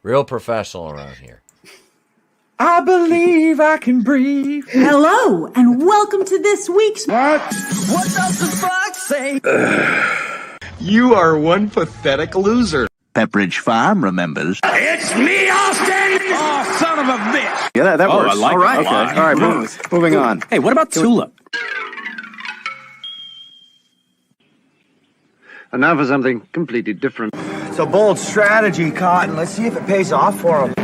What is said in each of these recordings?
Real professional around here. I believe I can breathe. Hello, and welcome to this week's... What does the fox say? You are one pathetic loser. Pepperidge Farm remembers. It's me, Austin! Oh, son of a bitch! Yeah, that works. I like all right, it a lot. okay. All right, moving on. Hey, what about Tulip? And now for something completely different. It's a bold strategy, Cotton. Let's see if it pays off for him.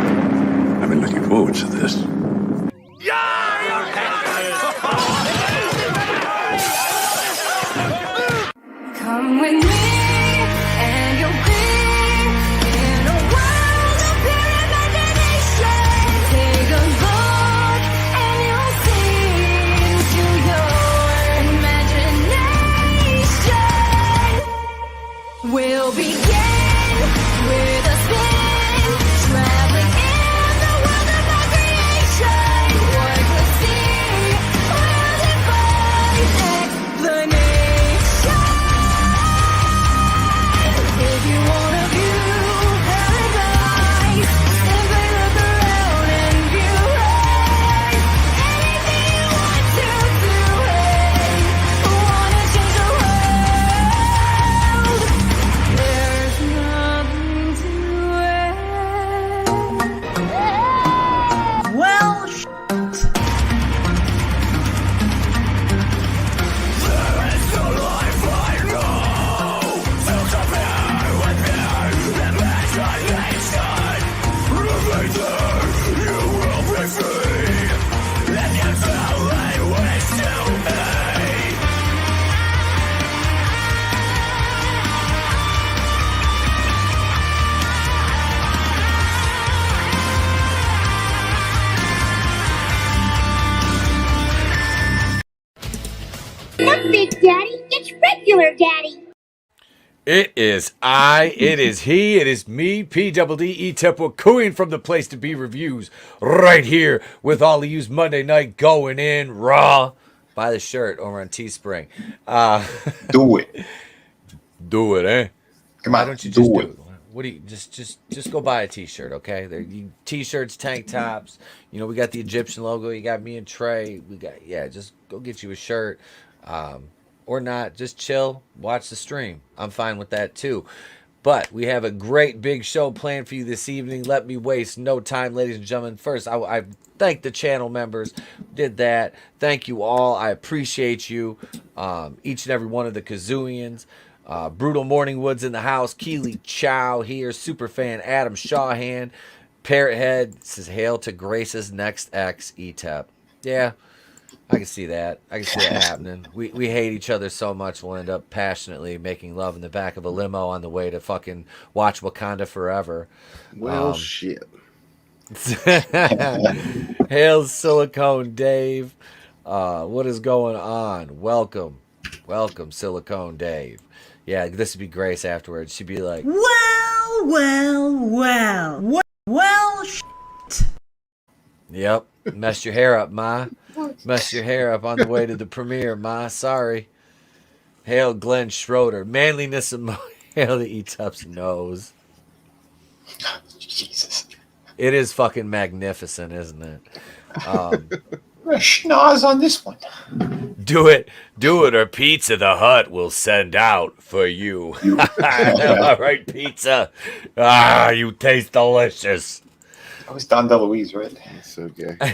I've been looking forward to this. Come with me, and you'll be in a world of pure imagination. Take a look, and you'll see into your imagination. We'll begin with a spin, traveling in the world of our creation. What we see will defy explanation. If you want a view paradise, simply look around and view right. Anything you want to do, hey, wanna change the world. There's nothing to it. Well, Not Big Daddy, it's regular Daddy. It is he, it is me, PDDE We're cooing from the Place to Be Reviews, right here with all of yous Monday night going in raw. Buy the shirt over on Teespring. Do it. Do it, eh? Come Why on, don't you just do do it. it? What do you just go buy a t-shirt, okay? There, t-shirts, tank tops. You know, we got the Egyptian logo. You got me and Trey. Just go get you a shirt. Or not, just chill, watch the stream. I'm fine with that too. But we have a great big show planned for you this evening. Let me waste no time, ladies and gentlemen. First, I thank the channel members who did that. Thank you all. I appreciate you. Each and every one of the Kazooians. Brutal Morningwood's in the house. Keely Chow here. Superfan Adam Shawhan. Parrothead says, hail to Grace's next ex, ETEP. Yeah. I can see that. I can see that happening. We hate each other so much we'll end up passionately making love in the back of a limo on the way to fucking watch Wakanda Forever. Well, shit. Hail Silicone Dave. What is going on? Welcome, Silicone Dave. Yeah, this would be Grace afterwards. She'd be like, well, yep, messed your hair up, ma. Messed your hair up on the way to the premiere, ma. Sorry. Hail Glenn Schroeder. Manliness and hail the E-Tup's nose. Jesus. It is fucking magnificent, isn't it? Schnoz on this one. Do it, or Pizza the Hut will send out for you. All right, pizza. You taste delicious. That was Don DeLuise, right? That's okay. I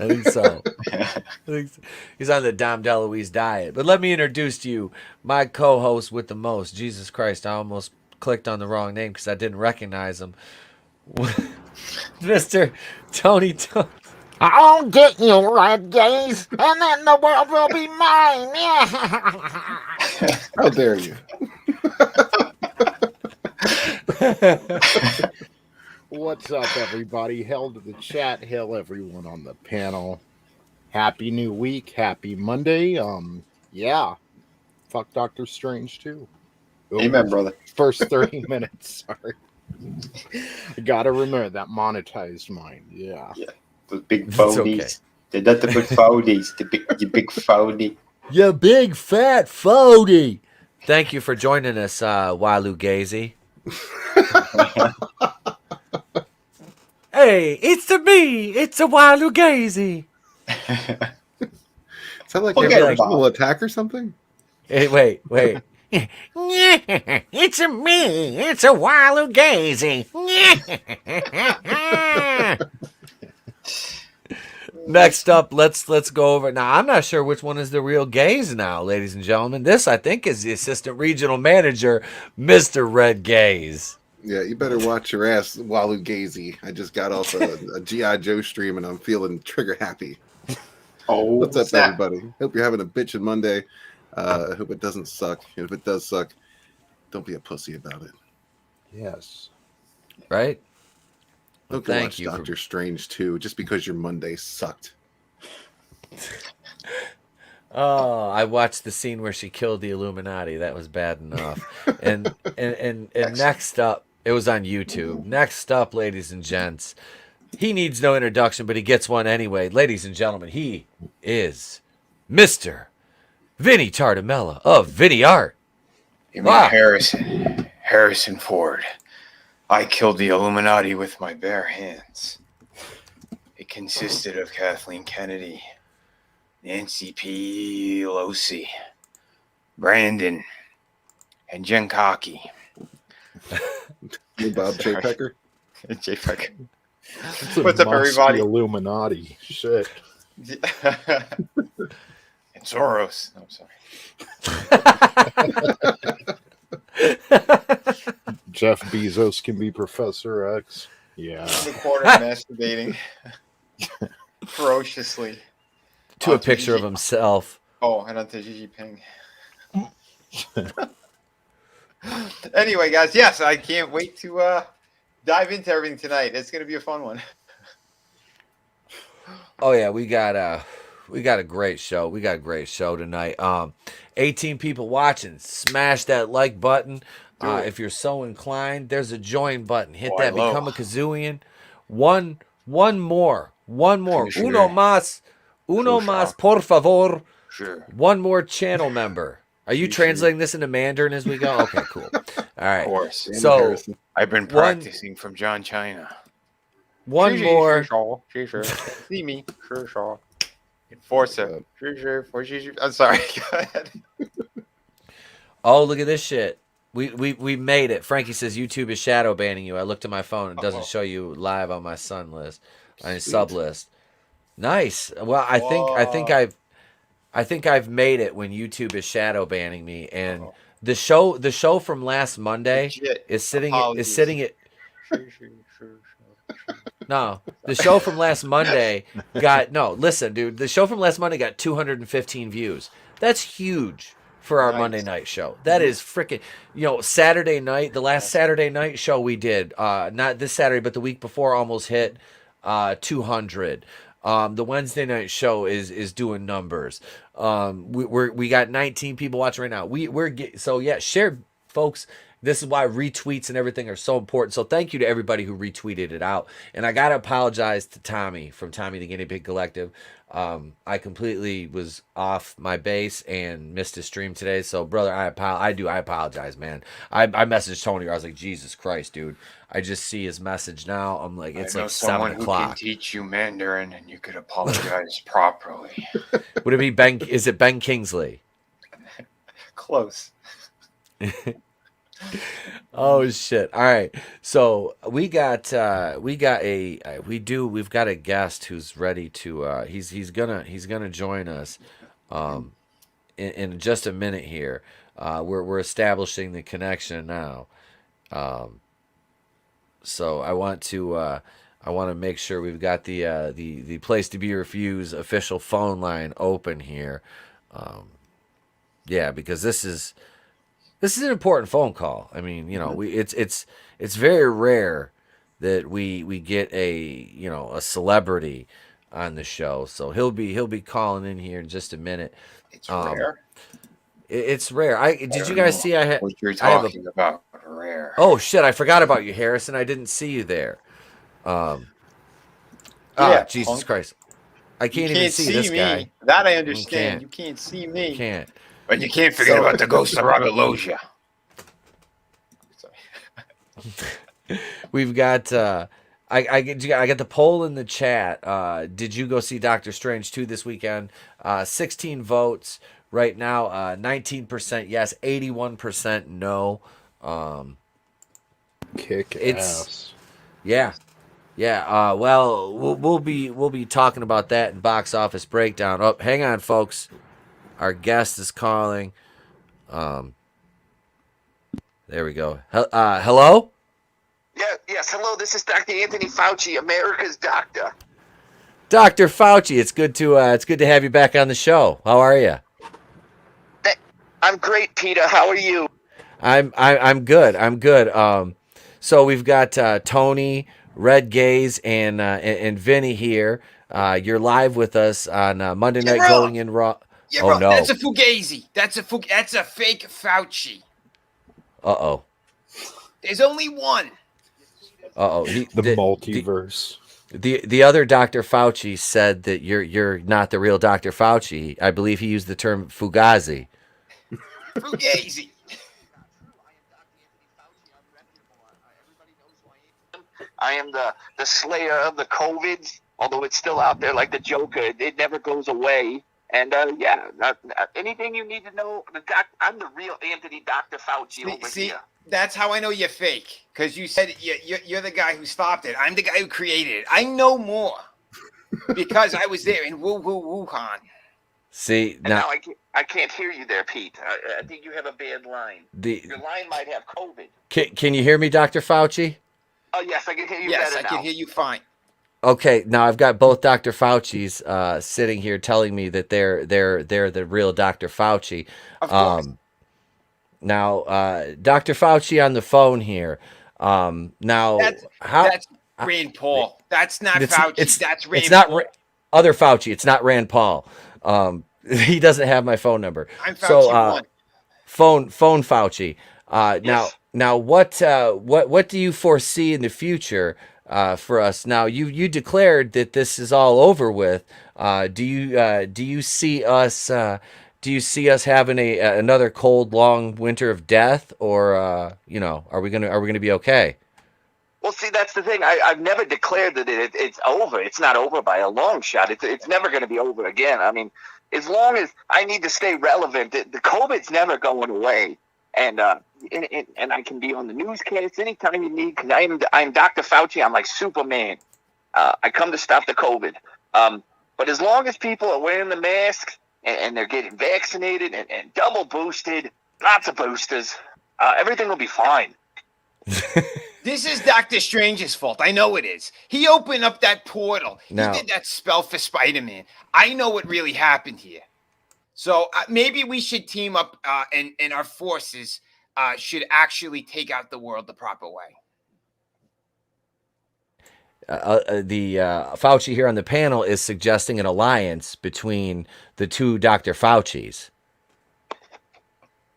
think so. He's on the Dom DeLuise diet. But let me introduce to you my co-host with the most. Jesus Christ, I almost clicked on the wrong name because I didn't recognize him. Mr. Tony. I'll get you, Red Days, and then the world will be mine. How dare you? What's up, everybody? Hail to the chat. Hail everyone on the panel. Happy new week. Happy Monday. Yeah. Fuck Doctor Strange too. Amen, brother. First 30 minutes. Sorry. I gotta remember that monetized mine. Yeah. The big phonies. Okay. They're not the big phonies. You big phony. You big fat phony. Thank you for joining us, Walu Gazy. Hey, it's me. It's a Walugazy. Sound like Forget a about vegetable it. attack or something? Hey, wait. It's a me. It's a Walugazy. Next up, let's go over. Now, I'm not sure which one is the real Gaze now, ladies and gentlemen. This, I think, is the assistant regional manager, Mr. Red Gaze. Yeah, you better watch your ass, Walugazy. I just got off a G.I. Joe stream and I'm feeling trigger happy. Oh, What's up, snap. everybody? Hope you're having a bitchin' Monday. I hope it doesn't suck. And if it does suck, don't be a pussy about it. Yes. Right? Don't go Thank watch you. Doctor Strange 2 just because your Monday sucked. Oh, I watched the scene where she killed the Illuminati. That was bad enough. And next up, it was on YouTube. Next up, ladies and gents, he needs no introduction, but he gets one anyway. Ladies and gentlemen, he is Mr. Vinnie Tartamella of Vinnieart. You mean Harrison Ford. I killed the Illuminati with my bare hands. It consisted of Kathleen Kennedy, Nancy Pelosi, Brandon, and Jen Cocky. Hey, Bob J. Pecker. J. Pecker. It's a What's up, musty everybody? Illuminati. Shit. And Soros. I'm sorry. Jeff Bezos can be Professor X. Yeah. In the corner masturbating ferociously To a picture of himself. Oh, and onto Xi Jinping. Anyway, guys, yes, I can't wait to dive into everything tonight. It's going to be a fun one. Oh yeah, we got a great show. We got a great show tonight. 18 people watching. Smash that like button. If you're so inclined, there's a join button. Hit that. Low. Become a Kazooian. One more. Sure. Uno más, por favor. Sure. One more channel member. Are you translating this into Mandarin as we go? Okay, cool. All right. Of course. So I've been practicing from John China. one more. Sure. See me. Sure. Enforcer. Sure. I'm sorry. Go ahead. Oh, look at this shit. We made it. Frankie says YouTube is shadow banning you. I looked at my phone. It doesn't show you live on my sub list. Nice. Well, I think I've made it when YouTube is shadow banning me. And the show from last Monday is sitting at. No, the show from last Monday got listen, dude. The show from last Monday got 215 views. That's huge for our Monday night show. That is freaking, Saturday night, the last Saturday night show we did, not this Saturday, but the week before, almost hit 200. The Wednesday night show is doing numbers. We got 19 people watching right now. Share, folks. This is why retweets and everything are so important. So thank you to everybody who retweeted it out. And I got to apologize to Tommy from Tommy the Guinea Pig Collective. I completely was off my base and missed his stream today. So, brother, I apologize, man. I messaged Tony. I was like, Jesus Christ, dude. I just see his message now. I'm like, it's like 7 o'clock. Who can teach you Mandarin and you could apologize properly. Would it be Ben? Is it Ben Kingsley? Close. Oh shit! All right, so we've got a guest who's ready to he's gonna join us in just a minute here. We're establishing the connection now. So I want to make sure we've got the place to be refused official phone line open here. Because this is an important phone call. I mean, it's very rare that we get a celebrity on the show. So he'll be calling in here in just a minute. It's rare. It's rare. Did you guys see? What you're talking about? Rare. Oh shit! I forgot about you, Harrison. I didn't see you there. Jesus Christ! I can't even see this me. guy. That I understand. You can't see me. You can't. But you can't forget about the ghost of Robert Loggia. We've got I get the poll in the chat. Did you go see Doctor Strange 2 this weekend? 16 votes right now. 19% yes, 81% no. Kick It's ass. yeah. Yeah, well, we'll be talking about that in box office breakdown. Oh, hang on, folks. Our guest is calling. There we go. Hello? Yes, hello, this is Dr. Anthony Fauci, America's doctor. Dr. Fauci, it's good to have you back on the show. How are you? I'm great, Peter. How are you? I'm good. I'm good. So we've got Tony, Red Gaze, and Vinnie here. You're live with us on Monday Night wrong. Going in Raw. Yeah, Oh bro, no! that's a fugazi. That's a fake Fauci. Uh-oh. There's only one. Uh-oh. The multiverse. The other Dr. Fauci said that you're not the real Dr. Fauci. I believe he used the term fugazi. Fugazi. I am the slayer of the COVID, although it's still out there like the Joker. It never goes away. And anything you need to know, I'm the real Anthony Dr. Fauci over here. That's how I know you're fake. Because you said you're the guy who stopped it. I'm the guy who created it. I know more. Because I was there in Wuhan. See, and now I can't hear you there, Pete. I think you have a bad line. Your line might have COVID. Can you hear me, Dr. Fauci? Oh, yes, I can hear you better now. now. Yes, I can hear you fine. Okay, now I've got both Dr. Fauci's sitting here telling me that they're the real Dr. Fauci. Of course. Now, Dr. Fauci on the phone here. Now, that's Rand Paul. That's not Fauci. That's Rand It's not Paul. other Fauci. It's not Rand Paul. He doesn't have my phone number. I'm Fauci phone Fauci. Yes. Now, what do you foresee in the future for us? Now, you declared that this is all over with. Do you see us having another cold, long winter of death, or are we gonna be okay? Well, see, that's the thing. I've never declared that it's over. It's not over by a long shot. It's never going to be over again. I mean, as long as I need to stay relevant, the COVID's never going away. And I can be on the newscast anytime you need, because I'm Dr. Fauci. I'm like Superman. I come to stop the COVID. But as long as people are wearing the masks and they're getting vaccinated and double boosted, lots of boosters, everything will be fine. This is Doctor Strange's fault. I know it is. He opened up that portal. Now, he did that spell for Spider-Man. I know what really happened here. So maybe we should team up and our forces should actually take out the world the proper way. The Fauci here on the panel is suggesting an alliance between the two Dr. Faucis.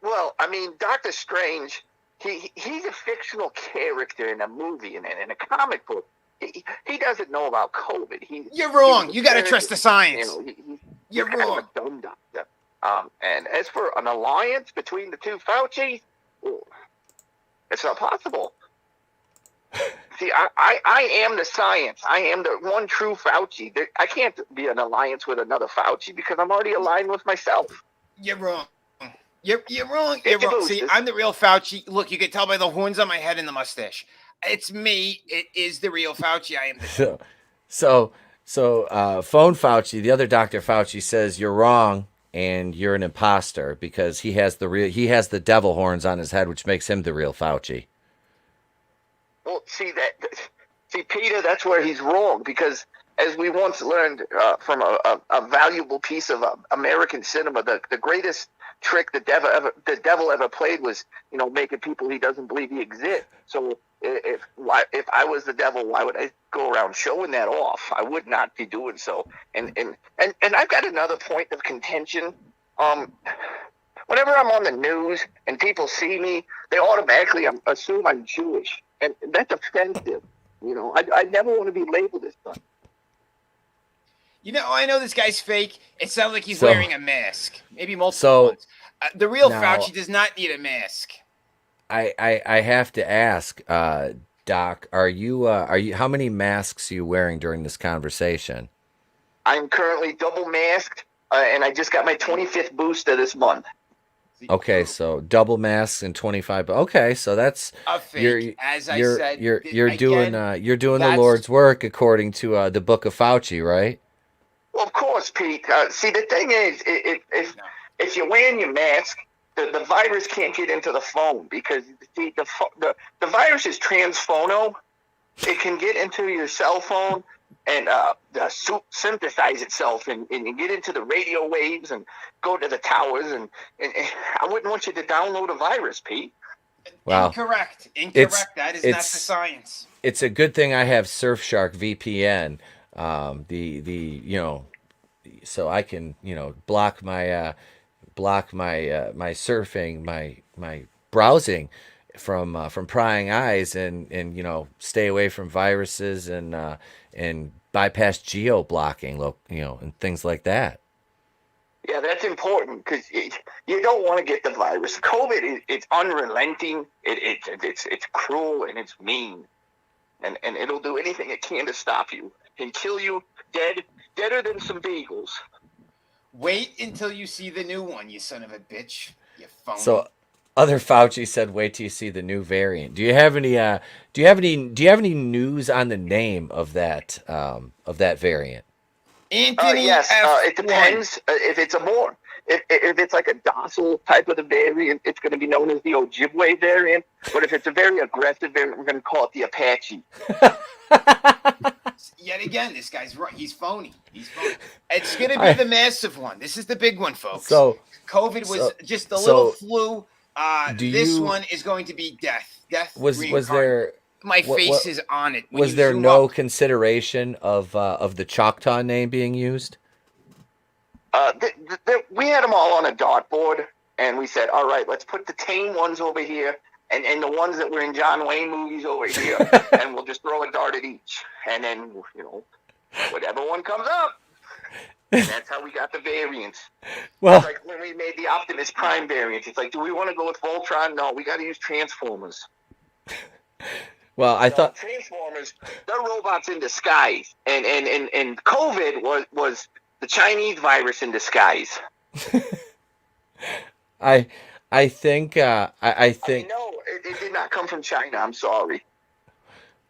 Well, I mean, Doctor Strange, he's a fictional character in a movie and in a comic book. He doesn't know about COVID. You're wrong. You got to trust the science. You're kind of a dumb doctor. And as for an alliance between the two Faucis, it's not possible. See, I am the science. I am the one true Fauci. I can't be an alliance with another Fauci because I'm already aligned with myself. You're wrong. You're wrong. You're wrong. See, I'm the real Fauci. Look, you can tell by the horns on my head and the mustache. It's me. It is the real Fauci. I am the So phone Fauci, the other Dr. Fauci, says you're wrong and you're an imposter because he has the devil horns on his head, which makes him the real Fauci. Well, see, Peter, that's where he's wrong, because as we once learned from a valuable piece of American cinema, the greatest trick the devil ever played was, making people he doesn't believe he exists. So if I was the devil, why would I go around showing that off? I would not be doing so. And I've got another point of contention. Whenever I'm on the news and people see me, they automatically assume I'm Jewish. And that's offensive. I never want to be labeled as such. I know this guy's fake. It sounds like he's wearing a mask. Maybe multiple ones. The real Fauci does not need a mask. I have to ask, Doc, are you how many masks are you wearing during this conversation? I'm currently double masked, and I just got my 25th booster this month. Okay, so double masks and 25. Okay, so that's A fake. As I said, you're doing the that's- Lord's work according to the Book of Fauci, right? Well, of course, Pete. See, the thing is, if you're wearing your mask, the virus can't get into the phone because see, the virus is transphono. It can get into your cell phone and synthesize itself and get into the radio waves and go to the towers. And I wouldn't want you to download a virus, Pete. Wow. Incorrect. That is not the science. It's a good thing I have Surfshark VPN. So I can block my my surfing, my browsing from prying eyes and stay away from viruses and bypass geo blocking, and things like that. Yeah, that's important because you don't want to get the virus. COVID, it's unrelenting. It's cruel and it's mean, and it'll do anything it can to stop you and kill you deader than some beagles. Wait until you see the new one, you son of a bitch. You phony. So, other Fauci said, "Wait till you see the new variant." Do you have any? Do you have any news on the name of that variant? Anthony, yes, it depends. If it's if it's like a docile type of the variant, it's going to be known as the Ojibwe variant. But if it's a very aggressive variant, we're going to call it the Apache. Yet again, this guy's right. He's phony. It's going to be the massive one. This is the big one, folks. So COVID was just a little flu. This one is going to be death. Was there? My face is on it. Was there no consideration of the Choctaw name being used? We had them all on a dartboard, and we said, all right, let's put the tame ones over here, and the ones that were in John Wayne movies over here, and we'll just throw a dart at each. And then, whatever one comes up. And that's how we got the variants. Well, it's like when we made the Optimus Prime variant, it's like, do we want to go with Voltron? No, we got to use Transformers. Well, I thought Transformers, they're robots in disguise, and COVID was the Chinese virus in disguise. I think no, it did not come from China. I'm sorry.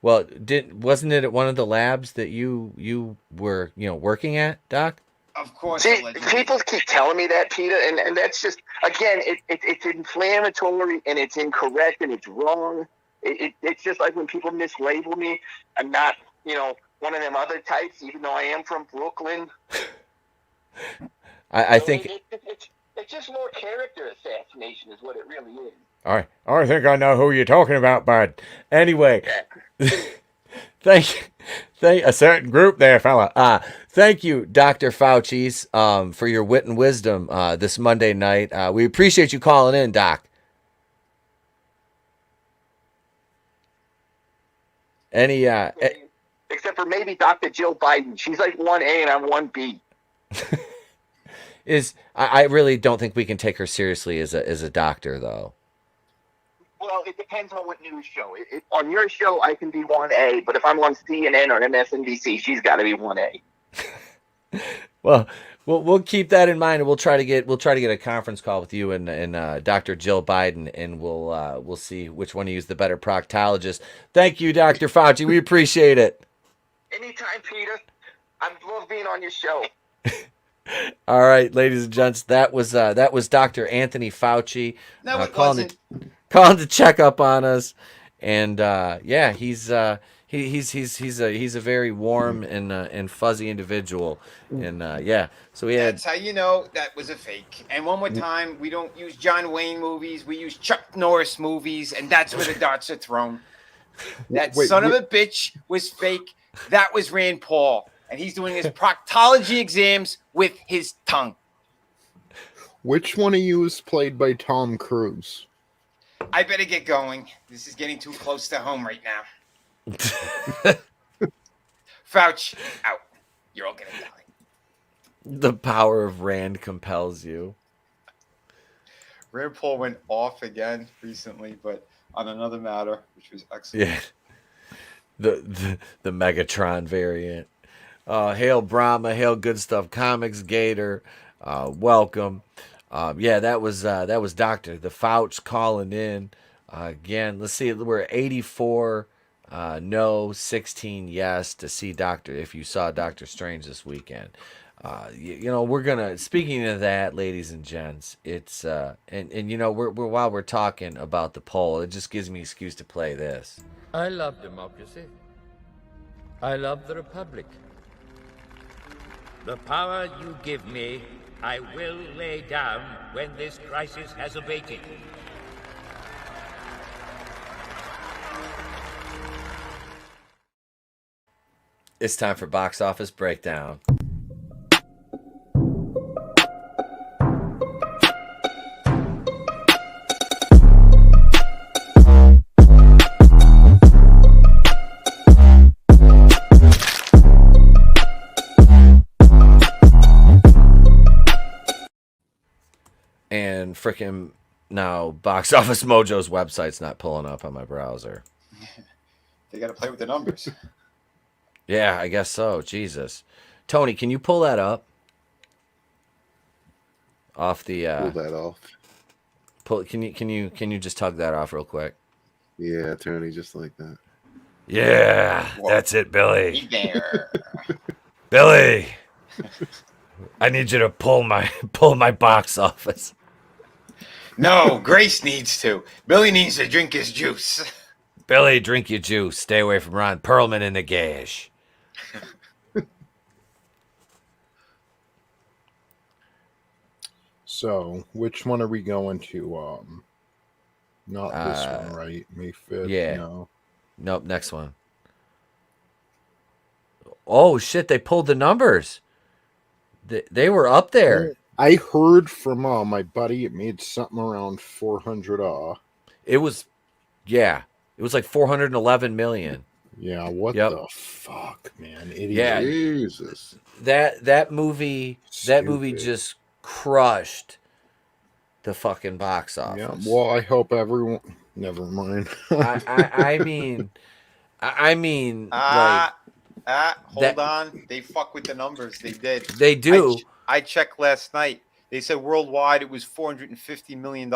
Well, wasn't it at one of the labs that you were working at, Doc? Of course. See, people keep telling me that, Peter, and that's just again, it's inflammatory and it's incorrect and it's wrong. It's just like when people mislabel me. I'm not, one of them other types, even though I am from Brooklyn. I think it's just more character assassination is what it really is. I think I know who you're talking about, bud. Anyway, thank a certain group there, fella. Thank you, Dr. Fauci's, for your wit and wisdom this Monday night. We appreciate you calling in, Doc. Any except for maybe Dr. Jill Biden. She's like 1A and I'm 1B. I really don't think we can take her seriously as a doctor, though. Well, it depends on what news show. On your show, I can be 1A, but if I'm on CNN or MSNBC, she's got to be 1A. Well, we'll keep that in mind, and we'll try to get a conference call with you and Dr. Jill Biden, and we'll see which one of you is the better proctologist. Thank you, Dr. Fauci. We appreciate it. Anytime, Peter. I love being on your show. All right, ladies and gents, that was Dr. Anthony Fauci calling to check up on us, and he's a very warm and fuzzy individual, and so we had. That's how you know that was a fake. And one more time, we don't use John Wayne movies, we use Chuck Norris movies, and that's where the darts are thrown. That son of a bitch was fake. That was Rand Paul. And he's doing his proctology exams with his tongue. Which one of you is played by Tom Cruise? I better get going. This is getting too close to home right now. Fauci, out. You're all gonna die. The power of Rand compels you. Rand Paul went off again recently, but on another matter, which was excellent. Yeah. the Megatron variant. Hail Brahma, hail Good Stuff Comics, Gator. Welcome. Yeah, that was Doctor the Fouch calling in. Again, let's see. We're 84 no, 16 yes to see Doctor. If you saw Doctor Strange this weekend, we're gonna. Speaking of that, ladies and gents, it's and we're while we're talking about the poll, it just gives me an excuse to play this. I love democracy. I love the Republic. The power you give me, I will lay down when this crisis has abated. It's time for Box Office Breakdown. And frickin' now Box Office Mojo's website's not pulling up on my browser. They got to play with the numbers. Yeah, I guess so. Jesus. Tony, can you pull that up? Off the Pull that off. Can you just tug that off real quick? Yeah, Tony, just like that. Yeah, Whoa. that's it, Billy. Hey there. Billy, I need you to pull my box office. No, Grace needs to. Billy needs to drink his juice. Billy, drink your juice. Stay away from Ron Perlman in the gash. So, which one are we going to? Not this one, right? May 5th? Yeah. No. Nope, next one. Oh, shit, they pulled the numbers. They were up there. I heard from my buddy it made something around 400. It was like 411 million. Yeah, what the fuck, man? Idiot. Yeah, Jesus. That movie just crushed the fucking box office. Yeah, well, I hope everyone. Never mind. I mean, like, hold on. They fuck with the numbers. They did. They do. I checked last night. They said worldwide it was $450 million.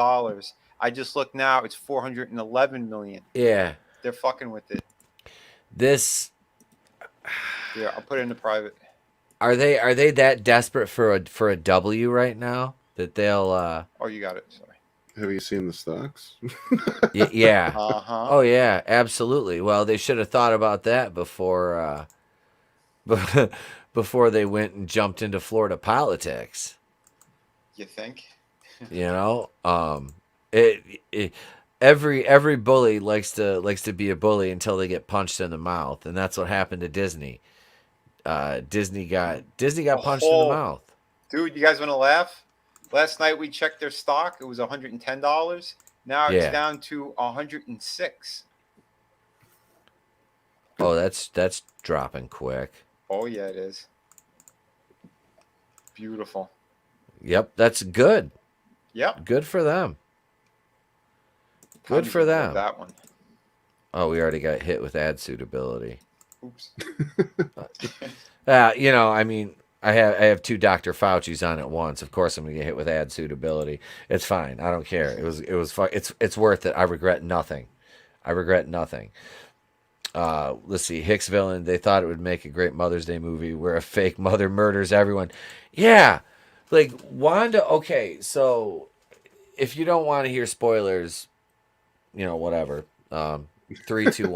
I just looked now. It's $411 million. Yeah. They're fucking with it. This. Yeah, I'll put it in the private. Are they that desperate for a W right now that they'll? Oh, you got it. Sorry. Have you seen the stocks? Yeah. Uh-huh. Oh yeah, absolutely. Well, they should have thought about that before before they went and jumped into Florida politics. You think? Every bully likes to be a bully until they get punched in the mouth, and that's what happened to Disney. Disney got punched in the mouth. Dude, you guys want to laugh? Last night we checked their stock. It was $110. Now it's down to $106. Oh, that's dropping quick. Oh yeah, it is. Beautiful. Yep, that's good. Yep. Good for them. Good for them. That one. Oh, we already got hit with ad suitability. Oops. I mean, I have two Dr. Fauci's on at once. Of course, I'm gonna get hit with ad suitability. It's fine. I don't care. It's worth it. I regret nothing. Let's see. Hicks villain. They thought it would make a great Mother's Day movie where a fake mother murders everyone. Yeah, like Wanda. Okay, so if you don't want to hear spoilers, whatever. 3, 2,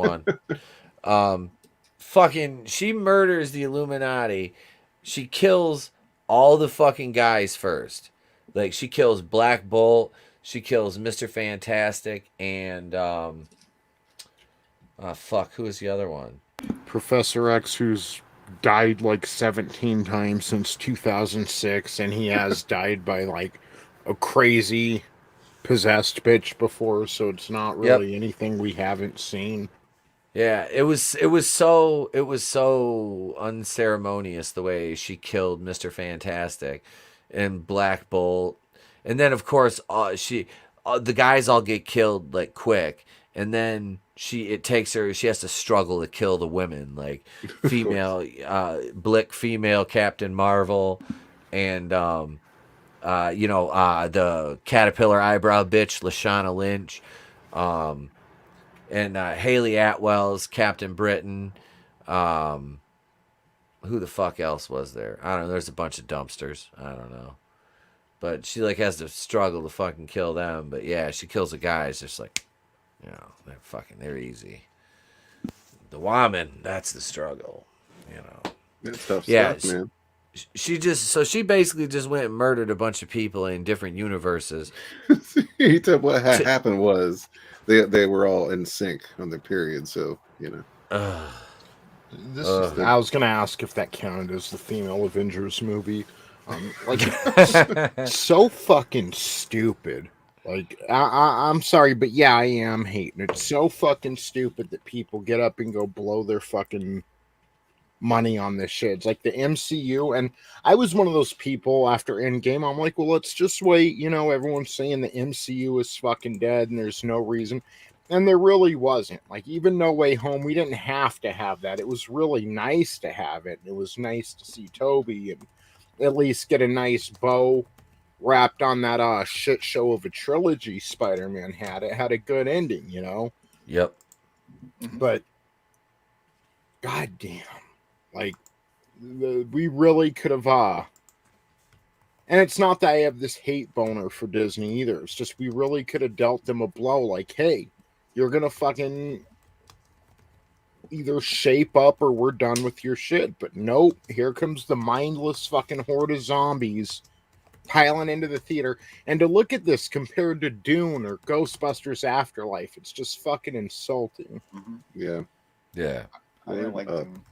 1. Fucking, she murders the Illuminati. She kills all the fucking guys first. Like, she kills Black Bolt. She kills Mr. Fantastic. And, who is the other one? Professor X, who's died like 17 times since 2006, and he has died by like a crazy possessed bitch before, so it's not really anything we haven't seen. Yeah, it was so unceremonious the way she killed Mr. Fantastic and Black Bolt, and then of course the guys all get killed like quick, and then it takes her. She has to struggle to kill the women, like female Blick, female Captain Marvel, and the caterpillar eyebrow bitch Lashana Lynch, and Haley Atwell's Captain Britain. Who the fuck else was there? I don't know. There's a bunch of dumpsters. I don't know. But she like has to struggle to fucking kill them. But yeah, she kills a guy. It's just like, they're easy. The woman, that's the struggle. That's tough Yeah, stuff, man. She basically just went and murdered a bunch of people in different universes. What happened was they were all in sync on their period, so I was gonna ask if that counted as the female Avengers movie. So fucking stupid. Like I'm sorry, but yeah, I am hating it. It's so fucking stupid that people get up and go blow their fucking money on this shit. It's like the MCU, and I was one of those people after Endgame. I'm like, well, let's just wait. Everyone's saying the MCU is fucking dead, and there's no reason. And there really wasn't. Like, even No Way Home, we didn't have to have that. It was really nice to have it. It was nice to see Toby and at least get a nice bow wrapped on that shit show of a trilogy Spider-Man had. It had a good ending, Yep. But, goddamn. Like, we really could have, and it's not that I have this hate boner for Disney either. It's just we really could have dealt them a blow like, hey, you're gonna fucking either shape up or we're done with your shit. But nope, here comes the mindless fucking horde of zombies piling into the theater. And to look at this compared to Dune or Ghostbusters Afterlife, it's just fucking insulting. Yeah. I didn't like Dune.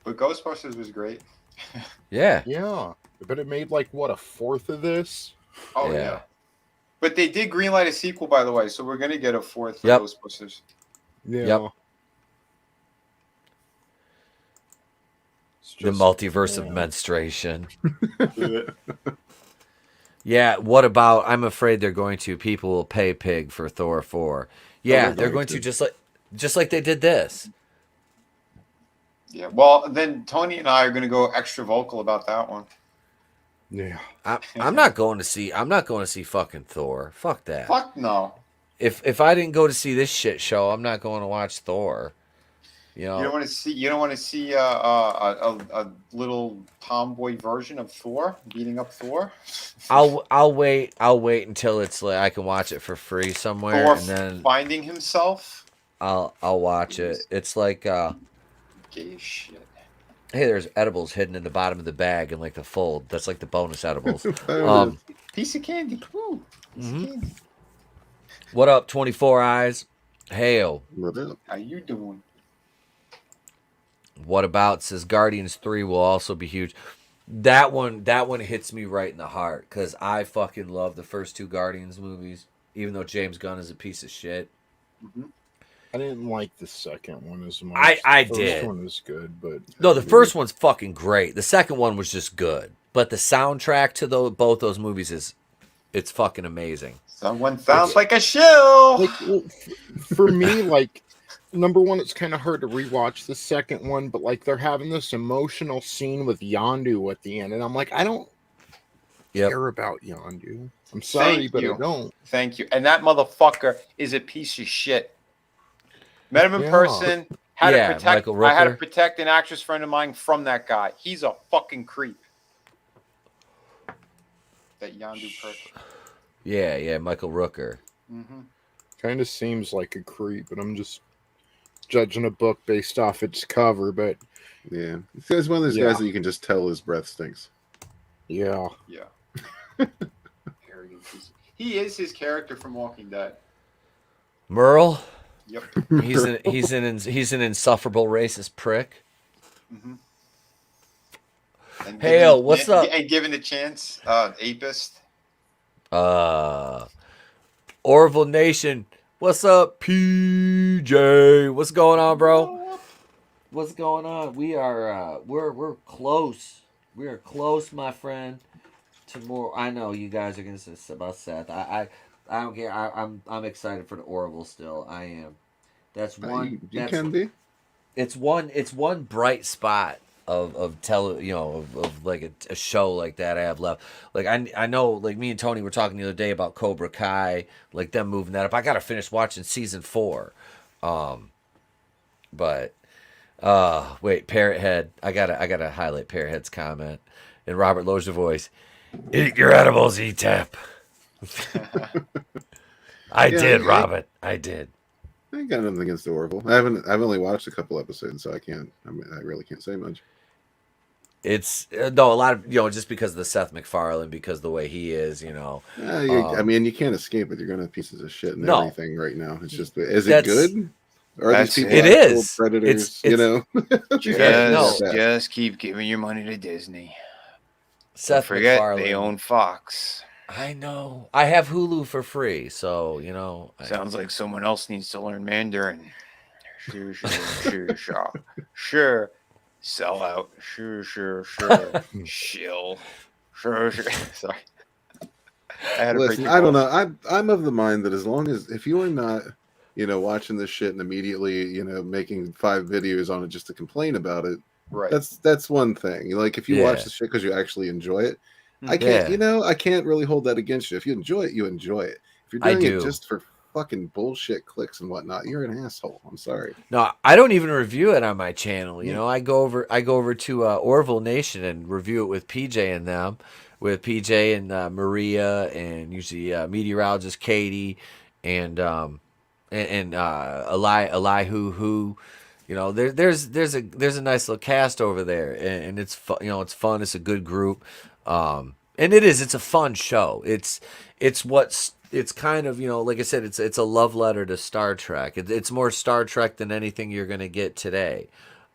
But Ghostbusters was great. Yeah. Yeah. But it made like, what, a fourth of this? Oh, yeah. But they did greenlight a sequel, by the way, so we're going to get a fourth for Ghostbusters. Yeah. Yep. The multiverse of menstruation. Yeah, what about, I'm afraid they're going to, people will pay pig for Thor 4. Yeah, they're going to just like they did this. Yeah, well, then Tony and I are going to go extra vocal about that one. Yeah. I'm not going to see fucking Thor. Fuck that. Fuck no. If I didn't go to see this shit show, I'm not going to watch Thor. You don't want to see a little tomboy version of Thor beating up Thor. I'll wait until it's like I can watch it for free somewhere, Thor and then finding himself. I'll watch it. It's like gay shit. Hey, there's edibles hidden in the bottom of the bag and like the fold. That's like the bonus edibles. Piece of candy. Woo. Piece of candy. What up, 24 Eyes? Hail. How you doing? What about says Guardians 3 will also be huge. That one hits me right in the heart because I fucking love the first two Guardians movies, even though James Gunn is a piece of shit. I didn't like the second one as much. I the did. First one was good, but no, the first one's fucking great. The second one was just good, but the soundtrack to both those movies it's fucking amazing. Someone sounds like a shill. Like, for me, like, number one, it's kind of hard to rewatch the second one, but like they're having this emotional scene with Yondu at the end, and I'm like, I don't care about Yondu. I'm sorry, but I don't. Thank you. And that motherfucker is a piece of shit. Met him in person. Had to protect. I had to protect an actress friend of mine from that guy. He's a fucking creep. That Yondu person. Yeah, Michael Rooker. Kind of seems like a creep, but I'm just judging a book based off its cover. But yeah, he's one of those guys that you can just tell his breath stinks. Yeah. He is his character from Walking Dead. Merle. Yep. He's an insufferable racist prick. Hey, what's up? And given the chance, apist. Orville Nation. What's up, PJ? What's going on, bro? What's going on? We are we're close. We are close, my friend. To more. I know you guys are gonna say about Seth. I don't care. I'm excited for the Orville still. I am. That's one. You can be. It's one bright spot of of like a show like that I have left. Like I know, like me and Tony were talking the other day about Cobra Kai, like them moving that up. I gotta finish watching season 4. But wait, Parrothead. I gotta highlight Parrothead's comment in Robert Loggia voice. Eat your edibles, E-Tap. I did, Robert. I did. I ain't got nothing against the Orville. I've only watched a couple episodes, so I really can't say much. It's no, a lot of just because of the Seth MacFarlane, because the way he is, I mean, you can't escape it. You're gonna have pieces of shit and No. everything right now. It's just, is it good? Or are these people it actual is predators? Just keep giving your money to Disney. Seth Don't forget, MacFarlane. they own Fox. I know. I have Hulu for free, so Sounds like someone else needs to learn Mandarin. Sure. Sell out. Sure. Shill. Sure. Sorry. Listen, I don't know. I'm of the mind that as long as if you are not, watching this shit and immediately, making 5 videos on it just to complain about it, right? That's one thing. Like if you watch the shit because you actually enjoy it, I can't. I can't really hold that against you. If you enjoy it, you enjoy it. If you're doing it just for fucking bullshit clicks and whatnot, you're an asshole. I'm sorry. No, I don't even review it on my channel. I go over to Orville Nation and review it with PJ and them, with PJ and Maria, and usually meteorologist Katie and Elihu. There's a nice little cast over there, and it's fun. It's fun. It's a good group, and it's a fun show. It's kind of, like I said, it's a love letter to Star Trek. It's more Star Trek than anything you're gonna get today.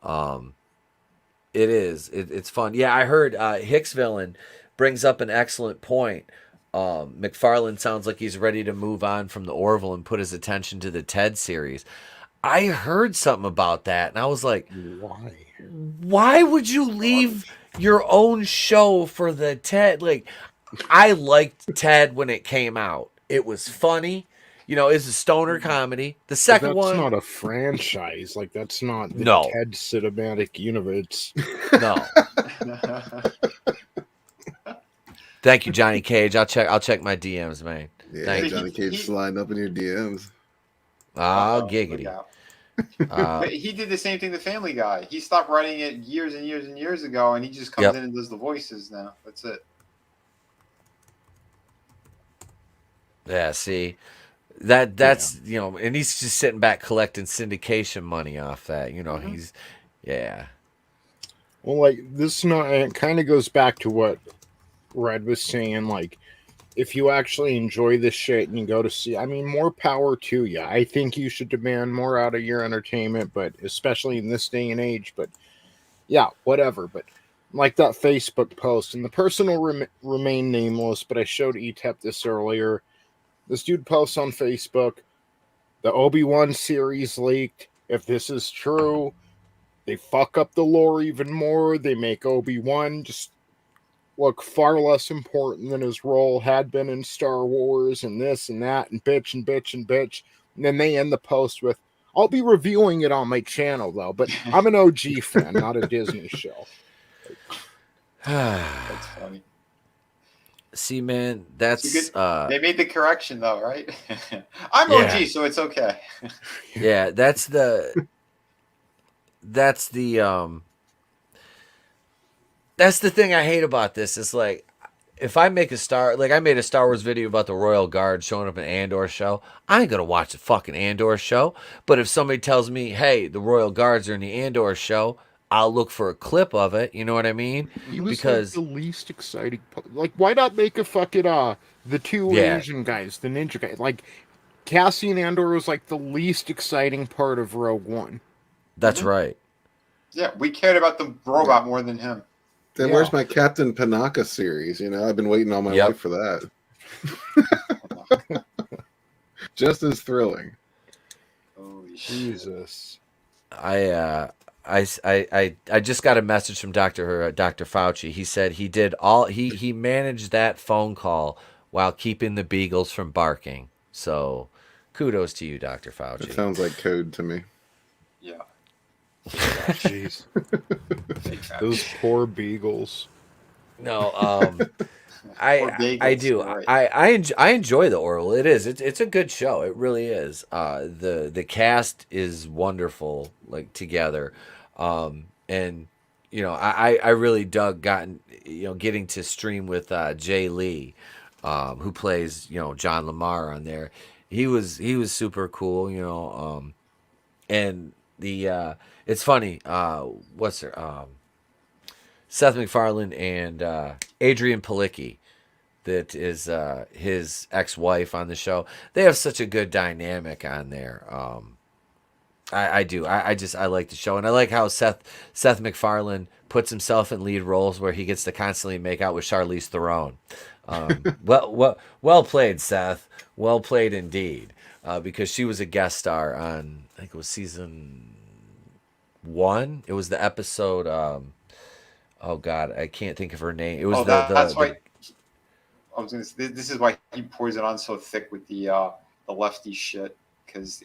It is. It's fun. Yeah, I heard Hicksvillain brings up an excellent point. MacFarlane sounds like he's ready to move on from the Orville and put his attention to the Ted series. I heard something about that, and I was like, why? Why would you leave your own show for the Ted? Like, I liked Ted when it came out. It was funny. It's a stoner comedy. The second one... That's not a franchise. Like, that's not the Ted cinematic universe. No. Thank you, Johnny Cage. I'll check my DMs, man. Yeah, Thank Johnny Cage is sliding up in your DMs. Giggity. He did the same thing to Family Guy. He stopped writing it years and years and years ago, and he just comes in and does the voices now. That's it. Yeah, see, that's and he's just sitting back collecting syndication money off that. He's Well, like this, it kind of goes back to what Red was saying. Like, if you actually enjoy this shit and you go to see, I mean, more power to you. I think you should demand more out of your entertainment, but especially in this day and age. But yeah, whatever. But like that Facebook post, and the person will remain nameless, but I showed ETEP this earlier. This dude posts on Facebook, the Obi-Wan series leaked. If this is true, they fuck up the lore even more. They make Obi-Wan just look far less important than his role had been in Star Wars, and this and that, and bitch and bitch and bitch. And then they end the post with, I'll be reviewing it on my channel, though, but I'm an OG fan, not a Disney show. That's funny. See, man, that's... they made the correction, though, right? I'm OG, so it's okay. Yeah, that's the thing I hate about this. It's like, if I make I made a Star Wars video about the Royal Guard showing up in an Andor show, I ain't gonna watch the fucking Andor show. But if somebody tells me, hey, the Royal Guards are in the Andor show, I'll look for a clip of it. You know what I mean? He was because like the least exciting. Like, why not make a fucking the two Asian guys, the ninja guys? Like, Cassian Andor was like the least exciting part of Rogue One. That's right. Yeah, we cared about the robot more than him. Then where's my Captain Panaka series? I've been waiting all my life for that. Just as thrilling. Oh, Jesus. I just got a message from Dr. Fauci. He said he managed that phone call while keeping the beagles from barking. So Kudos to you, Dr. It Fauci. sounds like code to me. Yeah. Jeez. Those poor beagles. No, Or I bagels, do. you're right. I enjoy the Orville. It is. It's a good show. It really is. The cast is wonderful, like together, and you know I really dug getting to stream with Jay Lee, who plays John Lamar on there. He was super cool. And the it's funny. What's her Seth MacFarlane and Adrian Palicki, that is his ex-wife on the show. They have such a good dynamic on there. I do. I like the show, and I like how Seth MacFarlane puts himself in lead roles where he gets to constantly make out with Charlize Theron. Well played, Seth. Well played indeed. Because she was a guest star on, I think it was season 1. It was the episode. Oh God, I can't think of her name. It was that's why. I was gonna say, this is why he pours it on so thick with the lefty shit, because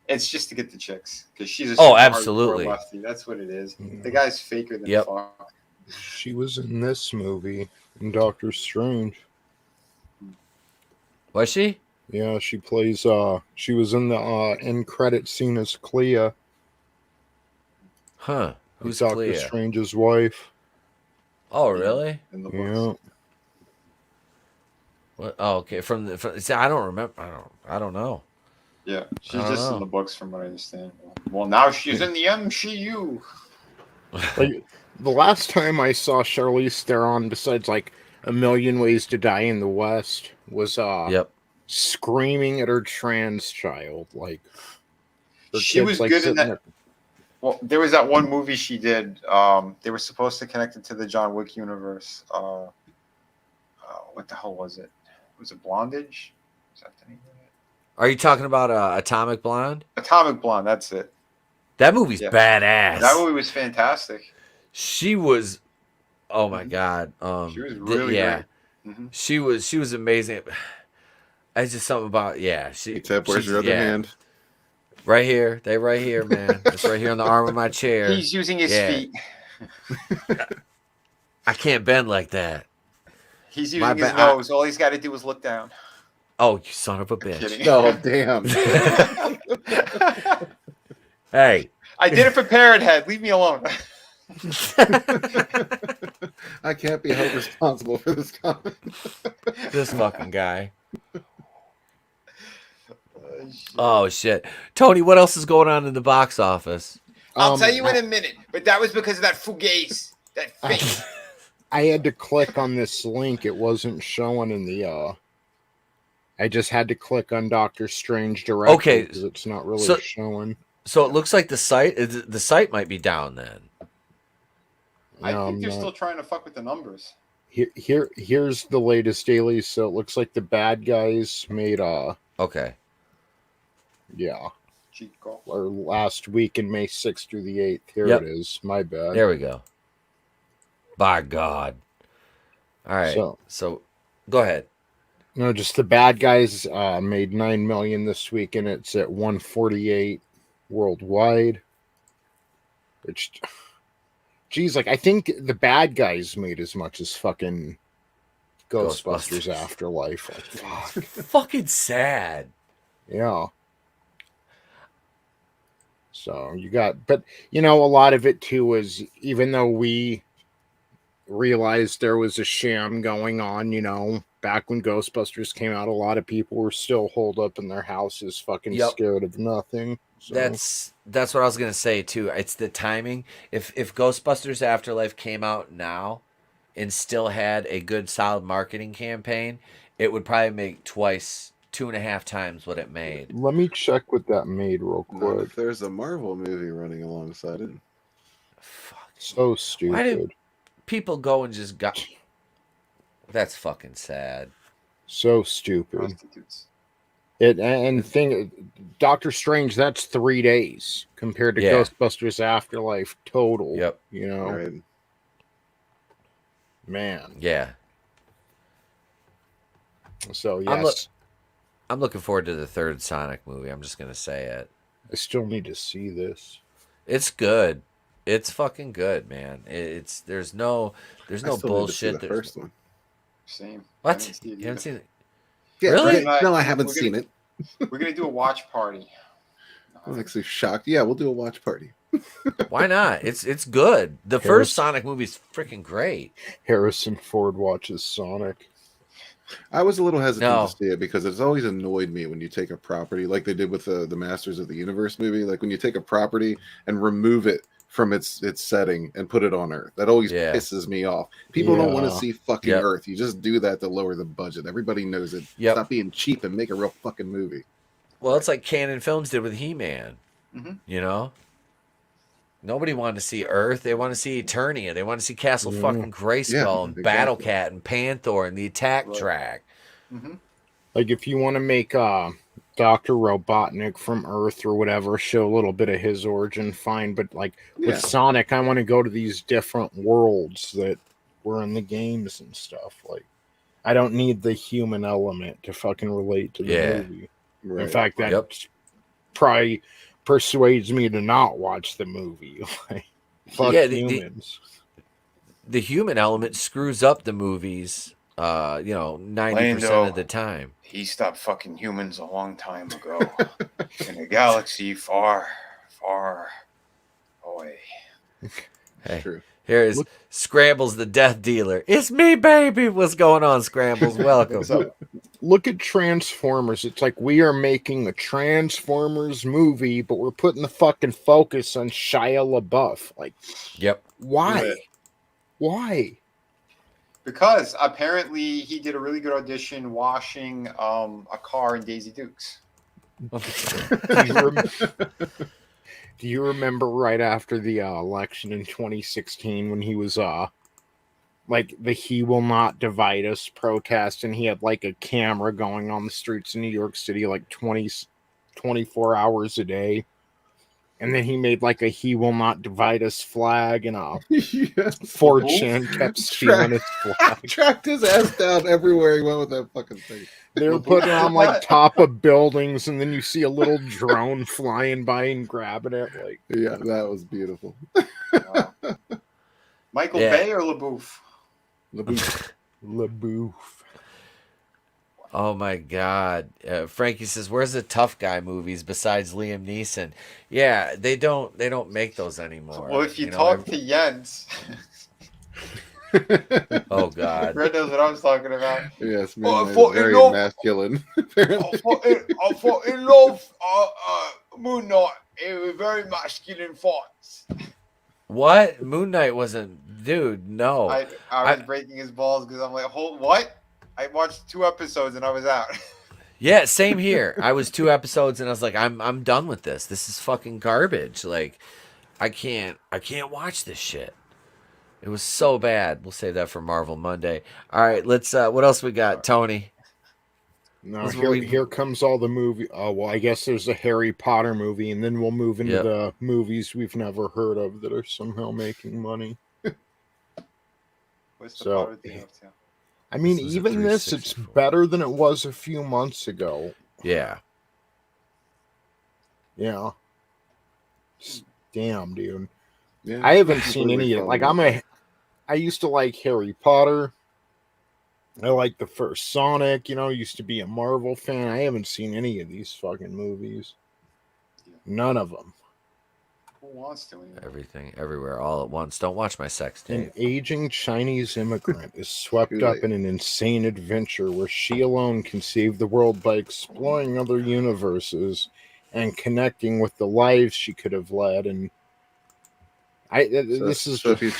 it's just to get the chicks, because she's a super absolutely hardcore lefty. That's what it is. The guy's faker than fuck. She was in this movie in Doctor Strange. Was she? Yeah, she plays. She was in the end credit scene as Clea. Huh? Who's Doctor Clea? Strange's wife. Oh, really? In the Yeah. books. What? Oh, okay. See, I don't remember. I don't know. Yeah, she's just in the books, from what I understand. Well, now she's in the MCU. Like, the last time I saw Charlize Theron, besides like A Million Ways to Die in the West, was screaming at her trans child. Like, her She kid's, was like, good in sitting that. there. Well, there was that one movie she did. They were supposed to connect it to the John Wick universe. What the hell was it? Was it Blondage? Is that the name of it? Are you talking about Atomic Blonde? Atomic Blonde. That's it. That movie's badass. That movie was fantastic. She was. Oh my God. She was really great. Mm-hmm. She was amazing. It's just something about she. Where's your other hand? Right here. They right here, man. It's right here on the arm of my chair. He's using his feet. I can't bend like that. He's using his nose. All he's got to do is look down. Oh, you son of a bitch. Oh, damn. Hey. I did it for Parrot Head. Leave me alone. I can't be held responsible for this comment. This fucking guy. Oh, shit. Tony, what else is going on in the box office? I'll tell you in a minute, but that was because of that fugazi. That fake. I had to click on this link. It wasn't showing in the I just had to click on Doctor Strange directly because it's not really showing. So it looks like the site might be down then. I think they're still trying to fuck with the numbers. Here's the latest daily. So it looks like the bad guys made okay. Yeah. Chico. Or last week in May 6th through the 8th. Here it is. My bad. There we go. By God. All right. So go ahead. No, just the bad guys made $9 million this week, and it's at 148 worldwide. Which, geez, like I think the bad guys made as much as fucking Ghostbusters Afterlife. Like, fuck. Fucking sad. Yeah. So you got, but you know, a lot of it too was, even though we realized there was a sham going on, you know, back when Ghostbusters came out, a lot of people were still holed up in their houses, fucking scared of nothing. So. That's what I was gonna say too. It's the timing. If Ghostbusters Afterlife came out now and still had a good solid marketing campaign, it would probably make 2.5 times what it made. Let me check what that made real quick. Not if there's a Marvel movie running alongside it. Fuck. So stupid. Why did people go and just got? That's fucking sad. So stupid. Doctor Strange, that's 3 days compared to Ghostbusters Afterlife total. Yep. You know. Right. Man. Yeah. So yes. I'm looking forward to the third Sonic movie. I'm just gonna say it. I still need to see this. It's good. It's fucking good, man. There's no I still bullshit. need to see the There's first one. Same. What? You haven't seen it? Yeah, Really? No, I haven't seen it. We're gonna do a watch party. I'm actually shocked. Yeah, we'll do a watch party. Why not? It's good. The first Sonic movie's freaking great. Harrison Ford watches Sonic. I was a little hesitant to see it because it's always annoyed me when you take a property like they did with the Masters of the Universe movie. Like when you take a property and remove it from its setting and put it on Earth. That always pisses me off. People don't want to see fucking Earth. You just do that to lower the budget. Everybody knows it. Stop being cheap and make a real fucking movie. Well, it's like Canon Films did with He-Man. You know? Nobody wanted to see Earth. They want to see Eternia. They want to see Castle fucking Grayskull and Battle Cat and Panther and the Attack Track. Like if you want to make Dr. Robotnik from Earth or whatever, show a little bit of his origin, fine. But like with Sonic, I want to go to these different worlds that were in the games and stuff. Like I don't need the human element to fucking relate to the movie. Right. In fact, that probably persuades me to not watch the movie. Like, fuck humans. The human element screws up the movies, 90% of the time. He stopped fucking humans a long time ago. In a galaxy far, far away. Hey, here is Scrambles the Death Dealer. It's me, baby. What's going on, Scrambles? Welcome. Look at Transformers. It's like we are making a Transformers movie, but we're putting the fucking focus on Shia LaBeouf. Like, why? Why? Because apparently he did a really good audition washing a car in Daisy Dukes. Do you remember right after the election in 2016 when he was like the He Will Not Divide Us protest, and he had like a camera going on the streets in New York City like 24 hours a day, and then he made like a He Will Not Divide Us flag, and 4chan kept stealing his flag. Tracked his ass down everywhere he went with that fucking thing. They were putting it on like top of buildings, and then you see a little drone flying by and grabbing it. Like, yeah, that was beautiful. Michael Bay or LaBeouf? LaBeouf. Oh my God. Frankie says, where's the tough guy movies besides Liam Neeson? Yeah, they don't make those anymore. Well, if you talk to Jens. Oh God. Red knows what I was talking about. Yes, man, very masculine. I thought in love Moon Knight. It was very masculine thoughts. What? Moon Knight wasn't, dude, no. I was breaking his balls because I'm like, what? I watched 2 episodes and I was out. Yeah, same here. I was 2 episodes and I was like, I'm done with this. This is fucking garbage. Like, I can't watch this shit. It was so bad. We'll save that for Marvel Monday. All right, let's. What else we got, Tony? No, here comes all the movie. Oh well, I guess there's a Harry Potter movie, and then we'll move into the movies we've never heard of that are somehow making money. What's the Potter thing up to? I mean, even this, it's better than it was a few months ago. Yeah. Yeah. Damn, dude. Yeah, I haven't seen any of it. Like, I used to like Harry Potter. I like the first Sonic, used to be a Marvel fan. I haven't seen any of these fucking movies. None of them. Who wants to? Everything, everywhere, all at once. Don't watch my sex tape. An aging Chinese immigrant is swept up in an insane adventure where she alone can save the world by exploring other universes and connecting with the lives she could have led. And if you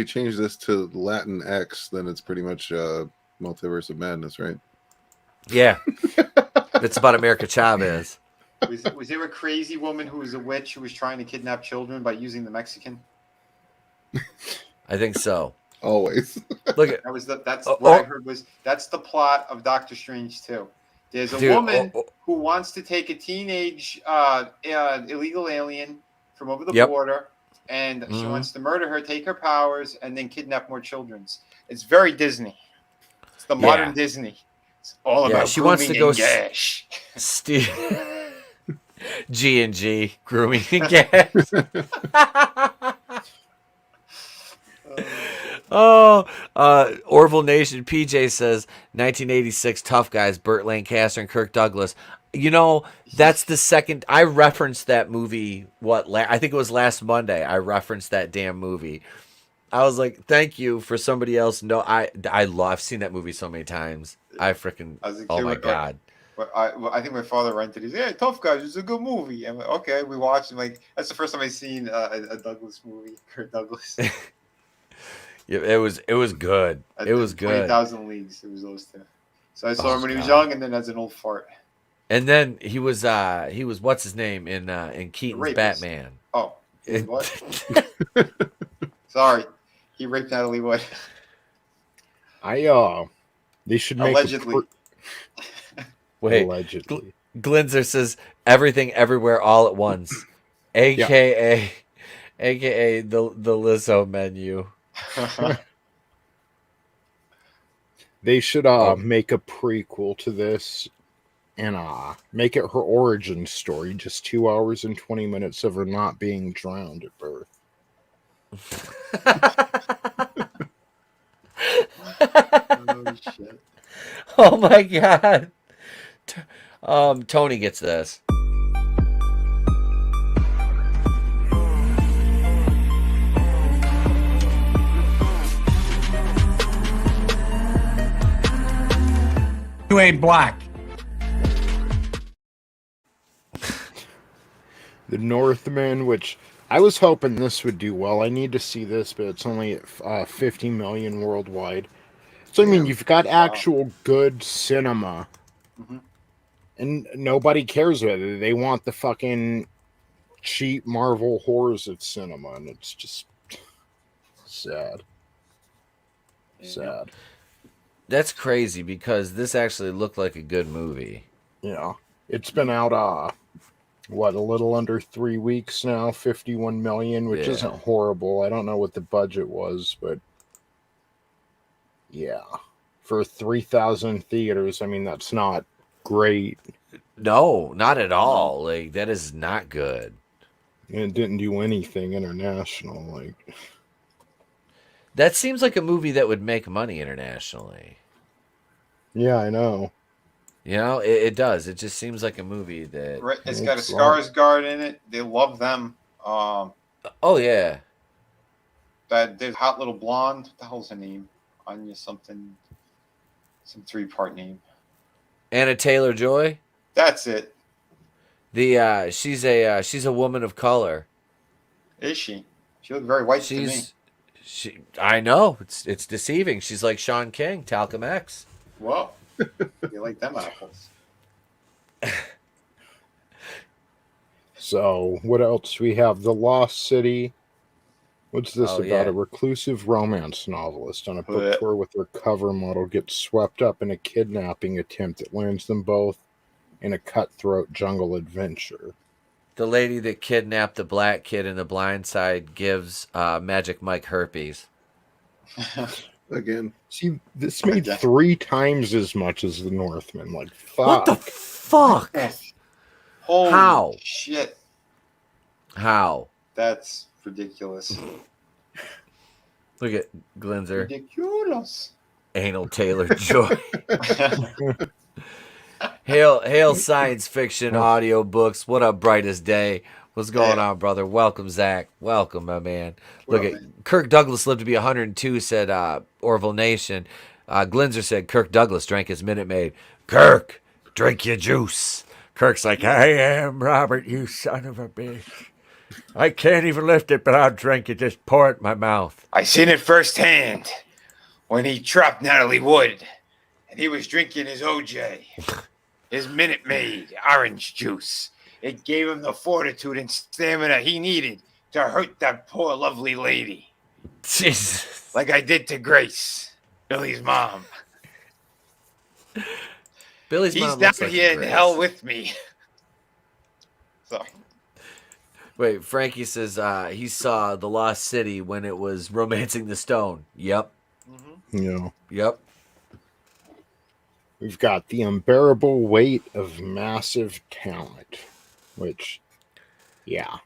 change this to Latin X, then it's pretty much Multiverse of Madness, right? Yeah. It's about America Chavez. Was there a crazy woman who was a witch who was trying to kidnap children by using the Mexican? I think so. Always. Look at that's what I heard was that's the plot of Doctor Strange 2. There's a woman who wants to take a teenage illegal alien from over the border, and she wants to murder her, take her powers, and then kidnap more children. It's very Disney. It's the modern Disney. It's all about she wants to grooming go and gash. G&G, grooming and gas. Orville Nation PJ says 1986 Tough Guys, Burt Lancaster and Kirk Douglas. You know, that's the second I referenced that movie. I think it was last Monday. I referenced that damn movie. I was like, thank you for somebody else. No, I've seen that movie so many times. Oh my god. I think my father rented it. Yeah, Tough Guys is a good movie. I'm like, okay, we watched it. Like, that's the first time I seen a Douglas movie, Kirk Douglas. Yeah, it was good. It was good. 20,000 Leagues. It was those two. So I saw him when he was young, and then as an old fart. And then he was what's his name in Keaton's Batman. Oh, what? Sorry, he raped Natalie Wood. They should make allegedly. Wait, allegedly. Glinzer says everything everywhere all at once, aka the Lizzo menu. They should make a prequel to this and make it her origin story, just 2 hours and 20 minutes of her not being drowned at birth. Oh, shit. Oh my god. Tony gets this. You ain't black. The Northman, which I was hoping this would do well. I need to see this, but it's only at 50 million worldwide. So, I mean, you've got actual good cinema, and nobody cares about it. They want the fucking cheap Marvel horrors of cinema, and it's just sad. Sad. That's crazy because this actually looked like a good movie. Yeah. It's been out, a little under 3 weeks now, 51 million, which isn't horrible. I don't know what the budget was, but yeah. For 3,000 theaters, I mean, that's not great. No, not at all. Like, that is not good. And it didn't do anything international. Like, that seems like a movie that would make money internationally. Yeah, I know. You know, it does. It just seems like a movie that... Right, it's got a Skarsgård in it. They love them. Oh, yeah. There's Hot Little Blonde. What the hell's her name? Anya something. Some 3-part name. Anna Taylor-Joy? That's it. She's a woman of color. Is she? She looked very white to me. I know. It's deceiving. She's like Sean King, Talcum X. Whoa. You like them apples. So, what else? We have The Lost City. What's this about? Yeah. A reclusive romance novelist on a book tour with her cover model gets swept up in a kidnapping attempt that lands them both in a cutthroat jungle adventure. The lady that kidnapped the black kid in The Blind Side gives Magic Mike herpes. Again. See, this made 3 times as much as The Northman. Like, fuck. What the fuck? Holy How? shit. How? That's ridiculous. Look at Glinzer. Ridiculous. Anal Taylor-Joy. Hail science fiction audiobooks. What up, brightest day? What's going on, brother? Welcome, Zach. Welcome, my man. Look at Kirk Douglas lived to be 102, said Orville Nation. Glinzer said Kirk Douglas drank his Minute Maid. Kirk, drink your juice. Kirk's like, I am Robert, you son of a bitch. I can't even lift it, but I'll drink it. Just pour it in my mouth. I seen it firsthand when he trapped Natalie Wood and he was drinking his OJ, his Minute Maid orange juice. It gave him the fortitude and stamina he needed to hurt that poor lovely lady. Jesus. Like I did to Grace, Billy's mom. Billy's He's mom down looks like here in Grace. hell with me. So. Wait, Frankie says he saw The Lost City when it was Romancing the Stone. Yep. Yeah. Yep. We've got The Unbearable Weight of Massive Talent, which, yeah.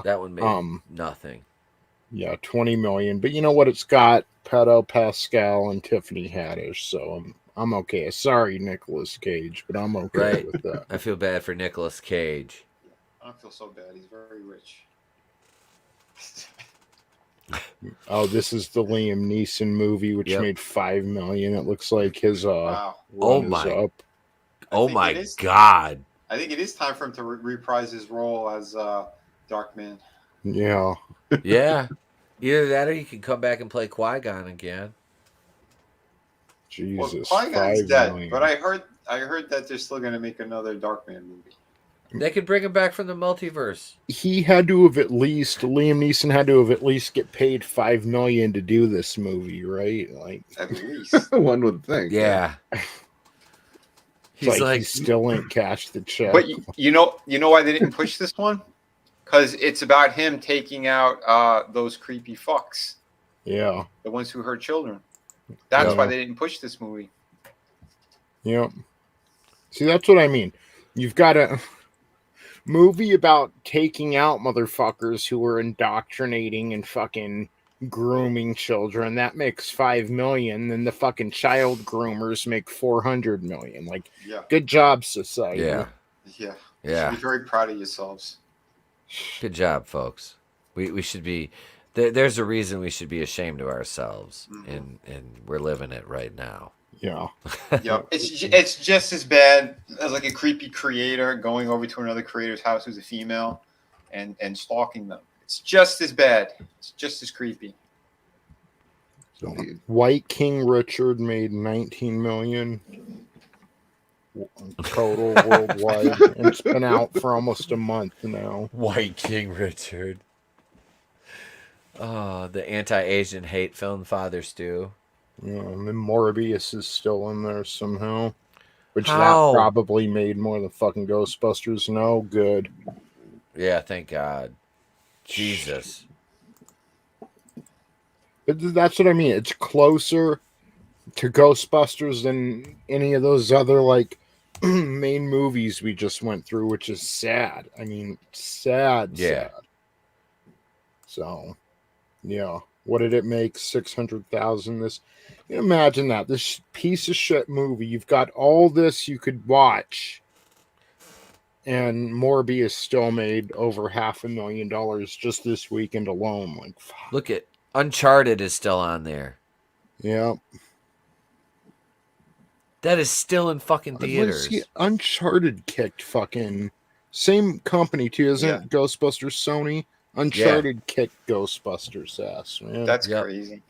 That one made nothing. Yeah, 20 million. But you know what? It's got Pedro Pascal and Tiffany Haddish, so I'm okay. Sorry, Nicolas Cage, but I'm okay with that. I feel bad for Nicolas Cage. I don't feel so bad. He's very rich. Oh, this is the Liam Neeson movie, which made 5 million. It looks like his wow. Oh my God! I think it is time for him to reprise his role as Darkman. Yeah. Yeah. Either that or you can come back and play Qui-Gon again. Jesus. Well, Qui-Gon's dead, million. but I heard that they're still going to make another Darkman movie. They could bring him back from the multiverse. He had to have Liam Neeson had to have at least get paid 5 million to do this movie, right? Like, at least one would think. Yeah. He's like, he still ain't cashed the check. But you know why they didn't push this one? Because it's about him taking out those creepy fucks. Yeah. The ones who hurt children. That's why they didn't push this movie. Yep. See, that's what I mean. You've got a movie about taking out motherfuckers who are indoctrinating and fucking grooming children. That makes 5 million. Then the fucking child groomers make 400 million. Like, good job, society. Yeah. You should be very proud of yourselves. Good job, folks. We should be. There's a reason we should be ashamed of ourselves, and we're living it right now. Yeah. Yeah. It's just as bad as like a creepy creator going over to another creator's house who's a female and stalking them. It's just as bad. It's just as creepy. So, White King Richard made 19 million total worldwide. And it's been out for almost a month now. White King Richard. Oh, the anti-Asian hate film Father Stew. Yeah, and then Morbius is still in there somehow. Which How? that probably made more than fucking Ghostbusters. No good. Yeah, thank God. Jesus. But that's what I mean. It's closer to Ghostbusters than any of those other like main movies we just went through, which is sad. I mean, sad. So, yeah. What did it make? 600,000. This, imagine that. This piece of shit movie. You've got all this you could watch, and Morbius still made over $500,000 just this weekend alone. Like, fuck. Look at Uncharted is still on there. Yeah. That is still in fucking theaters. Uncharted kicked fucking same company too, isn't it? Ghostbusters Sony. Uncharted kicked Ghostbusters ass, man. That's crazy.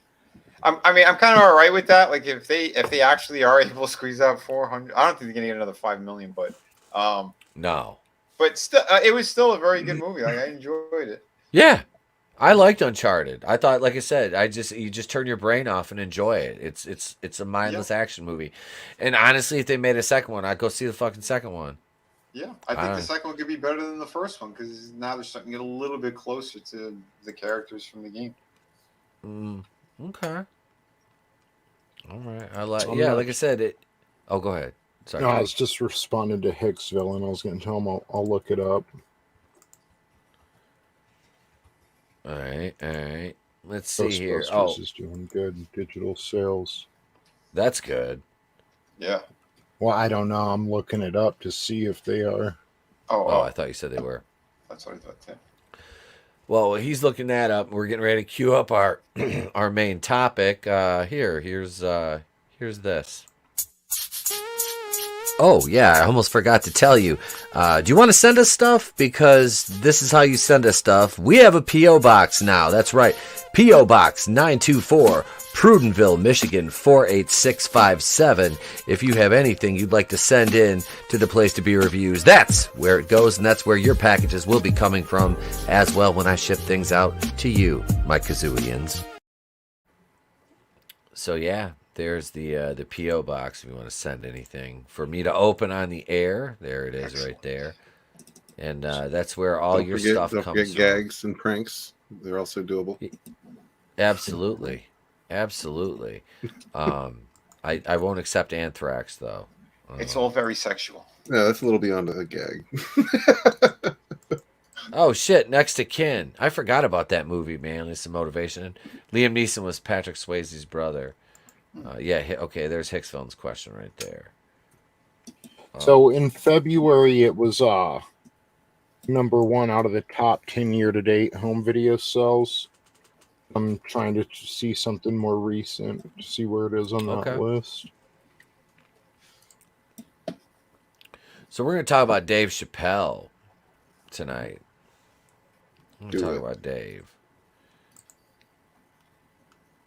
I mean, I'm kind of all right with that. Like, if they actually are able to squeeze out 400, I don't think they're gonna get another 5 million, but no. But still, it was still a very good movie. Like, I enjoyed it. Yeah, I liked Uncharted. I thought, like I said, you just turn your brain off and enjoy it. It's a mindless action movie. And honestly, if they made a second one, I'd go see the fucking second one. Yeah, I think the second one could be better than the first one because now they're starting to get a little bit closer to the characters from the game. Okay. All right. Like I said, it. Oh, go ahead. Sorry. No, I was just responding to Hicksville, and I was going to tell him I'll look it up. All right. Let's see here. Is doing good digital sales. That's good. Yeah. Well, I don't know. I'm looking it up to see if they are. Oh, I thought you said they were. That's what I thought too. Well, he's looking that up. We're getting ready to queue up our our main topic. Here's this. Oh, yeah, I almost forgot to tell you. Do you want to send us stuff? Because this is how you send us stuff. We have a P.O. Box now. That's right. P.O. Box 924, Prudenville, Michigan 48657. If you have anything you'd like to send in to the Place to Be Reviews, that's where it goes, and that's where your packages will be coming from as well when I ship things out to you, my Kazooians. So, yeah. There's the P.O. box if you want to send anything for me to open on the air. There it is. Excellent. Right there. And that's where all your stuff comes from. Don't forget gags and pranks. They're also doable. Absolutely. I I won't accept anthrax though. It's all very sexual. Yeah, that's a little beyond a gag. Oh shit! Next to Kin, I forgot about that movie, man. It's some motivation. Liam Neeson was Patrick Swayze's brother. Yeah, okay. There's Hicksfield's question right there. So in February, it was #1 out of the top 10 year-to-date home video sales. I'm trying to see something more recent to see where it is on that list. So we're going to talk about Dave Chappelle tonight. We're going to talk about Dave.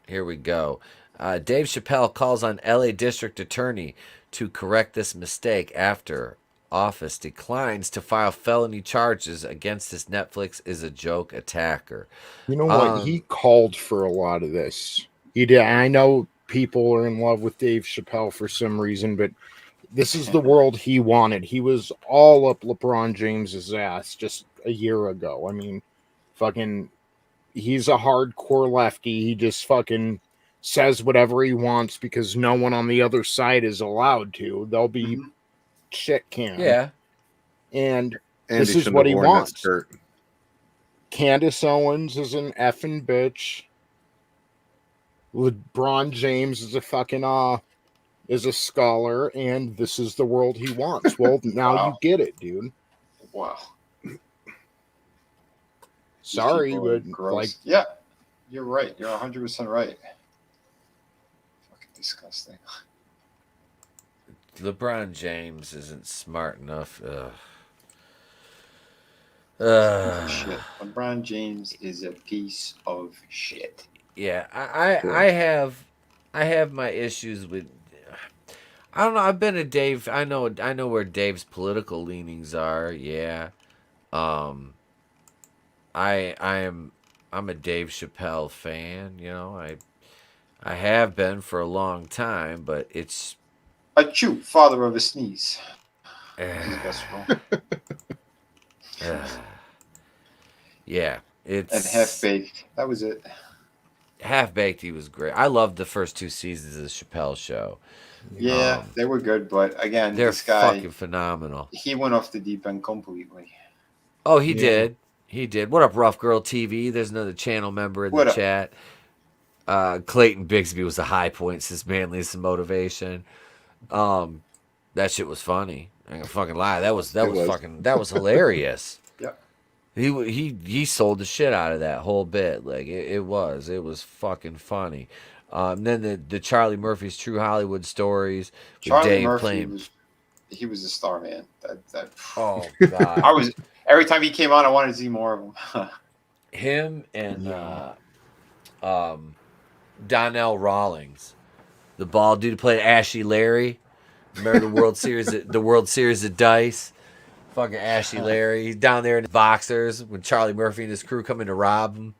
Here we go. Dave Chappelle calls on LA District Attorney to correct this mistake after office declines to file felony charges against his Netflix is a joke attacker. You know what? He called for a lot of this. He did. I know people are in love with Dave Chappelle for some reason, but this is the world he wanted. He was all up LeBron James's ass just a year ago. I mean, fucking, he's a hardcore lefty. He just fucking says whatever he wants because no one on the other side is allowed to. They'll be shit canned. Yeah. And this is what he wants. Candace Owens is an effing bitch. LeBron James is a fucking is a scholar, and this is the world he wants. Well, now you get it, dude. Wow. Sorry, but like, yeah, you're right. You're 100% right. Fucking disgusting. LeBron James isn't smart enough. Shit. LeBron James is a piece of shit. Yeah, I have my issues with. I don't know. I've been a Dave. I know where Dave's political leanings are. Yeah, I'm a Dave Chappelle fan. You know, I have been for a long time, but it's Achoo, father of a sneeze. Yeah, it's and Half Baked. That was it. Half Baked. He was great. I loved the first 2 seasons of the Chappelle Show. Yeah, they were good, but again, they're this guy, fucking phenomenal. He went off the deep end completely. Oh, he did. He did. What up, Rough Girl TV? There's another channel member in the chat. Clayton Bigsby was a high point since Manly's motivation. That shit was funny. I ain't gonna fucking lie. That was hilarious. Yeah. He sold the shit out of that whole bit. Like it was fucking funny. Then the Charlie Murphy's True Hollywood Stories. Charlie Dave Murphy playing. He was a star, man. Oh God! Every time he came on, I wanted to see more of him. Him and Donnell Rawlings, the bald dude who played Ashy Larry. Remember the World Series of Dice? Fucking Ashy Larry. He's down there in the boxers when Charlie Murphy and his crew come in to rob him.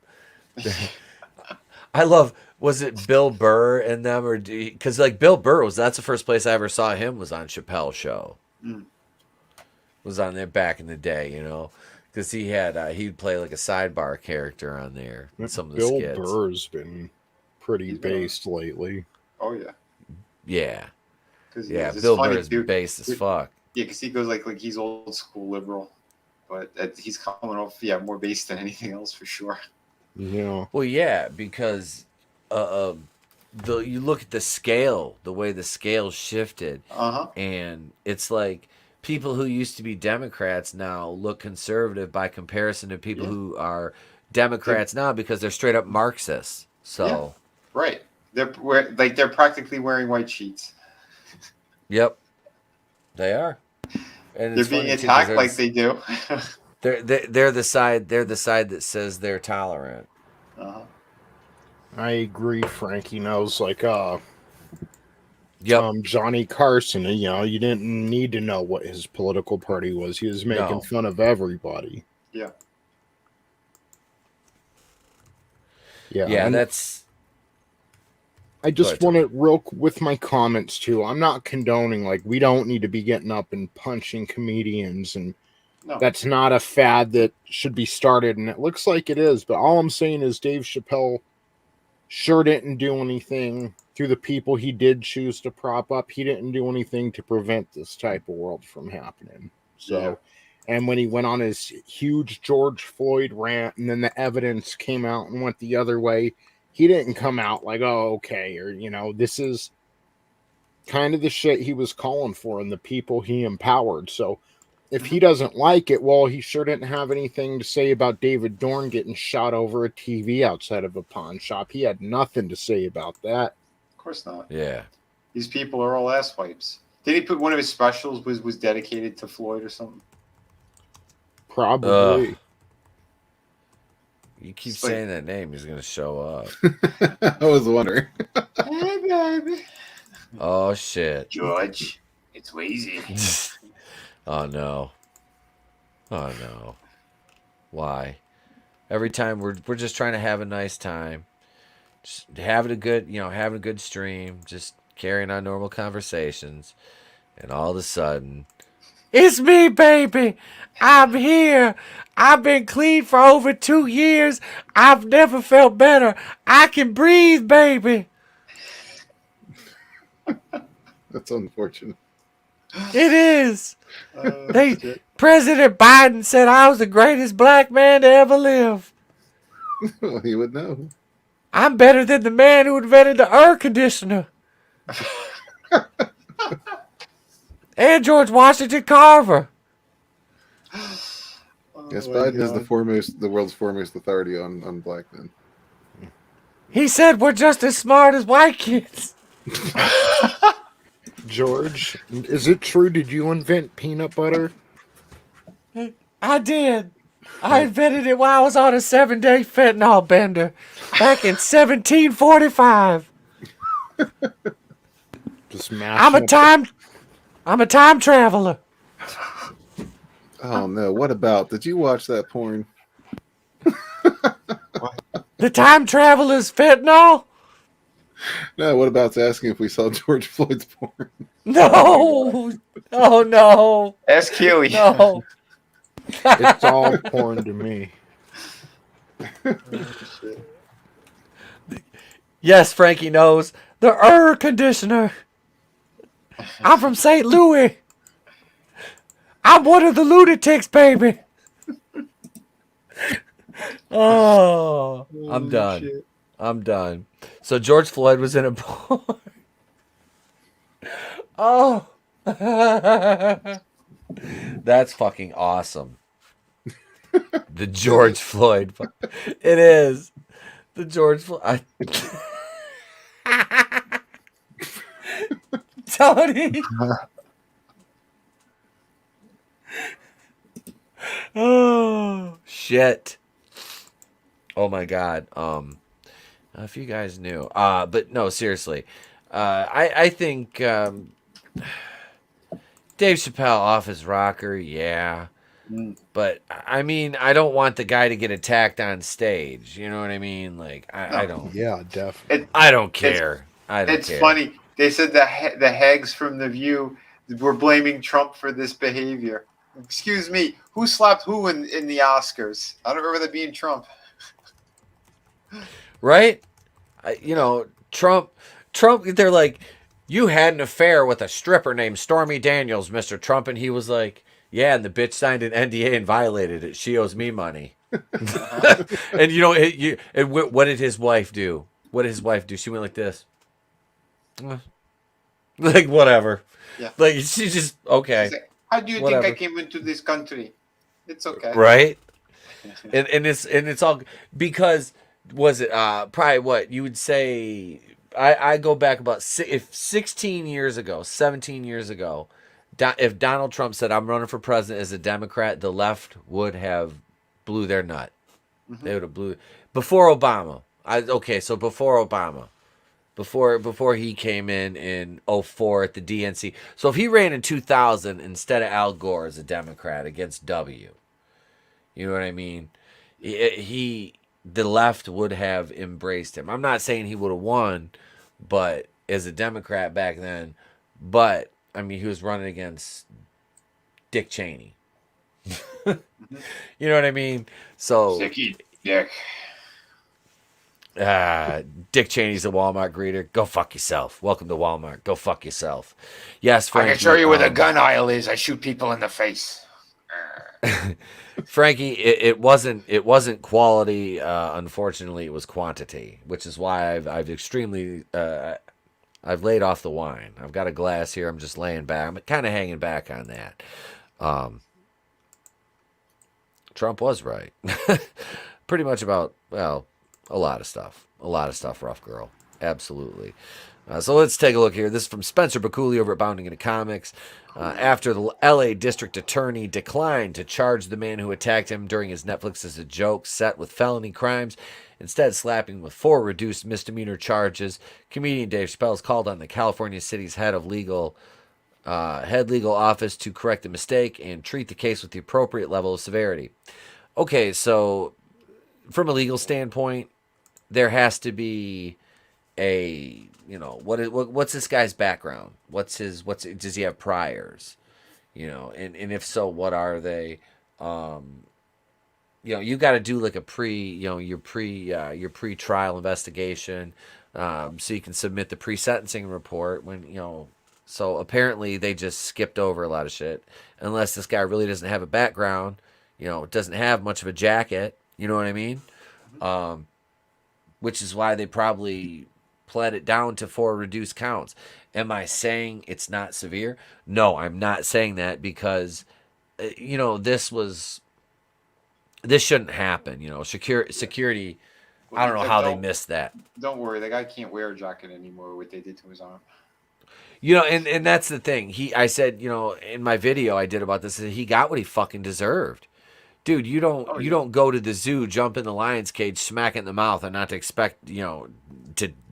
I love. Was it Bill Burr and them, or because like Bill Burr that's the first place I ever saw him was on Chappelle's Show. Was on there back in the day, you know, because he had he'd play like a sidebar character on there. In some of the skits. Bill Burr's been pretty based lately. Oh yeah. Yeah. Yeah, Bill Burr is based as fuck. Yeah, because he goes like he's old school liberal, but he's coming off more based than anything else for sure. Yeah. Well, yeah, because you look at the scale, the way the scale shifted, and it's like people who used to be Democrats now look conservative by comparison to people who are Democrats now because they're straight up Marxists. So right, they're practically wearing white sheets. Yep, they are, and they're being attacked like they do. They're the side that says they're tolerant. I agree. Frankie knows, like, Yep. Johnny Carson. You know, you didn't need to know what his political party was. He was making fun of everybody. Yeah. Yeah, that's. I just want to with my comments too. I'm not condoning we don't need to be getting up and punching comedians, and that's not a fad that should be started. And it looks like it is, but all I'm saying is Dave Chappelle sure didn't do anything through the people he did choose to prop up, he didn't do anything to prevent this type of world from happening. So, and when he went on his huge George Floyd rant, and then the evidence came out and went the other way, he didn't come out like, oh, okay, or, you know, this is kind of the shit he was calling for and the people he empowered. So if he doesn't like it, well, he sure didn't have anything to say about David Dorn getting shot over a TV outside of a pawn shop. He had nothing to say about that. Of course not. Yeah. These people are all asswipes. Did he put one of his specials was dedicated to Floyd or something? Probably. You keep saying that name, he's gonna show up. I was wondering. Hey, baby. Oh shit. George, it's Wheezy. Oh no. Oh no. Why? Every time we're just trying to have a nice time. Just having a good stream, just carrying on normal conversations, and all of a sudden, it's me, baby. I'm here. I've been clean for over 2 years. I've never felt better. I can breathe, baby. That's unfortunate. It is. President Biden said I was the greatest black man to ever live. Well, he would know. I'm better than the man who invented the air conditioner. And George Washington Carver. Yes, Biden is the world's foremost authority on black men. He said we're just as smart as white kids. George, is it true? Did you invent peanut butter? I did. I invented it while I was on a 7-day fentanyl bender back in 1745. I'm a time traveler. Oh no! What about? Did you watch that porn? The time traveler's fentanyl? No. What about asking if we saw George Floyd's porn? No. Oh no. Ask Huey. No. It's all porn to me. Yes, Frankie knows. The air conditioner. I'm from St. Louis. I'm one of the lunatics, baby. Oh, I'm done. Shit. I'm done. So George Floyd was in a porn. Oh. That's fucking awesome. The George Floyd. It is. The George Floyd. Tony. Oh shit. Oh my god. If you guys knew. But no, seriously. I think Dave Chappelle off his rocker, yeah. But I mean, I don't want the guy to get attacked on stage. You know what I mean? Like, I don't. Yeah, definitely. I don't care. It's funny. They said the hags from The View were blaming Trump for this behavior. Excuse me, who slapped who in the Oscars? I don't remember that being Trump. Right? Trump. They're like, you had an affair with a stripper named Stormy Daniels, Mr. Trump, and he was like, yeah, and the bitch signed an NDA and violated it. She owes me money. And what did his wife do? What did his wife do? She went like this. Like, whatever. Yeah. Like, she just, okay. Like, how do you think I came into this country? It's okay. Right? and it's all because, was it probably what you would say, I go back about 16 years ago, 17 years ago, if Donald Trump said, I'm running for president as a Democrat, the left would have blew their nut. Mm-hmm. They would have blew before Obama. So before Obama, before he came in 2004 at the DNC. So if he ran in 2000 instead of Al Gore as a Democrat against W, you know what I mean? The left would have embraced him. I'm not saying he would have won, but as a Democrat back then, but I mean, he was running against Dick Cheney. You know what I mean? So Sicky Dick. Dick Cheney's a Walmart greeter. Go fuck yourself. Welcome to Walmart. Go fuck yourself. Yes, Frankie. I can show you where the gun aisle is. I shoot people in the face. Frankie, it wasn't quality. Unfortunately, it was quantity, which is why I've extremely I've laid off the wine. I've got a glass here. I'm just laying back. I'm kind of hanging back on that. Trump was right. Pretty much about, well, a lot of stuff. A lot of stuff, rough girl. Absolutely. So let's take a look here. This is from Spencer Bakuli over at Bounding into Comics. After the LA District Attorney declined to charge the man who attacked him during his Netflix as a joke set with felony crimes, instead slapping with 4 reduced misdemeanor charges, comedian Dave Chappelle has called on the California City's head legal office to correct the mistake and treat the case with the appropriate level of severity. Okay, so from a legal standpoint, there has to be a, what's this guy's background? Does he have priors? And if so, what are they? You got to do like a your pre-trial investigation, so you can submit the pre-sentencing report so apparently they just skipped over a lot of shit, unless this guy really doesn't have a background, doesn't have much of a jacket, you know what I mean? Which is why they probably pled it down to 4 reduced counts. Am I saying it's not severe? No, I'm not saying that, because, this shouldn't happen. Security, I don't know how they missed that. Don't worry, the guy can't wear a jacket anymore, what they did to his arm. And that's the thing. I said, in my video I did about this, he got what he fucking deserved. Dude, you don't go to the zoo, jump in the lion's cage, smack it in the mouth, and not to expect,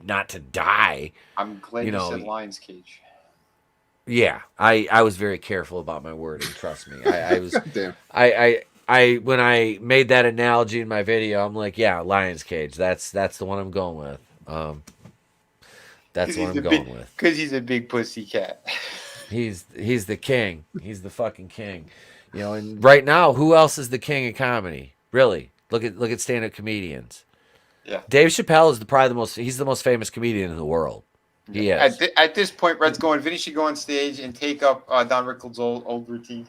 not to die. I'm glad you said lion's cage. Yeah, I was very careful about my wording. Trust me. I was. Damn. When I made that analogy in my video, I'm like, yeah, lion's cage. That's the one I'm going with. That's what I'm going with. Because he's a big pussy cat. He's the king. He's the fucking king. And right now, who else is the king of comedy? Really? Look at stand-up comedians. Yeah. Dave Chappelle is he's the most famous comedian in the world. He is. At this point, Red's going, Vinnie should go on stage and take up Don Rickles' old routine.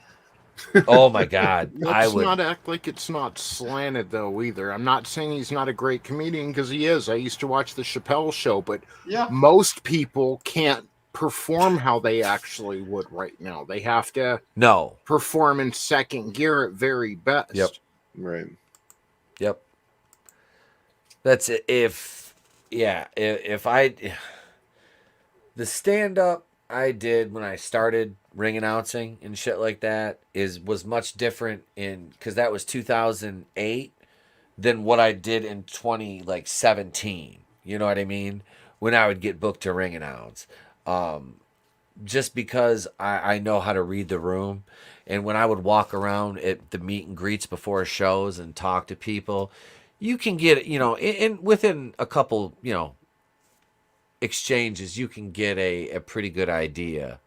Oh my God. Let's not act like it's not slanted though either. I'm not saying he's not a great comedian, because he is. I used to watch the Chappelle Show, but most people can't perform how they actually would right now. They have to perform in second gear at very best. Yep. Right. Yep. That's it. If the stand-up I did when I started ring announcing and shit like that was much different because that was 2008 than what I did in 2017. You know what I mean? When I would get booked to ring announce. Just because I know how to read the room, and when I would walk around at the meet and greets before shows and talk to people, you can get, within a couple, exchanges, you can get a pretty good idea.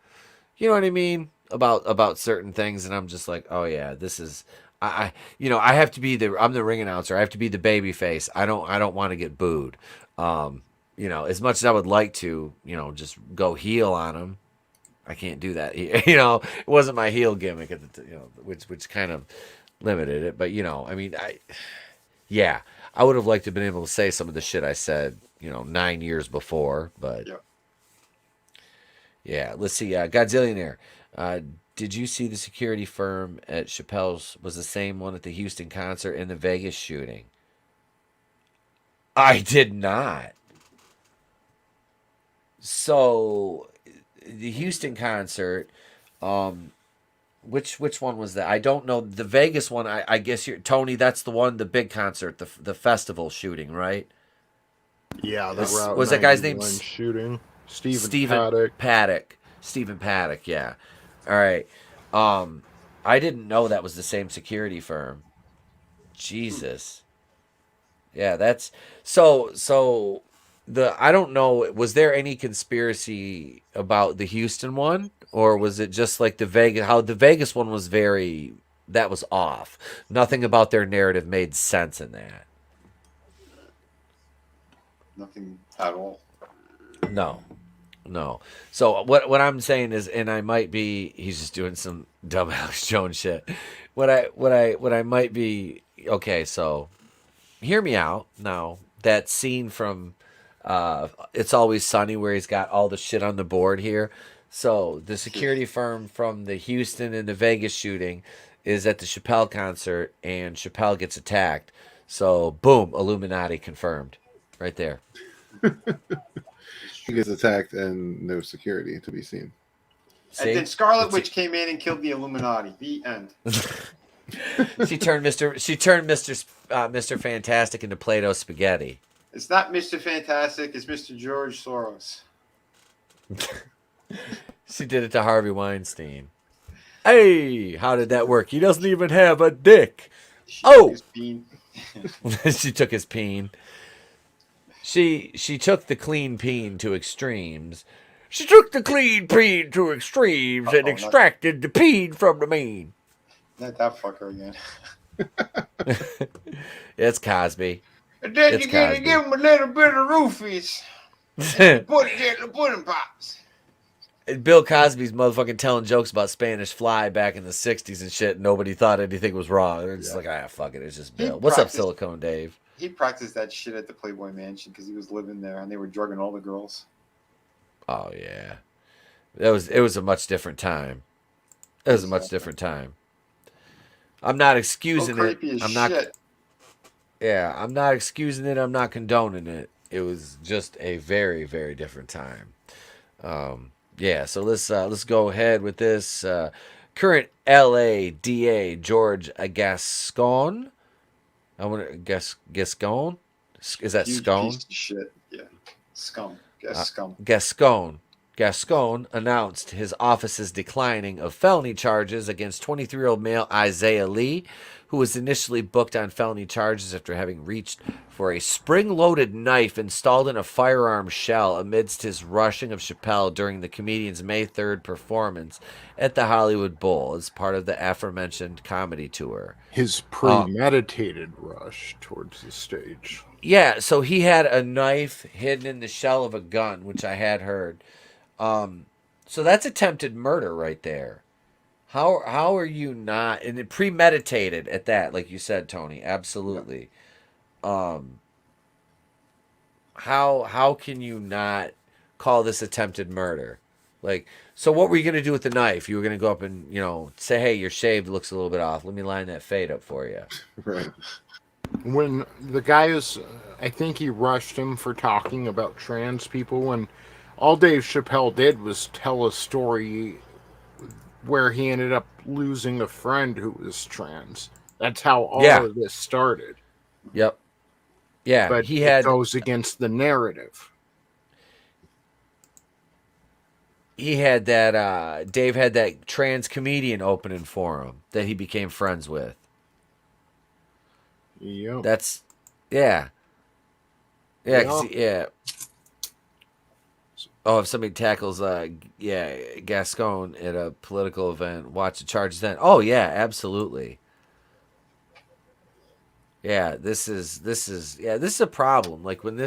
You know what I mean? About certain things, and I'm just like, oh yeah, this is I have to be I'm the ring announcer. I have to be the baby face. I don't want to get booed. As much as I would like to, just go heel on them, I can't do that. It wasn't my heel gimmick at the which kind of limited it. But I would have liked to have been able to say some of the shit I said, 9 years before. But yeah, let's see. Godzillionaire, did you see the security firm at Chappelle's was the same one at the Houston concert and the Vegas shooting? I did not. So the Houston concert, which one was that? I don't know. The Vegas one, I guess Tony, that's the one, the big concert, the festival shooting, right? Yeah, the Route was that guy's name? Shooting. Stephen Paddock. Stephen Paddock, yeah. All right. I didn't know that was the same security firm. Jesus. Yeah, that's so I don't know, was there any conspiracy about the Houston one, or was it just like the Vegas one was that was off. Nothing about their narrative made sense in that. Nothing at all. No. So what I'm saying is, and I might be, he's just doing some dumb Alex Jones shit. What I might be, okay, so hear me out now. That scene from It's Always Sunny where he's got all the shit on the board here. So the security firm from the Houston and the Vegas shooting is at the Chappelle concert, and Chappelle gets attacked. So boom, Illuminati confirmed, right there. He gets attacked and no security to be seen. See? And then Scarlet Witch came in and killed the Illuminati. The end. She turned Mr. Fantastic into Play-Doh spaghetti. It's not Mr. Fantastic. It's Mr. George Soros. She did it to Harvey Weinstein. Hey, how did that work? He doesn't even have a dick. She took his peen. She took the clean peen to extremes. She took the clean peen to extremes and extracted the peen from the mean. Not that fucker again. It's Cosby. And then you gotta give him a little bit of roofies. Put it in the pudding pops. Bill Cosby's motherfucking telling jokes about Spanish Fly back in the 60s and shit. Nobody thought anything was wrong. They're just like, fuck it. It's just Bill. What's up, Silicone Dave? He practiced that shit at the Playboy Mansion because he was living there and they were drugging all the girls. Oh, yeah. It was a much different time. It was a much different time. I'm not excusing it. I'm not. Yeah, I'm not excusing it. I'm not condoning it. It was just a very, very different time. Yeah, so let's go ahead with this. Current LA DA George Gascon. I want to guess Gascon. Is that scone? Piece of shit. Yeah, scum. Gascon announced his office's declining of felony charges against 23-year-old male Isaiah Lee, who was initially booked on felony charges after having reached for a spring-loaded knife installed in a firearm shell amidst his rushing of Chappelle during the comedian's May 3rd performance at the Hollywood Bowl as part of the aforementioned comedy tour. His premeditated rush towards the stage. Yeah, so he had a knife hidden in the shell of a gun, which I had heard. So that's attempted murder right there. How are you not, and it premeditated at that, like you said, Tony? Absolutely. How can you not call this attempted murder? Like, so what were you gonna do with the knife? You were gonna go up and say, hey, your shave looks a little bit off. Let me line that fade up for you. Right. When the guy is, I think he rushed him for talking about trans people when all Dave Chappelle did was tell a story where he ended up losing a friend who was trans. That's how all of this started. Yep. Yeah, but it goes against the narrative. He had that, Dave had that trans comedian opening for him that he became friends with. Yep. That's, yeah. Yeah. Oh, if somebody tackles, Gascon at a political event, watch the charges then. Oh, yeah, absolutely. Yeah, this is a problem. Like when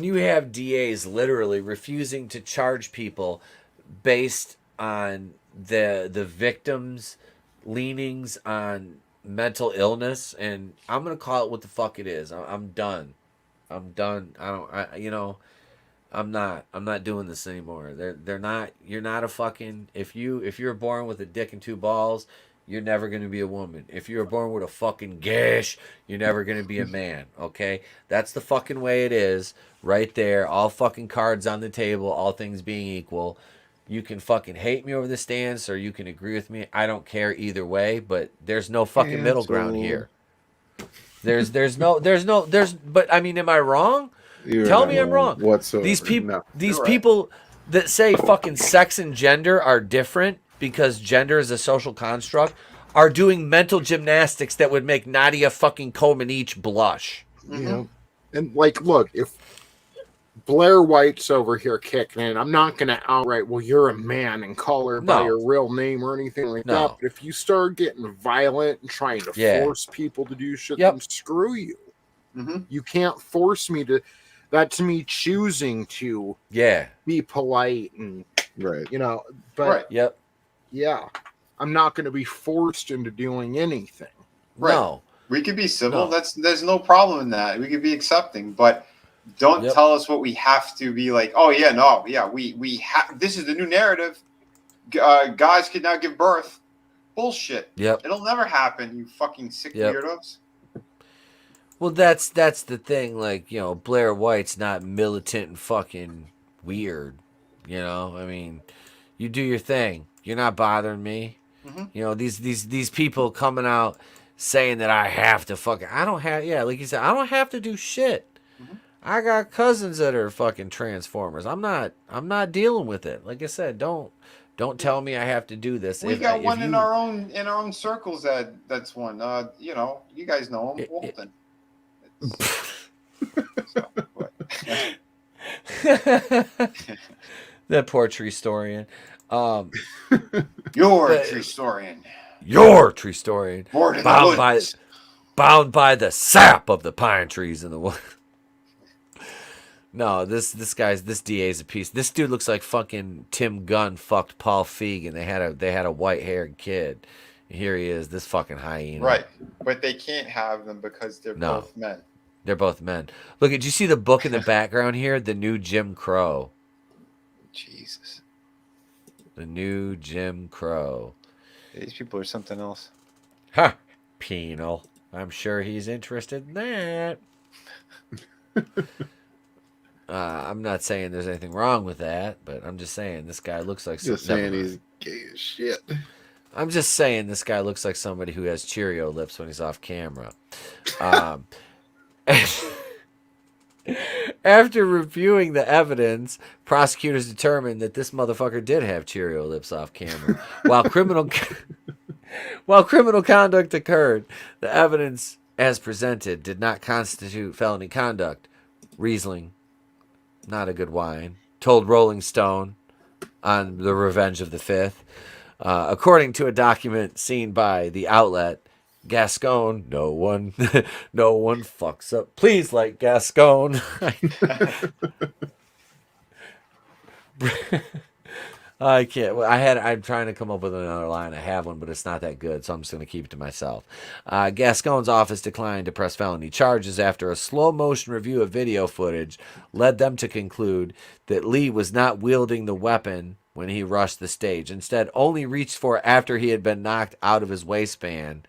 you have DAs literally refusing to charge people based on the victim's leanings on mental illness, and I'm gonna call it what the fuck it is. I'm done. I'm not doing this anymore. They're not. You're not a fucking. If you're born with a dick and two balls, you're never gonna be a woman. If you're born with a fucking gash, you're never gonna be a man. Okay, that's the fucking way it is. Right there, all fucking cards on the table. All things being equal, you can fucking hate me over the stance, or you can agree with me. I don't care either way. But there's no fucking middle ground here. But I mean, am I wrong? Tell me I'm wrong. Whatsoever. These people that say fucking sex and gender are different because gender is a social construct are doing mental gymnastics that would make Nadia fucking Comaneci blush. Yeah. And look, if Blair White's over here kicking in, I'm not going to outright, well, you're a man and call her by your real name or anything like that. But if you start getting violent and trying to force people to do shit, then screw you. You can't force me to. That's me choosing to be polite and you know, but yeah, I'm not going to be forced into doing anything. Right. No. We could be civil. There's no problem in that. We could be accepting, but don't tell us what we have to be like. Oh yeah, no, yeah, we have. This is the new narrative. Guys can now give birth. Bullshit. Yep. It'll never happen. You fucking sick weirdos. Well, that's the thing. Like, you know, Blair White's not militant and fucking weird. You know, I mean, you do your thing. You're not bothering me. You know, these people coming out saying that I have to fucking. I don't have. Yeah, like you said, I don't have to do shit. I got cousins that are fucking Transformers. I'm not dealing with it. Like I said, don't tell me I have to do this. We got one in our own circles that's one. You know, you guys know him, Walton. That poor tree historian. Your tree historian. Your tree historian. Bound by the sap of the pine trees in the wood. No, this DA's a piece. This dude looks like fucking Tim Gunn fucked Paul Feig, and they had a white haired kid. And here he is, this fucking hyena. Right, but they can't have them because they're both men. They're both men. Look, did you see the book in the background here? The new Jim Crow. Jesus. The new Jim Crow. These people are something else. Ha! Penal. I'm sure he's interested in that. I'm not saying there's anything wrong with that, but I'm just saying this guy looks like... Just saying he's gay as shit. I'm just saying this guy looks like somebody who has Cheerio lips when he's off camera. After reviewing the evidence, prosecutors determined that this motherfucker did have Cheerio lips off camera. While criminal conduct occurred, the evidence as presented did not constitute felony conduct. Riesling, not a good wine, told Rolling Stone on the Revenge of the Fifth. According to a document seen by the outlet, Gascon, no one fucks up. Please like Gascon. I can't. I'm trying to come up with another line. I have one, but it's not that good, so I'm just going to keep it to myself. Gascon's office declined to press felony charges after a slow motion review of video footage led them to conclude that Lee was not wielding the weapon when he rushed the stage. Instead, only reached for it after he had been knocked out of his waistband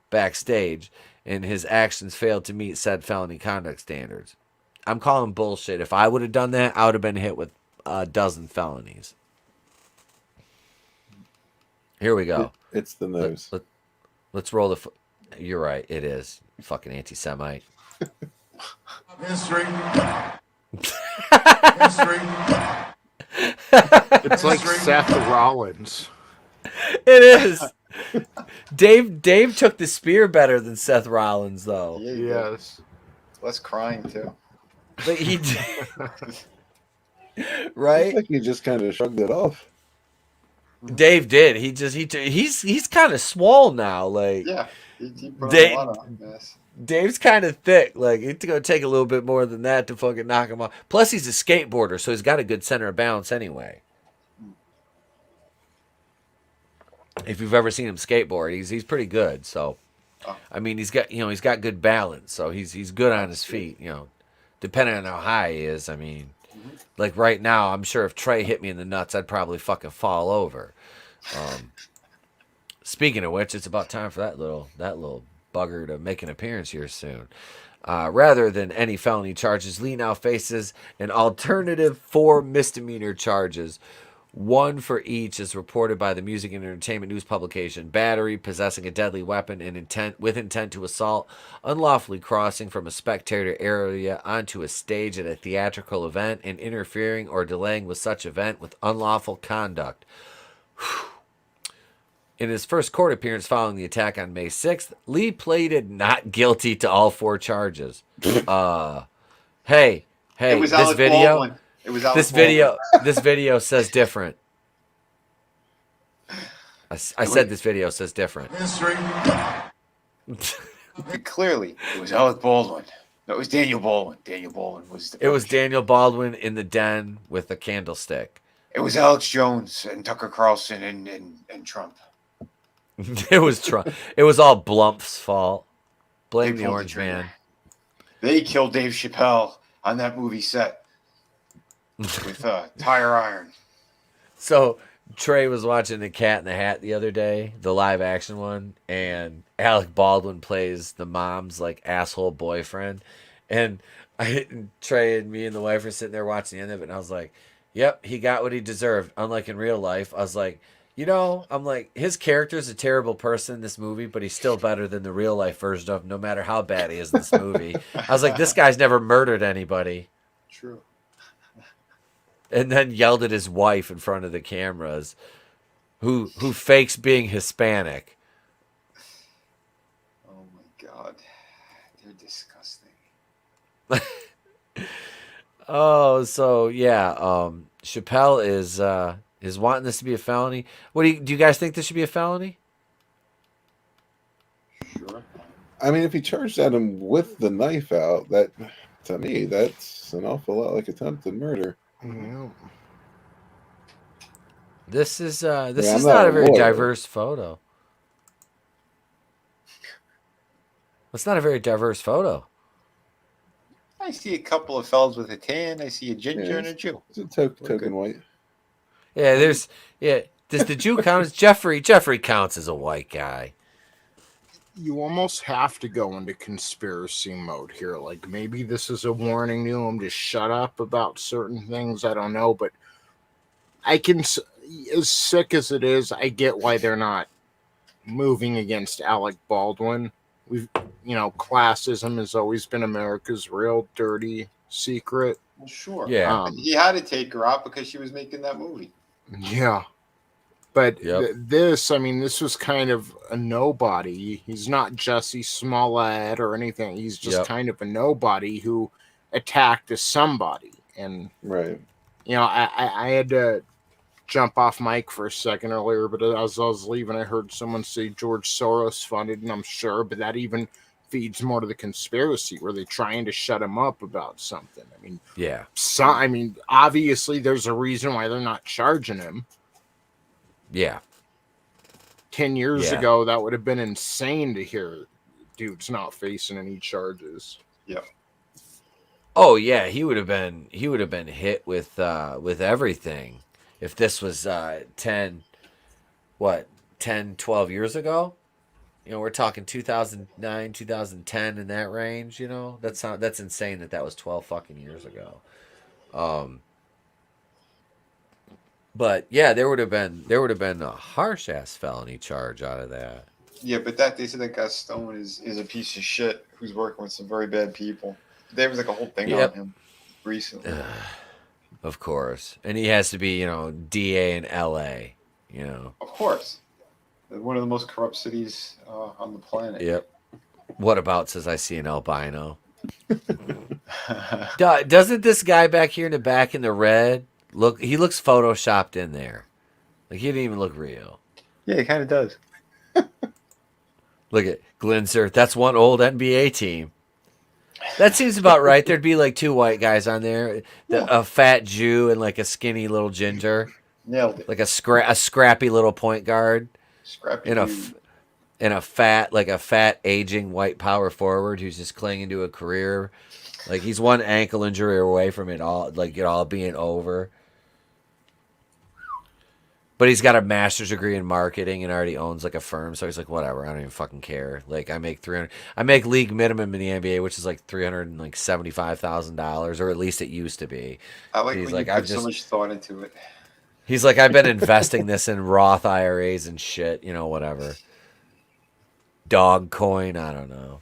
backstage, and his actions failed to meet said felony conduct standards. I'm calling bullshit. If I would have done that, I would have been hit with a dozen felonies. Here we go. It's the nose. Let's roll the... You're right. It is. Fucking anti-Semite. History. It's like Seth Rollins. It is. Dave took the spear better than Seth Rollins, though. Yeah, yes. Less crying, too. But he did. Right? I think he just kind of shrugged it off. Dave did. He's kind of swole now. Like, yeah. He put a lot on this. Dave's kind of thick. Like, it's going to take a little bit more than that to fucking knock him off. Plus, he's a skateboarder, so he's got a good center of balance anyway. If you've ever seen him skateboard, he's pretty good. So, I mean, he's got good balance. So he's good on his feet. You know, depending on how high he is. I mean, like right now, I'm sure if Trey hit me in the nuts, I'd probably fucking fall over. Speaking of which, it's about time for that little bugger to make an appearance here soon. Rather than any felony charges, Lee now faces an alternative 4 misdemeanor charges. 1 for each is reported by the music and entertainment news publication. Battery, possessing a deadly weapon and intent to assault, unlawfully crossing from a spectator area onto a stage at a theatrical event, and interfering or delaying with such event with unlawful conduct. In his first court appearance following the attack on May 6th, Lee pleaded not guilty to all 4 charges. Hey, this video... This video says different. I said this video says different. Clearly, it was Alec Baldwin. No, it was Daniel Baldwin. Daniel Baldwin was the. It was Daniel Baldwin in the den with a candlestick. It was Alex Jones and Tucker Carlson and Trump. It was Trump. It was all Blump's fault. Blame They the pulled Orange trigger. Man. They killed Dave Chappelle on that movie set with tire iron. So Trey was watching The Cat in the Hat the other day, the live action one, and Alec Baldwin plays the mom's like asshole boyfriend. And Trey and me and the wife were sitting there watching the end of it, and I was like, "Yep, he got what he deserved." Unlike in real life, I was like, I'm like, his character's a terrible person in this movie, but he's still better than the real life version of him, no matter how bad he is in this movie. I was like, this guy's never murdered anybody. True. And then yelled at his wife in front of the cameras, who fakes being Hispanic. Oh my God, they're disgusting. Oh, so yeah, Chappelle is wanting this to be a felony. What do you guys think this should be a felony? Sure. I mean, if he charged at him with the knife out, that to me, that's an awful lot like attempted murder. Yeah. This is I'm not a a very lawyer. diverse photo. It's not a very diverse photo. I see a couple of fellas with a tan. I see a ginger and a Jew. It's a token white. Yeah, does the Jew count as Jeffrey? Jeffrey counts as a white guy. You almost have to go into conspiracy mode here. Like, maybe this is a warning to him to shut up about certain things. I don't know, but I can, as sick as it is, I get why they're not moving against Alec Baldwin. Classism has always been America's real dirty secret. Well, sure. Yeah. He had to take her out because she was making that movie. Yeah. But Yep. this was kind of a nobody. He's not Jussie Smollett or anything. He's just kind of a nobody who attacked a somebody. And, Right. I had to jump off mic for a second earlier, but as I was leaving, I heard someone say George Soros funded, and I'm sure, but that even feeds more to the conspiracy. Were they trying to shut him up about something? I mean, Yeah. Obviously there's a reason why they're not charging him. Yeah. 10 years Yeah. ago, that would have been insane to hear. Dude's not facing any charges. Yeah. Oh yeah, he would have been hit with everything if this was 10, 12 years ago. We're talking 2009, 2010 in that range. That's insane that was 12 fucking years ago. But yeah, there would have been a harsh ass felony charge out of that. Yeah, but they said that Gaston is a piece of shit who's working with some very bad people. There was like a whole thing on him recently. Of course, and he has to be DA in LA. Of course, one of the most corrupt cities on the planet. Yep. What about says I see an albino? Doesn't this guy back here in the back in the red look? He looks photoshopped in there. Like he didn't even look real. Yeah, it kind of does. Look at Glinzer. That's one old NBA team. That seems about right. There'd be like two white guys on there, a fat Jew and like a skinny little ginger. Nailed it. Like a scrappy little point guard. Scrappy and a fat aging white power forward who's just clinging to a career. Like he's one ankle injury away from it all being over. But he's got a master's degree in marketing and already owns like a firm, so he's like, whatever, I don't even fucking care. Like I make league minimum in the NBA, which is like $375,000, or at least it used to be. I like he's when like, you put so much thought into it. He's like, I've been investing this in Roth IRAs and shit, whatever. Dog coin, I don't know.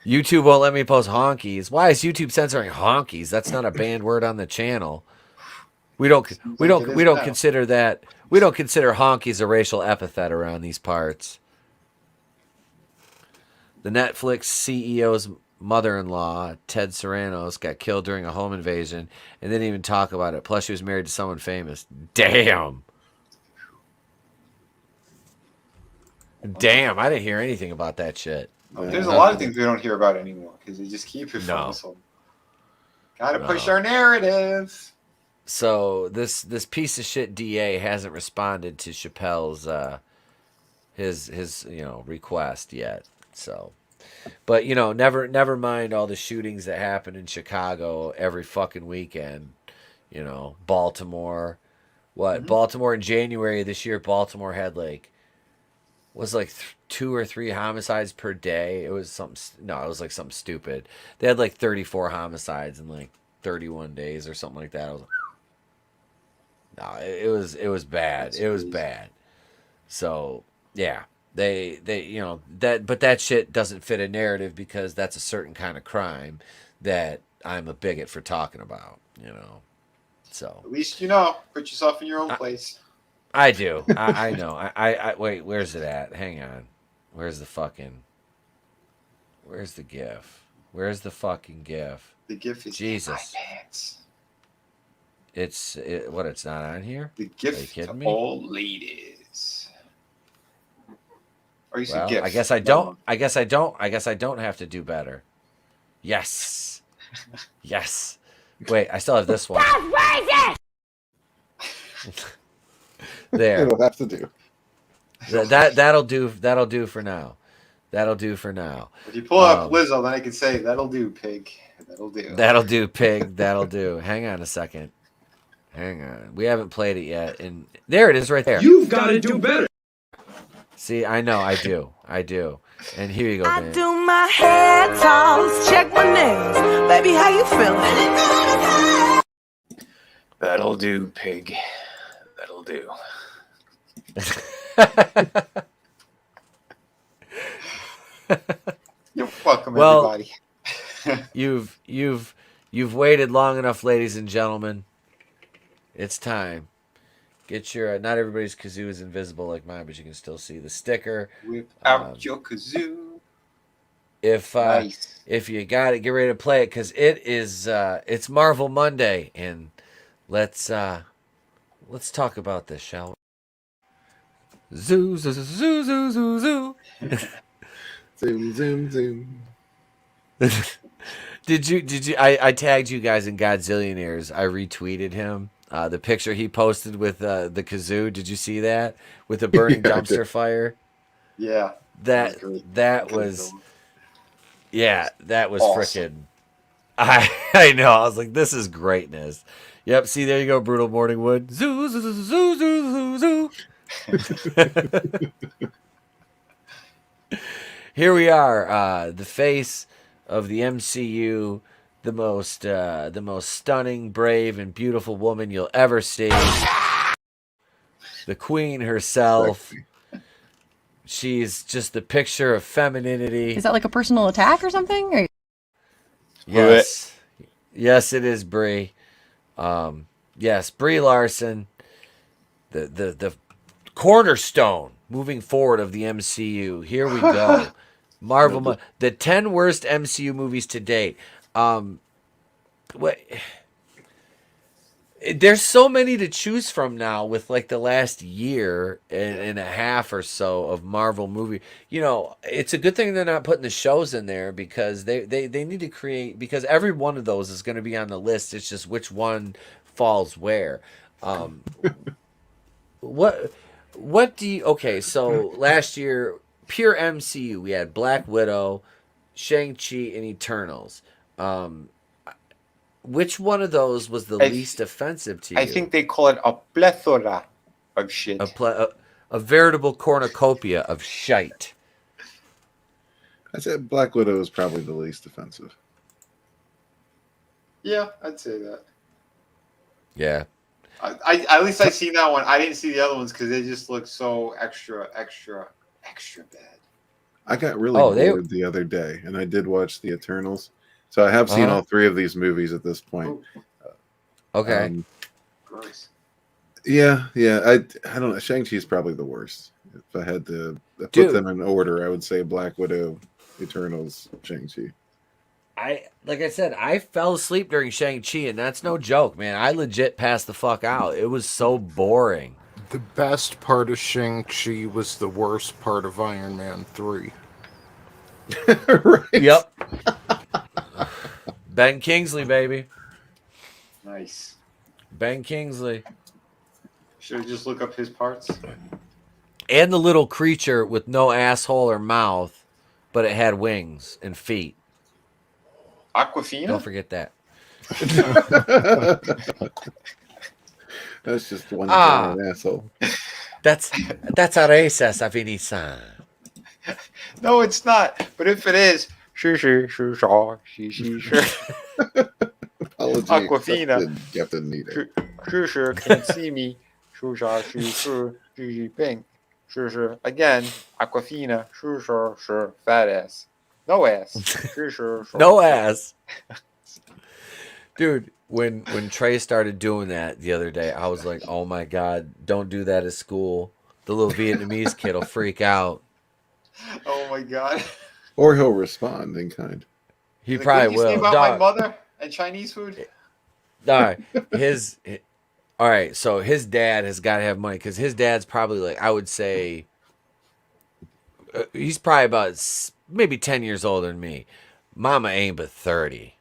YouTube won't let me post honkies. Why is YouTube censoring honkies? That's not a banned word on the channel. We don't consider that. We don't consider honkies a racial epithet around these parts. The Netflix CEO's mother-in-law, Ted Sarandos, got killed during a home invasion and didn't even talk about it. Plus, she was married to someone famous. Damn. Damn, I didn't hear anything about that shit. There's a lot of things we don't hear about anymore because they just keep it from us. Gotta push our narrative. So this piece of shit DA hasn't responded to Chappelle's his request yet. So, but never mind all the shootings that happen in Chicago every fucking weekend. Baltimore. Baltimore in January this year, Baltimore had was 2 or 3 homicides per day. It was something. No, it was something stupid. They had 34 homicides in 31 days or something like that. It was bad. It was bad. So yeah, they but that shit doesn't fit a narrative because that's a certain kind of crime that I'm a bigot for talking about. So at least put yourself in your own place. I do. I know. I wait. Where's it at? Hang on. Where's the GIF? Where's the fucking GIF? The GIF is Jesus. in my pants. It's not on here? The GIF to old ladies. Or you said GIF. I guess I don't. I guess I don't have to do better. Yes. Yes. Wait, I still have this one. There. It'll have to do. That'll do. That'll do for now. That'll do for now. If you pull up Lizzo, then I can say, "That'll do, pig. That'll do." That'll do, pig. That'll do. Hang on a second. Hang on. We haven't played it yet, and there it is, right there. You've got to do better. See, I know, I do. And here you go, man. I do my hair toss, check my nails. Baby, how you feeling? That'll do, pig. That'll do. You're welcome, everybody. You've waited long enough, ladies and gentlemen. It's time. Get your not everybody's kazoo is invisible like mine, but you can still see the sticker. Whip out your kazoo. If Nice. if you got it, get ready to play it because it's Marvel Monday, and let's talk about this, shall we? Zoo zoo zoo zoo zoo zoo zoo. Zoom zoom zoom. Did you? I tagged you guys in Godzillionaires. I retweeted him. The picture he posted with the kazoo. Did you see that with the burning dumpster fire? Yeah. That was awesome. freaking. I know. I was like, this is greatness. Yep. See, there you go. Brutal Morningwood. Zoo zoo zoo zoo zoo zoo. Here we are. The face of the MCU. The most stunning, brave, and beautiful woman you'll ever see. The queen herself. She's just the picture of femininity. Is that like a personal attack or something? Or... Yes. Yes, it is Brie. Yes, Brie Larson. The cornerstone moving forward of the MCU. Here we go. Marvel, the 10 worst MCU movies to date. There's so many to choose from now with the last year and a half or so of Marvel movie. It's a good thing they're not putting the shows in there because they need to create, because every one of those is going to be on the list. It's just which one falls where. What do you, okay, so last year, pure MCU, we had Black Widow, Shang-Chi, and Eternals. Which one of those was the least offensive to you? I think they call it a plethora of shit. A veritable cornucopia of shite. I said Black Widow is probably the least offensive. Yeah, I'd say that. Yeah. I at least I seen that one. I didn't see the other ones because they just look so extra bad. I got really bored the other day, and I did watch the Eternals. So I have seen all 3 of these movies at this point. Okay. Gross. Yeah. I don't know. Shang-Chi is probably the worst. If I had to put them in order, I would say Black Widow, Eternals, Shang-Chi. Like I said, I fell asleep during Shang-Chi, and that's no joke, man. I legit passed the fuck out. It was so boring. The best part of Shang-Chi was the worst part of Iron Man 3. Right. Yep. Ben Kingsley, baby. Nice. Ben Kingsley. Should I just look up his parts? And the little creature with no asshole or mouth, but it had wings and feet. Aquafina? Don't forget that. That's just one giant asshole. That's a racist, Vinnie-san. No, it's not. But if it is, sure. Aquafina. Captain Nita. Sure, can see me. Sure, pink. Sure. Again, Aquafina. Sure. Fat ass. No ass. Sure. No ass. Dude, when Trey started doing that the other day, I was like, oh my God, don't do that at school. The little Vietnamese kid will freak out. Oh my God. Or he'll respond in kind. He probably will. You will. about my mother and Chinese food? All right. All right, so his dad has got to have money because his dad's probably like, I would say, he's probably about maybe 10 years older than me. Mama ain't but 30.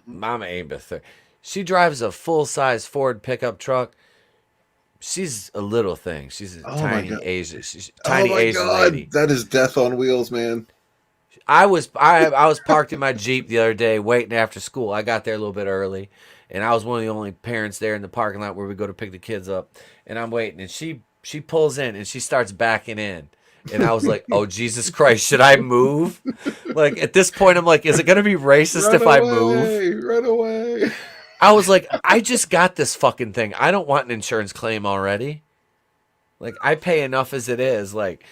Mama ain't but 30. She drives a full-size Ford pickup truck. She's a little thing. She's a tiny Asian. She's a tiny Asian lady. That is death on wheels, man. I was parked in my Jeep the other day waiting after school. I got there a little bit early, and I was one of the only parents there in the parking lot where we go to pick the kids up. And I'm waiting, and she pulls in, and she starts backing in. And I was like, oh, Jesus Christ, should I move? Like, at this point, I'm like, is it going to be racist if I move? Run away. I was like, I just got this fucking thing. I don't want an insurance claim already. Like, I pay enough as it is. Like,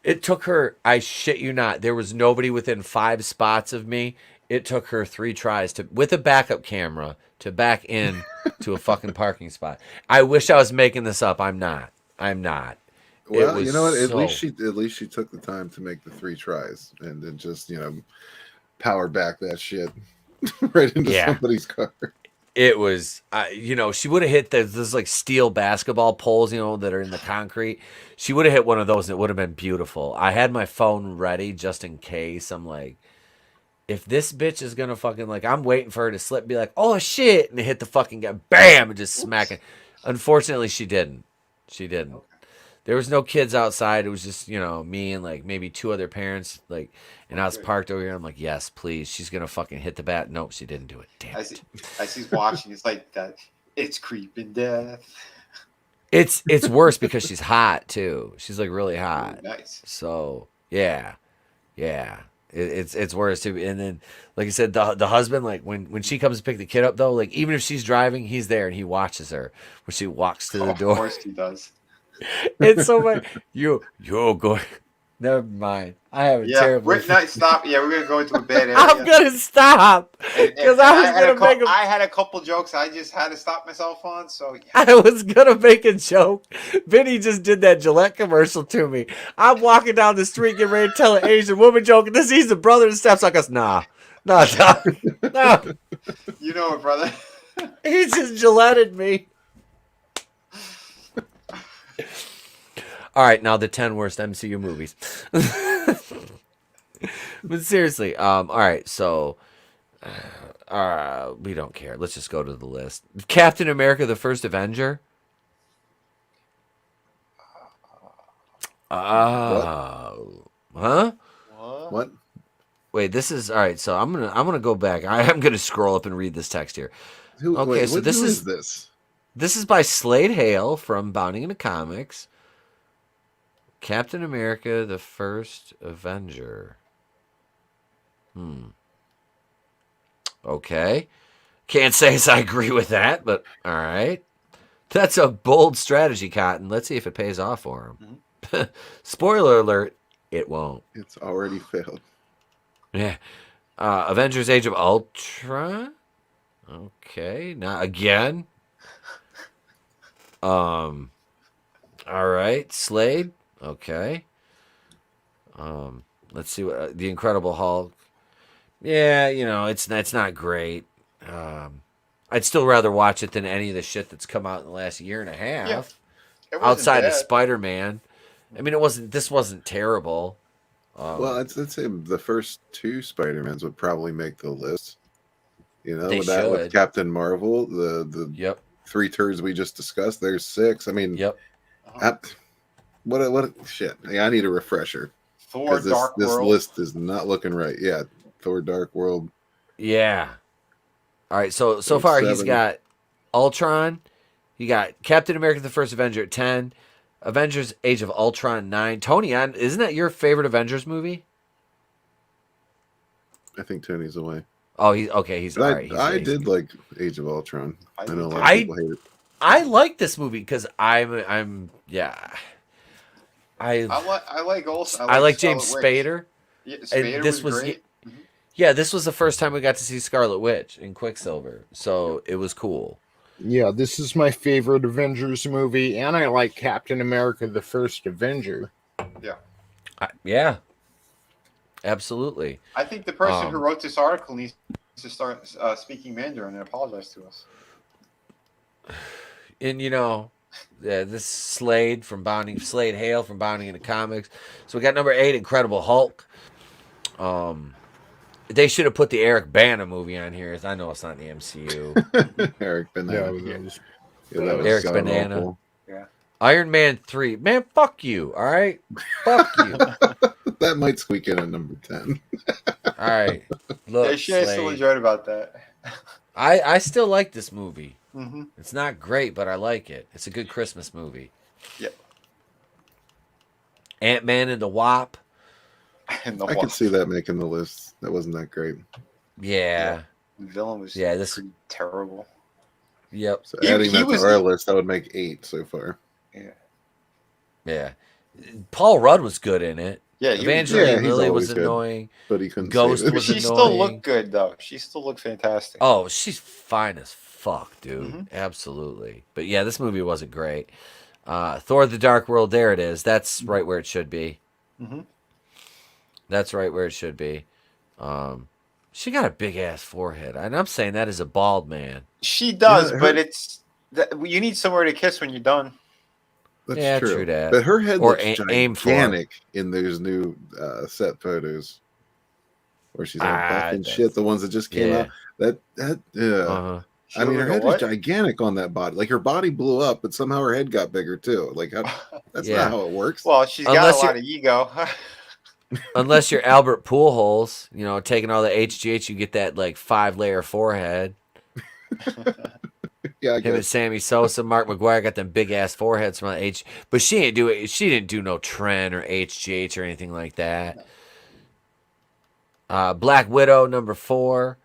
it took her, I shit you not, there was nobody within 5 spots of me. It took her 3 tries with a backup camera to back in to a fucking parking spot. I wish I was making this up. I'm not. Well, you know what? At least she took the time to make the 3 tries and then just, power back that shit right into somebody's car. It was, she would have hit those like steel basketball poles, that are in the concrete. She would have hit one of those and it would have been beautiful. I had my phone ready just in case. I'm like, if this bitch is going to fucking, like, I'm waiting for her to slip, be like, oh shit, and hit the fucking guy, bam, and just smack it. Unfortunately, she didn't. There was no kids outside. It was just, me and like maybe 2 other parents, like, and I was parked over here. I'm like, yes, please. She's going to fucking hit the bat. Nope, she didn't do it. Damn it. As he's watching, it's like that. It's creeping death. It's worse because she's hot too. She's like really hot. Ooh, nice. So yeah. It's worse too. And then, like I said, the husband, like when she comes to pick the kid up though, like even if she's driving, he's there and he watches her when she walks to the door. Of course he does. It's so much. You're going. Never mind. I have a terrible. Stop. Yeah, we're gonna go into a bad area. I'm gonna stop because I had a couple jokes. I just had to stop myself on. So yeah. I was gonna make a joke. Vinny just did that Gillette commercial to me. I'm walking down the street getting ready to tell an Asian woman joke, and this he's the brother and steps like us. Nah. No. You know it, brother. He just Gilletted me. All right, now the 10 worst MCU movies. But seriously, all right, so we don't care. Let's just go to the list. Captain America: The First Avenger. Huh? What? Wait, this is all right. So I'm gonna go back. I'm gonna scroll up and read this text here. So this is this. This is by Slade Hale from Bounding into Comics. Captain America: The First Avenger. Okay. Can't say as I agree with that, but all right. That's a bold strategy, Cotton. Let's see if it pays off for him. Mm-hmm. Spoiler alert, it won't. It's already failed. Yeah. Avengers: Age of Ultron. Okay. Now again. All right. Slade. Okay. Let's see what the Incredible Hulk. Yeah, it's not great. I'd still rather watch it than any of the shit that's come out in the last year and a half. Yeah, outside of Spider-Man. I mean, this wasn't terrible. Well, I'd say the first 2 Spider-Mans would probably make the list. You know, They with that with should. Captain Marvel, the 3 turds we just discussed. There's 6. I mean, what shit? I need a refresher. Thor: Dark this World. list is not looking right. Yeah, Thor: Dark World. Yeah. All right. So far he's got Ultron. He got Captain America: The First Avenger at 10. Avengers: Age of Ultron 9. Tony, isn't that your favorite Avengers movie? I think Tony's away. Oh, he's okay. He's all right. I did like Age of Ultron. I know a lot of people hate it. I like this movie because I like James Spader. Yeah, Spader this was great. Yeah, this was the first time we got to see Scarlet Witch in Quicksilver, so it was cool. Yeah, this is my favorite Avengers movie, and I like Captain America: The First Avenger. Yeah. Yeah. Absolutely. I think the person who wrote this article needs to start speaking Mandarin and apologize to us. And this Slade Hale from Bounding into Comics. So we got number 8, Incredible Hulk. They should have put the Eric Bana movie on here. I know it's not in the MCU. Eric Bana. Eric Banana. Awful. Yeah. Iron Man 3. Man, fuck you. All right? Fuck you. That might squeak in at number 10. All right. Look, I still enjoyed about that. I still like this movie. Mm-hmm. It's not great, but I like it. It's a good Christmas movie. Yep. Ant-Man and the Wasp. I could see that making the list. That wasn't that great. Yeah. The villain was pretty terrible. Yep. So adding that to our list, that would make 8 so far. Yeah. Yeah. Paul Rudd was good in it. Yeah, Evangeline Lilly was good, annoying. But he couldn't Ghost save it. was She annoying. still looked good, though. She still looked fantastic. Oh, she's fine as fuck, dude. Mm-hmm. Absolutely. But yeah, this movie wasn't great. Thor: The Dark World, there it is. That's right where it should be. Mm-hmm. That's right where it should be. She got a big ass forehead, and I'm saying that as a bald man. She does, but you need somewhere to kiss when you're done. That's true that. But her head looks aim for gigantic in those new set photos, where she's all buff and shit. The ones that just came out. I mean, her head is gigantic on that body. Like her body blew up, but somehow her head got bigger too. Like that's not how it works. Well, she's got a lot of ego. Unless you're Albert Pujols, taking all the HGH, you get that like 5-layer forehead. Yeah, him and Sammy Sosa, Mark McGuire got them big ass foreheads from H. But she ain't do it. She didn't do no Tren or HGH or anything like that. Black Widow number 4.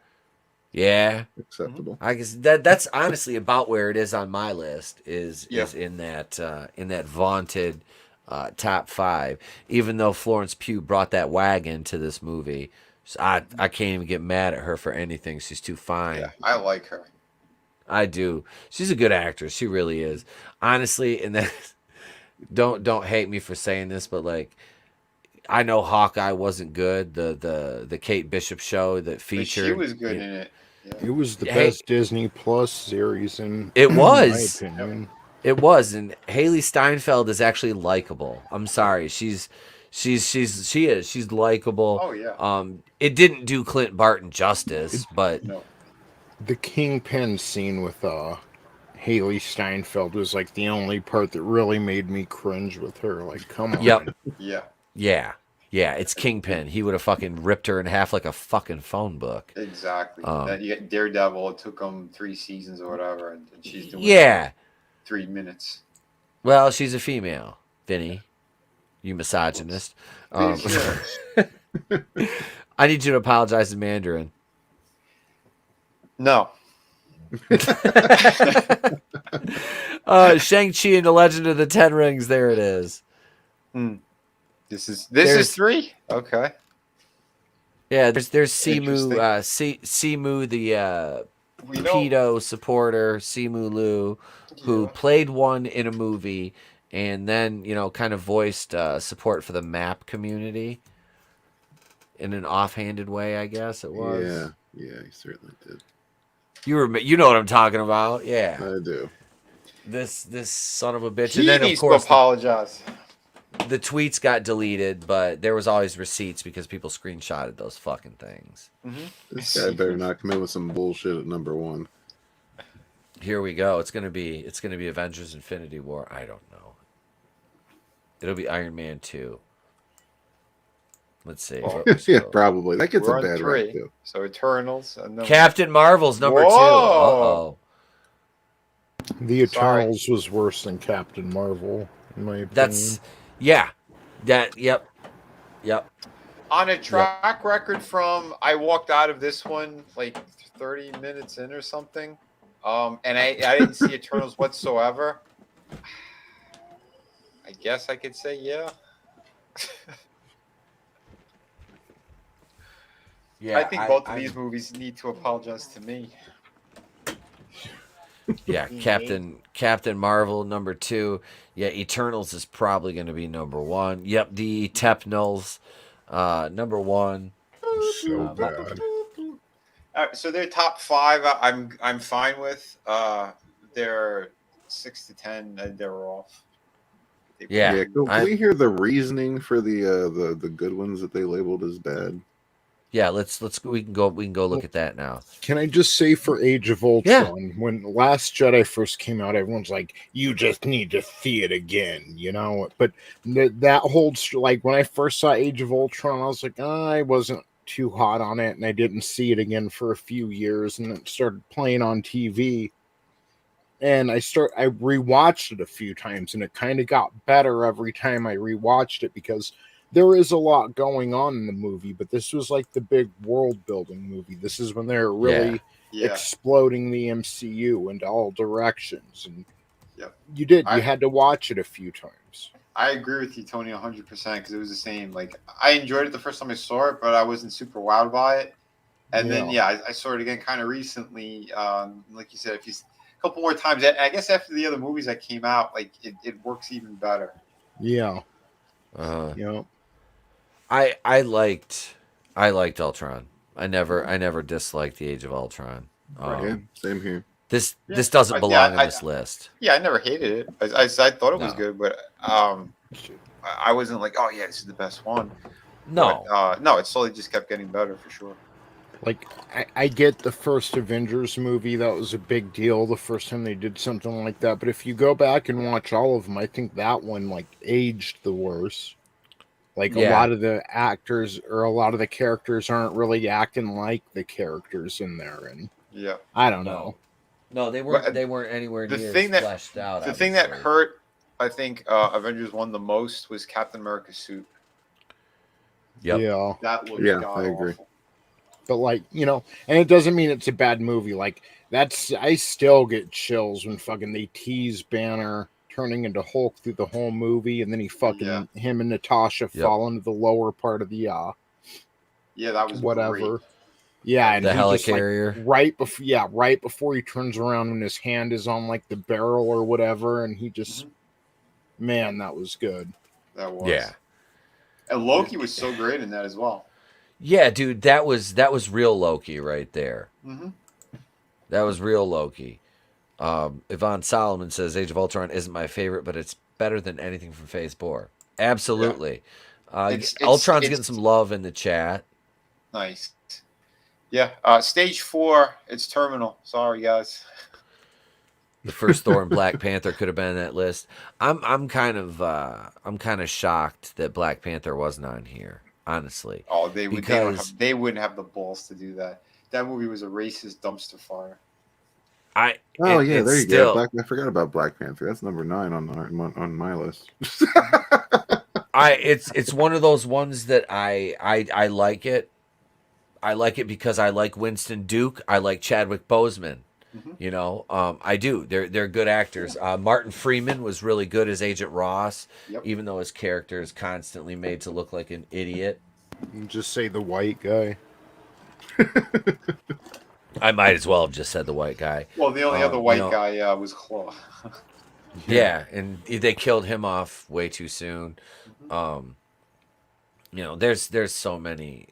Yeah, acceptable. I guess that's honestly about where it is on my list. Is in that vaunted top 5. Even though Florence Pugh brought that wagon to this movie, so I can't even get mad at her for anything. She's too fine. Yeah, I like her. I do. She's a good actress. She really is. Honestly, and that don't hate me for saying this, but like I know Hawkeye wasn't good. The Kate Bishop show that featured. But she was good in it. Yeah. It was the best Disney Plus series in my opinion. It was, and Haley Steinfeld is actually likable. I'm sorry, she's likable. Oh yeah. It didn't do Clint Barton justice, but no. The Kingpin scene with Haley Steinfeld was like the only part that really made me cringe with her. Like, come on. Yep. Yeah. Yeah. It's Kingpin. He would have fucking ripped her in half like a fucking phone book. Exactly. You got Daredevil. It took them 3 seasons or whatever, and she's doing 3 minutes. Well, she's a female, Vinnie. You misogynist. I need you to apologize to Mandarin. No. Shang-Chi and the Legend of the Ten Rings. There it is. This is 3? Okay. Yeah, there's Simu, Simu the pedo supporter, Simu Liu, who played one in a movie and then, kind of voiced support for the map community in an offhanded way, I guess it was. Yeah, he certainly did. You know what I'm talking about, yeah. I do. This son of a bitch, He and then needs of course to apologize. the tweets got deleted, but there was always receipts because people screenshotted those fucking things. This guy better not come in with some bullshit at number 1. Here we go. It's gonna be Avengers Infinity War. I don't know. It'll be Iron Man 2. Let's see. Yeah, probably. That gets We're a bad on rap 3. too. So Eternals and then Captain Marvel's number 2. Uh-oh. The Eternals was worse than Captain Marvel, in my opinion. That's yep. on a track record from I walked out of this one like 30 minutes in or something. And I didn't see Eternals whatsoever. I guess I could say yeah. Yeah, I think both of these movies need to apologize to me. Yeah, Captain Marvel number 2. Yeah, Eternals is probably going to be number 1. Yep, the Eternals number 1. So bad. So their top 5, I'm fine with. They're 6 to 10. They're off. Yeah. Can we hear the reasoning for the good ones that they labeled as bad? Yeah, we can go look at that now. Can I just say for Age of Ultron, when Last Jedi first came out, everyone's like, you just need to see it again, you know? But that holds, like, when I first saw Age of Ultron, I was like, I wasn't too hot on it, and I didn't see it again for a few years, and it started playing on TV. And I rewatched it a few times, and it kind of got better every time I rewatched it, because there is a lot going on in the movie, but this was like the big world building movie. This is when they're really exploding the MCU into all directions. And you had to watch it a few times. I agree with you, Tony, 100%, because it was the same. Like, I enjoyed it the first time I saw it, but I wasn't super wowed by it. And then, I saw it again kind of recently. Like you said, a couple more times. I guess after the other movies that came out, like, it works even better. Yeah. I liked Ultron. I never disliked the Age of Ultron. Yeah, same here. This doesn't belong on this list. Yeah, I never hated it. I thought it was good, but I wasn't like, oh yeah, this is the best one. No, but, no, it slowly just kept getting better for sure. Like, I get the first Avengers movie. That was a big deal the first time they did something like that. But if you go back and watch all of them, I think that one, like, aged the worst. Like, a lot of the actors or a lot of the characters aren't really acting like the characters in there. And I don't know. No, they weren't anywhere near as fleshed out. The thing that hurt, I think, Avengers 1 the most was Captain America's suit. Yep. Yeah. That looked I agree. But, like, you know, and it doesn't mean it's a bad movie. Like, I still get chills when fucking they tease Banner turning into Hulk through the whole movie, and then him and Natasha fall into the lower part of the that was whatever. Great. Yeah, and the helicarrier. Like, right before he turns around and his hand is on like the barrel or whatever, and he just man, that was good. That was. And Loki was so great in that as well. Yeah, dude, that was real Loki right there. Mm-hmm. That was real Loki. Yvonne Solomon says Age of Ultron isn't my favorite, but it's better than anything from Phase 4. Absolutely. Ultron's getting some love in the chat. Nice. Yeah. Stage 4, it's terminal. Sorry, guys. The first Thor and Black Panther could have been on that list. I'm kind of shocked that Black Panther wasn't on here, honestly. Oh, they wouldn't have the balls to do that. That movie was a racist dumpster fire. There you go. I forgot about Black Panther. That's number 9 on my list. It's one of those ones that I like it. I like it because I like Winston Duke. I like Chadwick Boseman. Mm-hmm. You know, I do. They're good actors. Martin Freeman was really good as Agent Ross, even though his character is constantly made to look like an idiot. Just say the white guy. I might as well have just said the white guy. Well, the only other white guy was Claw. Yeah, and they killed him off way too soon. You know, there's so many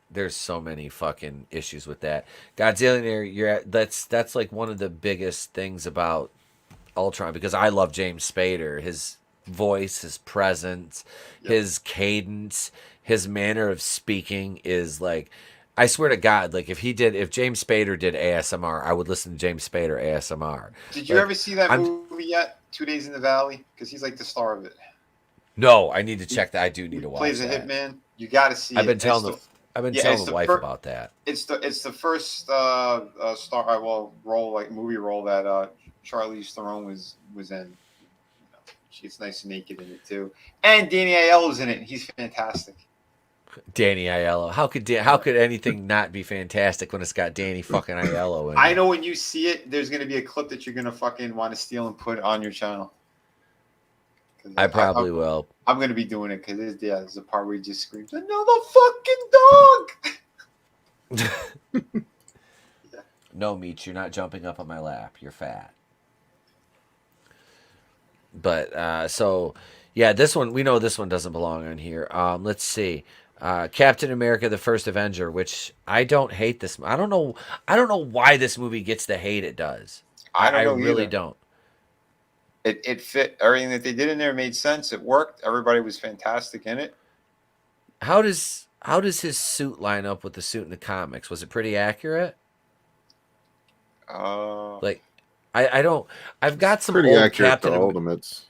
fucking issues with that. Godzillionaire, that's like one of the biggest things about Ultron, because I love James Spader. voice, his presence, his cadence, his manner of speaking is like, I swear to God, like if James Spader did ASMR, I would listen to James Spader ASMR. Did you ever see that movie yet? 2 Days in the Valley? Because he's like the star of it. No, I need to check that. I do need to watch plays a that. hitman. You got to see I've been it. telling the wife about that. It's the first role, like movie role that Charlize Theron was in. She gets nice and naked in it too, and Danny Aiello's in it. He's fantastic. Danny Aiello. How could anything not be fantastic when it's got Danny fucking Aiello in it? I know when you see it, there's gonna be a clip that you're gonna fucking want to steal and put on your channel. I probably will. I'm gonna be doing it because there's a part where he just screams, "Another fucking dog!" No, Meech, you're not jumping up on my lap. You're fat. But so yeah, this one, we know this one doesn't belong on here. Let's see. Captain America: The First Avenger, which I don't hate this. I don't know why this movie gets the hate it does. I really don't. It fit everything that they did in there. Made sense. It worked. Everybody was fantastic in it. How does his suit line up with the suit in the comics? Was it pretty accurate? Like, I don't. I've got some pretty old accurate Captain to Ultimates.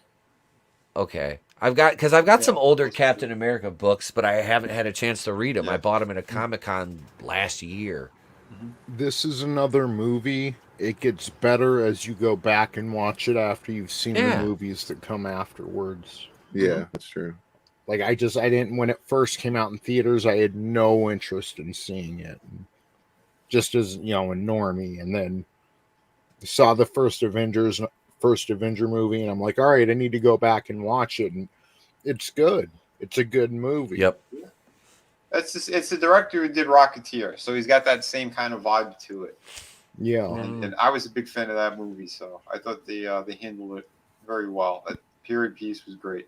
Okay, I've got some older Captain America books, but I haven't had a chance to read them. I bought them at a Comic-Con last year. This is another movie. It gets better as you go back and watch it after you've seen the movies that come afterwards. Yeah, that's true. Like I didn't, when it first came out in theaters, I had no interest in seeing it. Just as, a normie. And then saw the first Avenger movie, and I'm like, all right, I need to go back and watch it. And it's good. It's a good movie. Yep. It's the director who did Rocketeer, so he's got that same kind of vibe to it. Yeah. And I was a big fan of that movie, so I thought they handled it very well. That period piece was great.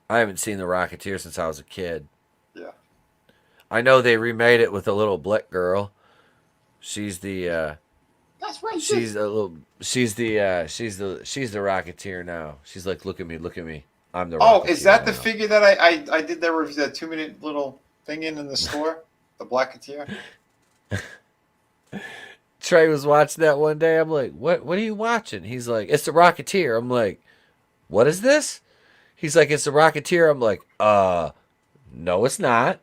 I haven't seen The Rocketeer since I was a kid. Yeah. I know they remade it with a little black girl. She's the That's right. she's the Rocketeer now. She's like, look at me. I'm the Rocketeer. Oh, is that the now. figure that I did that review, that 2-minute little thing in the store? The Blacketeer? Trey was watching that one day. I'm like, what are you watching? He's like, it's the Rocketeer. I'm like, what is this? He's like, it's the Rocketeer. I'm like, no, it's not.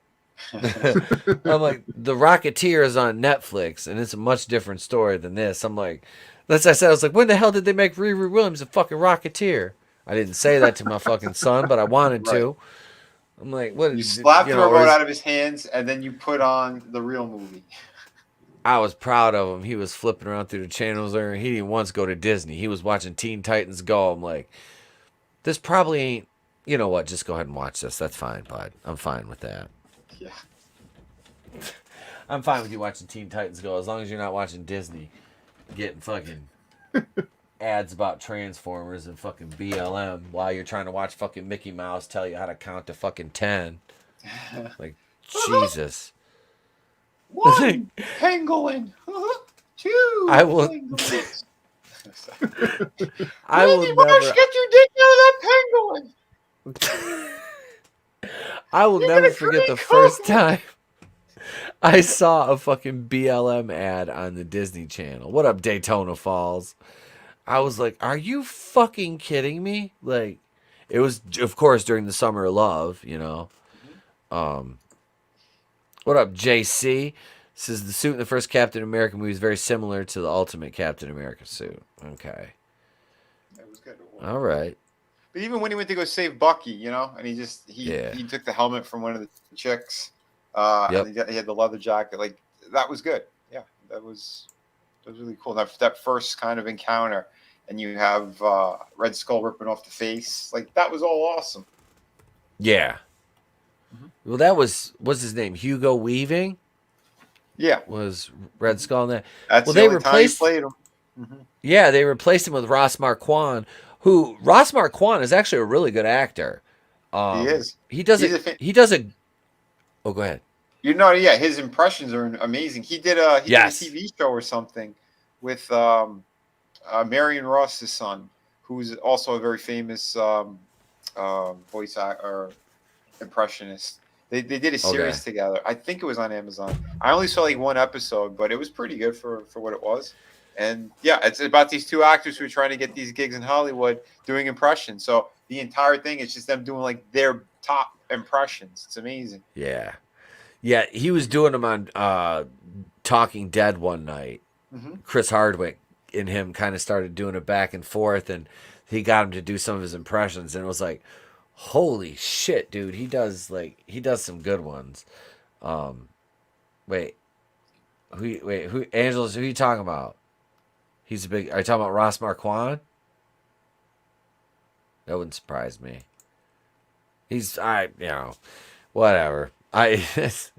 I'm like, the Rocketeer is on Netflix, and it's a much different story than this. I'm like, that's what I said. I was like, when the hell did they make Riri Williams a fucking Rocketeer? I didn't say that to my fucking son, but I wanted to. I'm like, what? You slapped the remote out of his hands, and then you put on the real movie. I was proud of him. He was flipping around through the channels there, and he didn't once go to Disney. He was watching Teen Titans Go. I'm like, this probably ain't, you know what, just go ahead and watch this. That's fine, bud. I'm fine with that. Yeah. I'm fine with you watching Teen Titans Go, as long as you're not watching Disney getting fucking ads about Transformers and fucking BLM while you're trying to watch fucking Mickey Mouse tell you how to count to fucking 10. Like, Jesus. 1 pangolin. 2 I will. pangolins. I will Randy Marsh, never. get your dick out of that pangolin. I will never forget the first time I saw a fucking BLM ad on the Disney Channel. What up, Daytona Falls? I was like, are you fucking kidding me? Like, it was, of course, during the Summer of Love, you know. What up, JC? Says the suit in the first Captain America movie is very similar to the Ultimate Captain America suit. Okay. That was good. All right. But even when he went to go save Bucky, and he took the helmet from one of the chicks. Yep. And he had the leather jacket. Like, that was good. Yeah, that was really cool. That first kind of encounter, and you have Red Skull ripping off the face. Like, that was all awesome. Yeah. Well, that what's his name? Hugo Weaving? Yeah. Was Red Skull in that? That's well, the they only replaced time he played him. Yeah, they replaced him with Ross Marquand, who Ross Marquand is actually a really good actor. He is. He does it. Oh, go ahead. Yeah, his impressions are amazing. He did a TV show or something with Marion Ross's son, who's also a very famous voice act or impressionist. They did a series together. I think it was on Amazon. I only saw like one episode, but it was pretty good for what it was. And yeah, it's about these two actors who are trying to get these gigs in Hollywood doing impressions. So the entire thing is just them doing like their top impressions. It's amazing. Yeah. Yeah, he was doing them on Talking Dead one night. Mm-hmm. Chris Hardwick and him kind of started doing it back and forth, and he got him to do some of his impressions, and it was like, holy shit, dude, he does some good ones. Wait, who Angelos, who are you talking about? He's a big, are you talking about Ross Marquand? That wouldn't surprise me. Whatever. Isn't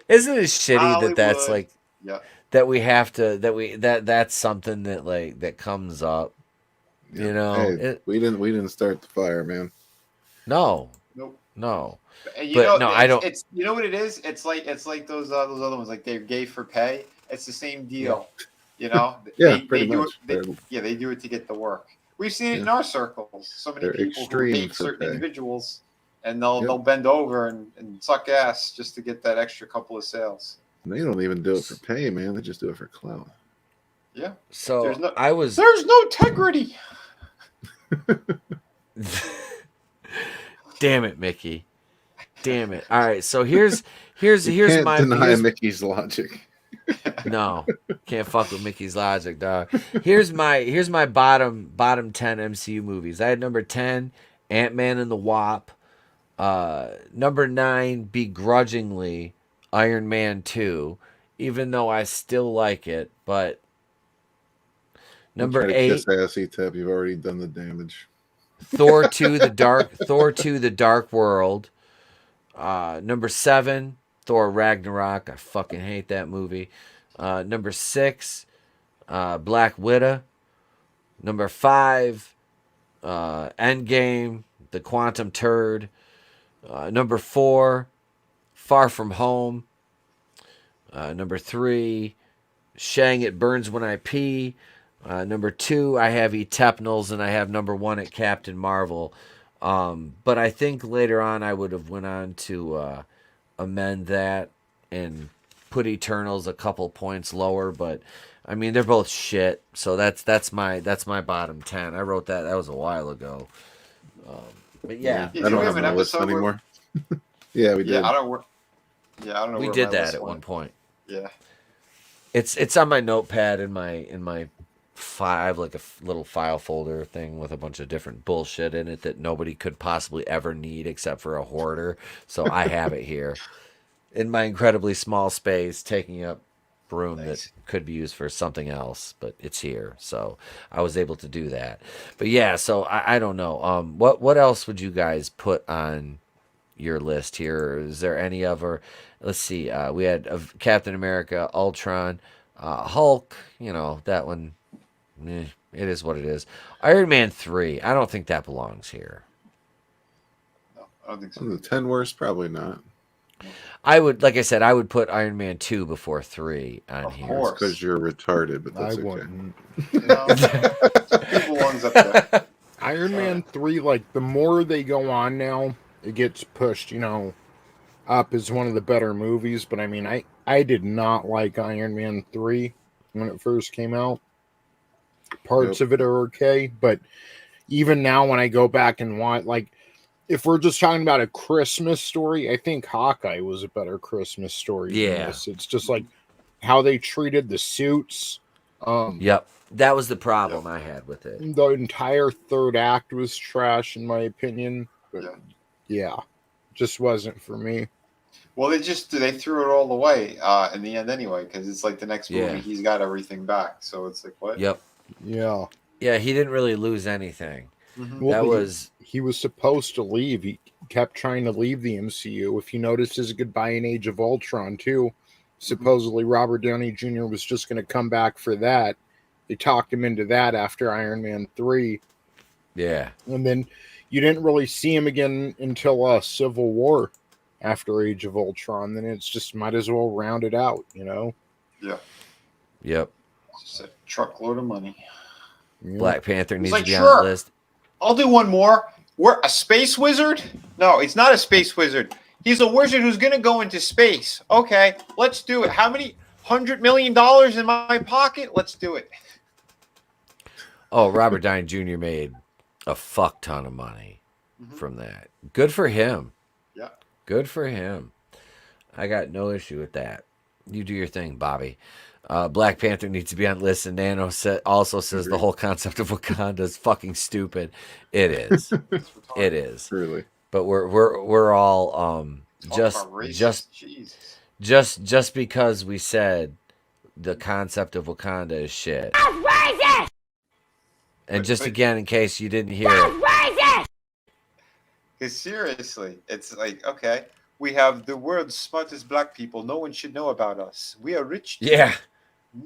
it shitty Hollywood. that's like, Yeah. that we have to, that's something that like, that comes up, Yeah. you know? Hey, we didn't start the fire, man. No. Nope. No. I don't. It's you know what it is. It's like those other ones. Like they're gay for pay. It's the same deal. You know. Yeah, they pretty do much. it. They do it to get the work. We've seen it in our circles. So many people who hate certain individuals, and they'll bend over and suck ass just to get that extra couple of sales. And they don't even do it for pay, man. They just do it for clout. Yeah. So there's no integrity. Damn it, Mickey. Damn it. All right, so here's Can't my deny Mickey's logic. No, can't fuck with Mickey's logic, dog. Here's my bottom 10 MCU movies. I had number 10, Ant-Man and the Wasp. Number 9, begrudgingly, Iron Man 2, even though I still like it. But number 8, kiss ass, E-Tap. You've already done the damage. Thor 2, The Dark World. Number 7, Thor Ragnarok. I fucking hate that movie. Number 6, Black Widow. Number 5, Endgame, The Quantum Turd. Number 4, Far From Home. Number 3, Shang It Burns When I Pee. Number 2, I have Eternals, and I have number 1 at Captain Marvel. But I think later on I would have went on to amend that and put Eternals a couple points lower. But I mean, they're both shit. So that's my bottom 10. I wrote that was a while ago. But yeah, I don't have an list anymore. Yeah, we did. I don't know. We where did my that list at went. one point. Yeah. It's on my notepad in my file. I have like a little file folder thing with a bunch of different bullshit in it that nobody could possibly ever need except for a hoarder. So I have it here in my incredibly small space, taking up room that could be used for something else, but it's here. So I was able to do that. But yeah, so I don't know. What else would you guys put on your list here? Is there any other? Let's see. We had Captain America, Ultron, Hulk. You know, that one. It is what it is. Iron Man 3. I don't think that belongs here. No, I don't think so. The 10 worst, probably not. I would, like I said, I would put Iron Man 2 before 3 on here. It's because you're retarded, but that's I okay. wouldn't. It belongs up there. Iron Man 3, like, the more they go on now, it gets pushed, up as one of the better movies. But, I mean, I did not like Iron Man 3 when it first came out. Parts of it are okay, but even now when I go back and watch, like, if we're just talking about a Christmas story, I think Hawkeye was a better Christmas story than this. It's just like how they treated the suits. Yep. That was the problem I had with it. The entire third act was trash, in my opinion. But yeah, just wasn't for me. Well, they threw it all away in the end anyway, because it's like the next movie he's got everything back. So it's like, what? Yep. Yeah. Yeah, he didn't really lose anything. Mm-hmm. Well, he was supposed to leave. He kept trying to leave the MCU. If you notice his goodbye in Age of Ultron too, supposedly Robert Downey Jr. was just going to come back for that. They talked him into that after Iron Man 3. Yeah. And then you didn't really see him again until Civil War after Age of Ultron. Then it's just might as well round it out, Yeah. Yep. It's just a truckload of money. Black Panther needs like, to be on the list. I'll do one more. We're a space wizard? No, he's not a space wizard. He's a wizard who's going to go into space. Okay, let's do it. How many $100 million in my pocket? Let's do it. Oh, Robert Downey Jr. made a fuck ton of money from that. Good for him. Yeah. Good for him. I got no issue with that. You do your thing, Bobby. Black Panther needs to be on the list, and Nano also says the whole concept of Wakanda is fucking stupid. It is. It is. Really. But we're all just because we said the concept of Wakanda is shit. That's racist! And just again, in case you didn't hear it. Racist! Because seriously, it's like, okay, we have the world's smartest black people. No one should know about us. We are rich. Yeah.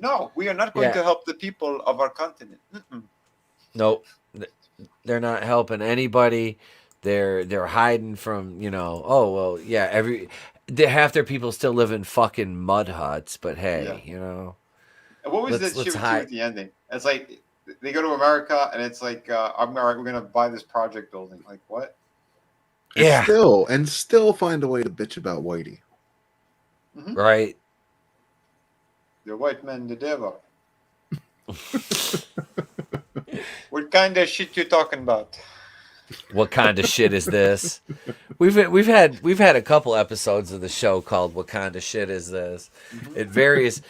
No, we are not going to help the people of our continent. Nope. They're not helping anybody. They're hiding from, oh, well, yeah, half their people still live in fucking mud huts, but hey, And what was that shit at the ending? It's like they go to America and it's like, all right, we're going to buy this project building. Like, what? And still find a way to bitch about Whitey. Right. The white man, the devil. What kind of shit you talking about? What kind of shit is this? We've had a couple episodes of the show called "What Kind of Shit Is This?" At various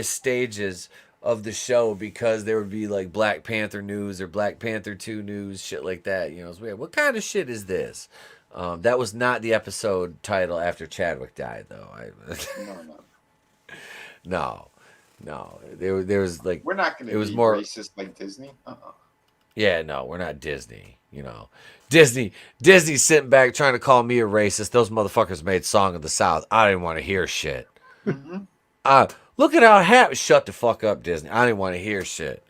stages of the show, because there would be like Black Panther news or Black Panther 2 news, shit like that. It's weird. What kind of shit is this? That was not the episode title after Chadwick died, though. No. There was like, we're not going to be more racist like Disney. Yeah, no, we're not Disney. Disney's sitting back trying to call me a racist. Those motherfuckers made Song of the South. I didn't want to hear shit. Look at how happy. Shut the fuck up, Disney. I didn't want to hear shit.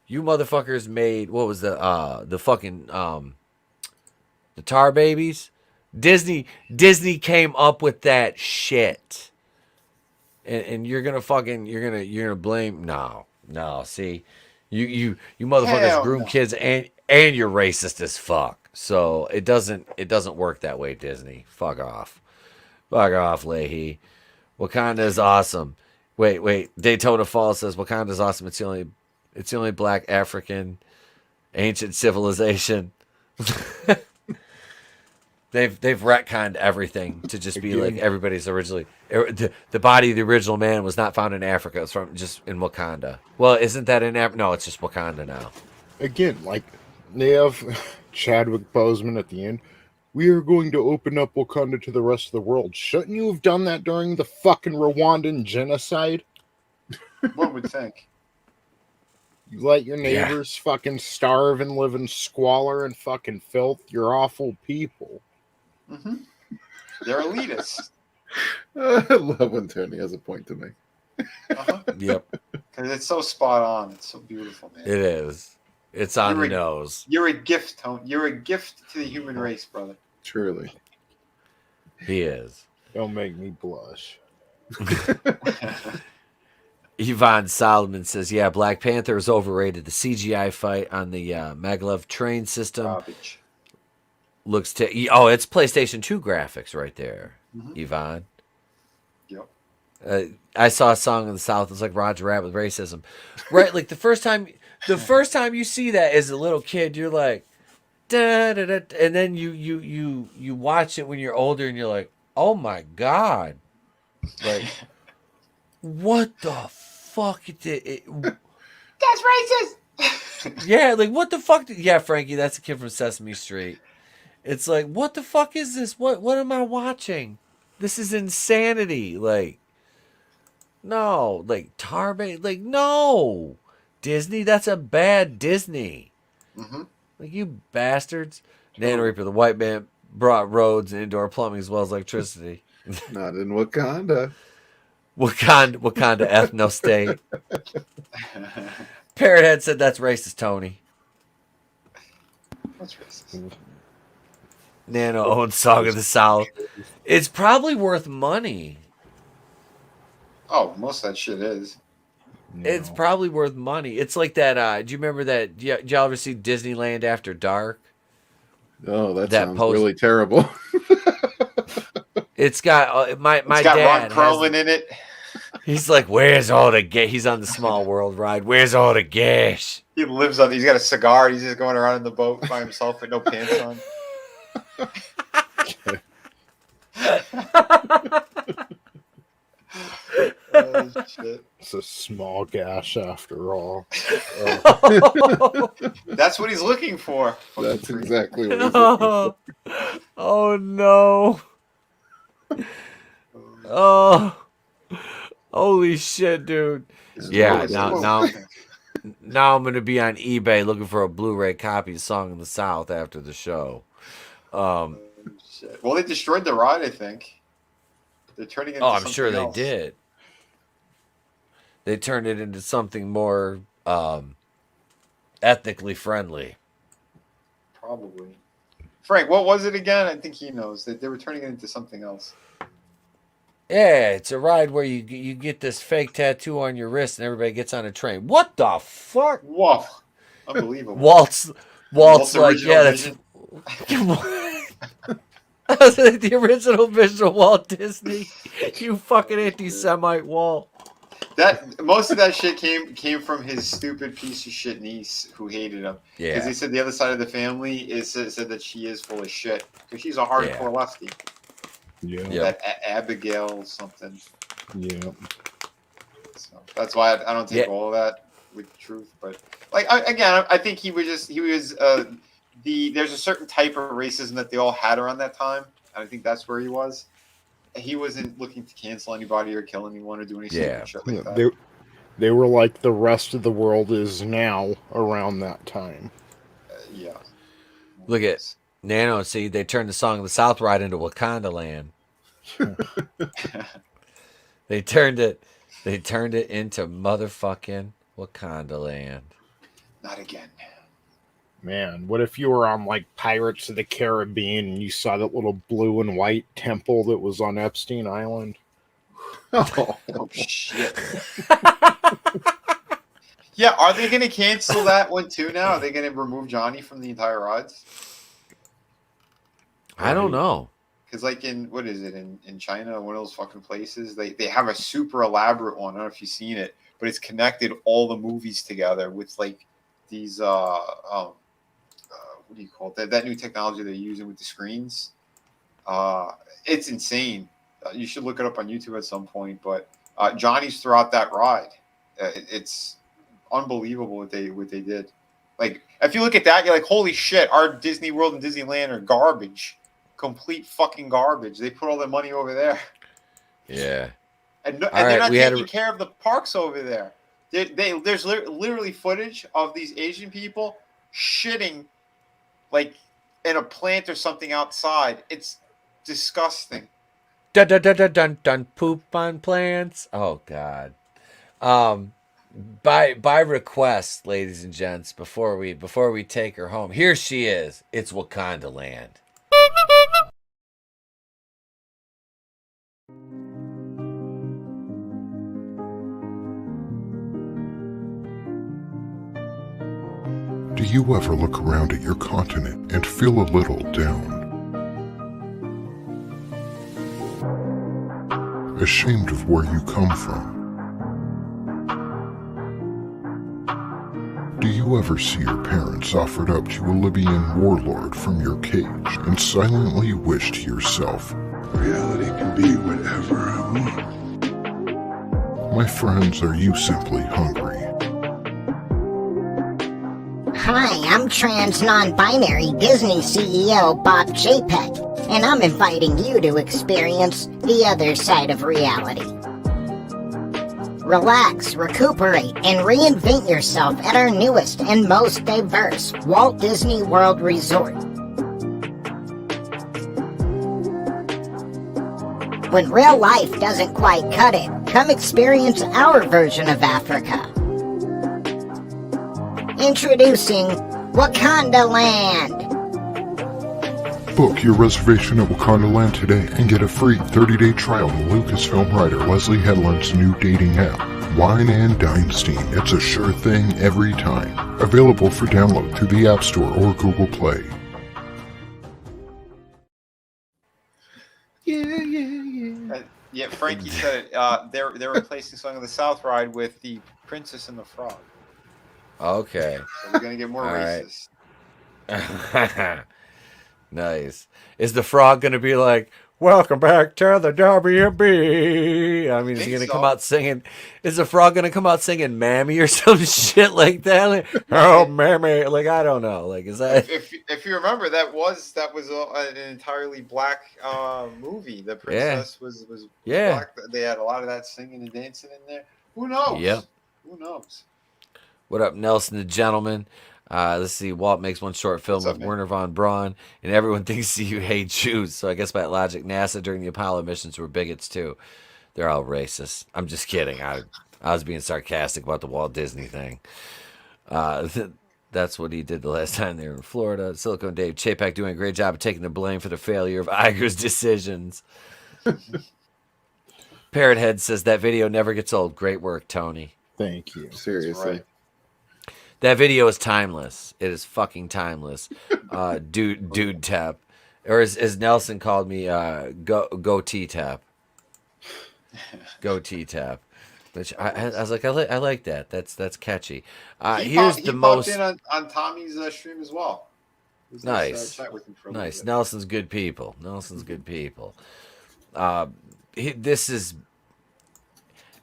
You motherfuckers made, what was the fucking the Tar Babies? Disney came up with that shit. And you're gonna blame no. See, you motherfuckers groom kids and you're racist as fuck. So it doesn't work that way, Disney. Fuck off, Leahy. Wakanda is awesome. Wait. Daytona Falls says Wakanda is awesome. It's the only black African ancient civilization. They've retconned everything to just be like everybody's originally. The body of the original man was not found in Africa. It's from just in Wakanda. Well, isn't that in Africa? No, it's just Wakanda now. Again, like they have Chadwick Boseman at the end. We are going to open up Wakanda to the rest of the world. Shouldn't you have done that during the fucking Rwandan genocide? One would think. You let your neighbors fucking starve and live in squalor and fucking filth. You're awful people. They're elitists. I love when Tony has a point to make. Yep. Because it's so spot on. It's so beautiful, man. It is. It's on the nose. You're a gift, Tony. You're a gift to the human race, brother. Truly. He is. Don't make me blush. Yvonne Solomon says, yeah, Black Panther is overrated. The CGI fight on the Maglev train system looks it's PlayStation 2 graphics right there, Yvonne. Yep. I saw a Song of the South. It's like Roger Rabbit with racism. Right? Like the first time you see that as a little kid, you're like, da, da, da, and then you watch it when you're older and you're like, oh my God. Like, what the fuck? That's racist. Yeah, like what the fuck? Yeah, Frankie, that's a kid from Sesame Street. It's like, what the fuck is this? What am I watching? This is insanity. Like, no, like Tarbay, like no, Disney. That's a bad Disney. Like you bastards. Nano Reaper, the white man brought roads and indoor plumbing as well as electricity. Not in Wakanda. Wakanda ethno state. Parrothead said that's racist, Tony. What's racist? Nano owns Song of the South. It's probably worth money. Oh, most of that shit is. No. It's probably worth money. It's like that. Do you remember that? Did y'all ever see Disneyland After Dark? Oh, that sounds really terrible. It's got my it's got dad Ron Perlman in it. He's like, where's all the gas? He's on the Small World ride. Where's all the gas? He lives on. He's got a cigar. He's just going around in the boat by himself with no pants on. Oh, shit. It's a small gash after all. That's what he's looking for. That's exactly what he's looking for. Oh no. Oh. Holy shit, dude. Yeah, now I'm gonna be on eBay looking for a Blu-ray copy of Song in the South after the show. Well, they destroyed the ride, I think. They're turning it into I'm sure else. they did. They turned it into something more ethically friendly. Probably. Frank, what was it again? I think he knows that they were turning it into something else. Yeah, it's a ride where you get this fake tattoo on your wrist and everybody gets on a train. What the fuck? Whoa. Unbelievable. Walt's like, yeah, that's the original visual Walt Disney. You fucking anti-Semite, Walt. That most of that shit came from his stupid piece of shit niece who hated him. Yeah. Because they said the other side of the family said that she is full of shit because she's a hardcore lefty. Yeah. That Abigail something. Yeah. So that's why I don't take all of that with truth, but I think he was there's a certain type of racism that they all had around that time, and I think that's where he was. He wasn't looking to cancel anybody or kill anyone or do any stupid shit like that. They were like the rest of the world is now around that time. Yeah. Look at Nano. See, they turned the Song of the South ride into Wakanda Land. They turned it into motherfucking Wakanda Land. Not again. Man, what if you were on like Pirates of the Caribbean and you saw that little blue and white temple that was on Epstein Island? Oh shit. Yeah, are they going to cancel that one too now? Are they going to remove Johnny from the entire rides? I don't know. Because like in China, one of those fucking places, they have a super elaborate one. I don't know if you've seen it, but it's connected all the movies together with like these what do you call it? That new technology they're using with the screens. It's insane. You should look it up on YouTube at some point. But Johnny's throughout that ride. It's unbelievable what they did. Like if you look at that, you're like, holy shit! Our Disney World and Disneyland are garbage, complete fucking garbage. They put all their money over there. Yeah. And they're not taking care of the parks over there. There's literally footage of these Asian people shitting like in a plant or something outside. It's disgusting. Dun dun dun dun dun dun. Poop on plants. Oh God. By request, ladies and gents, before we take her home, here she is. It's Wakanda Land. Do you ever look around at your continent and feel a little down? Ashamed of where you come from? Do you ever see your parents offered up to a Libyan warlord from your cage and silently wish to yourself, reality can be whatever I want? My friends, are you simply hungry? Hi, I'm trans non-binary Disney CEO Bob Chapek, and I'm inviting you to experience the other side of reality. Relax, recuperate, and reinvent yourself at our newest and most diverse Walt Disney World Resort. When real life doesn't quite cut it, come experience our version of Africa. Introducing Wakanda Land. Book your reservation at Wakanda Land today and get a free 30-day trial to Lucasfilm writer Leslie Headland's new dating app, Wine and Dynasty. It's a sure thing every time. Available for download through the App Store or Google Play. Yeah, Frankie said it. They're replacing Song of the South Ride with the Princess and the Frog. Okay. So we're gonna get more All right. racist. Nice. Is the frog going to be like, "Welcome back to the WB"? I mean, is he going to come out singing? Is the frog going to come out singing "Mammy" or some shit like that? Like, oh, Mammy! Like, I don't know. Like, is that? If you remember, that was an entirely black movie. The princess was black. They had a lot of that singing and dancing in there. Who knows? Yep. Who knows? What up, Nelson the Gentleman? Let's see. Walt makes one short film with Werner von Braun, and everyone thinks you hate Jews. So I guess by logic, NASA during the Apollo missions were bigots too. They're all racist. I'm just kidding. I was being sarcastic about the Walt Disney thing. That's what he did the last time they were in Florida. Silicone Dave Chapek doing a great job of taking the blame for the failure of Iger's decisions. Parrothead says that video never gets old. Great work, Tony. Thank you. Seriously. That video is timeless. It is fucking timeless. Dude tap. Or as Nelson called me, goatee tap. Goatee tap. Which I was like, I like that. That's catchy. He popped in on Tommy's stream as well. Nice. Chat with him for a Nice. little bit. Nelson's good people. This is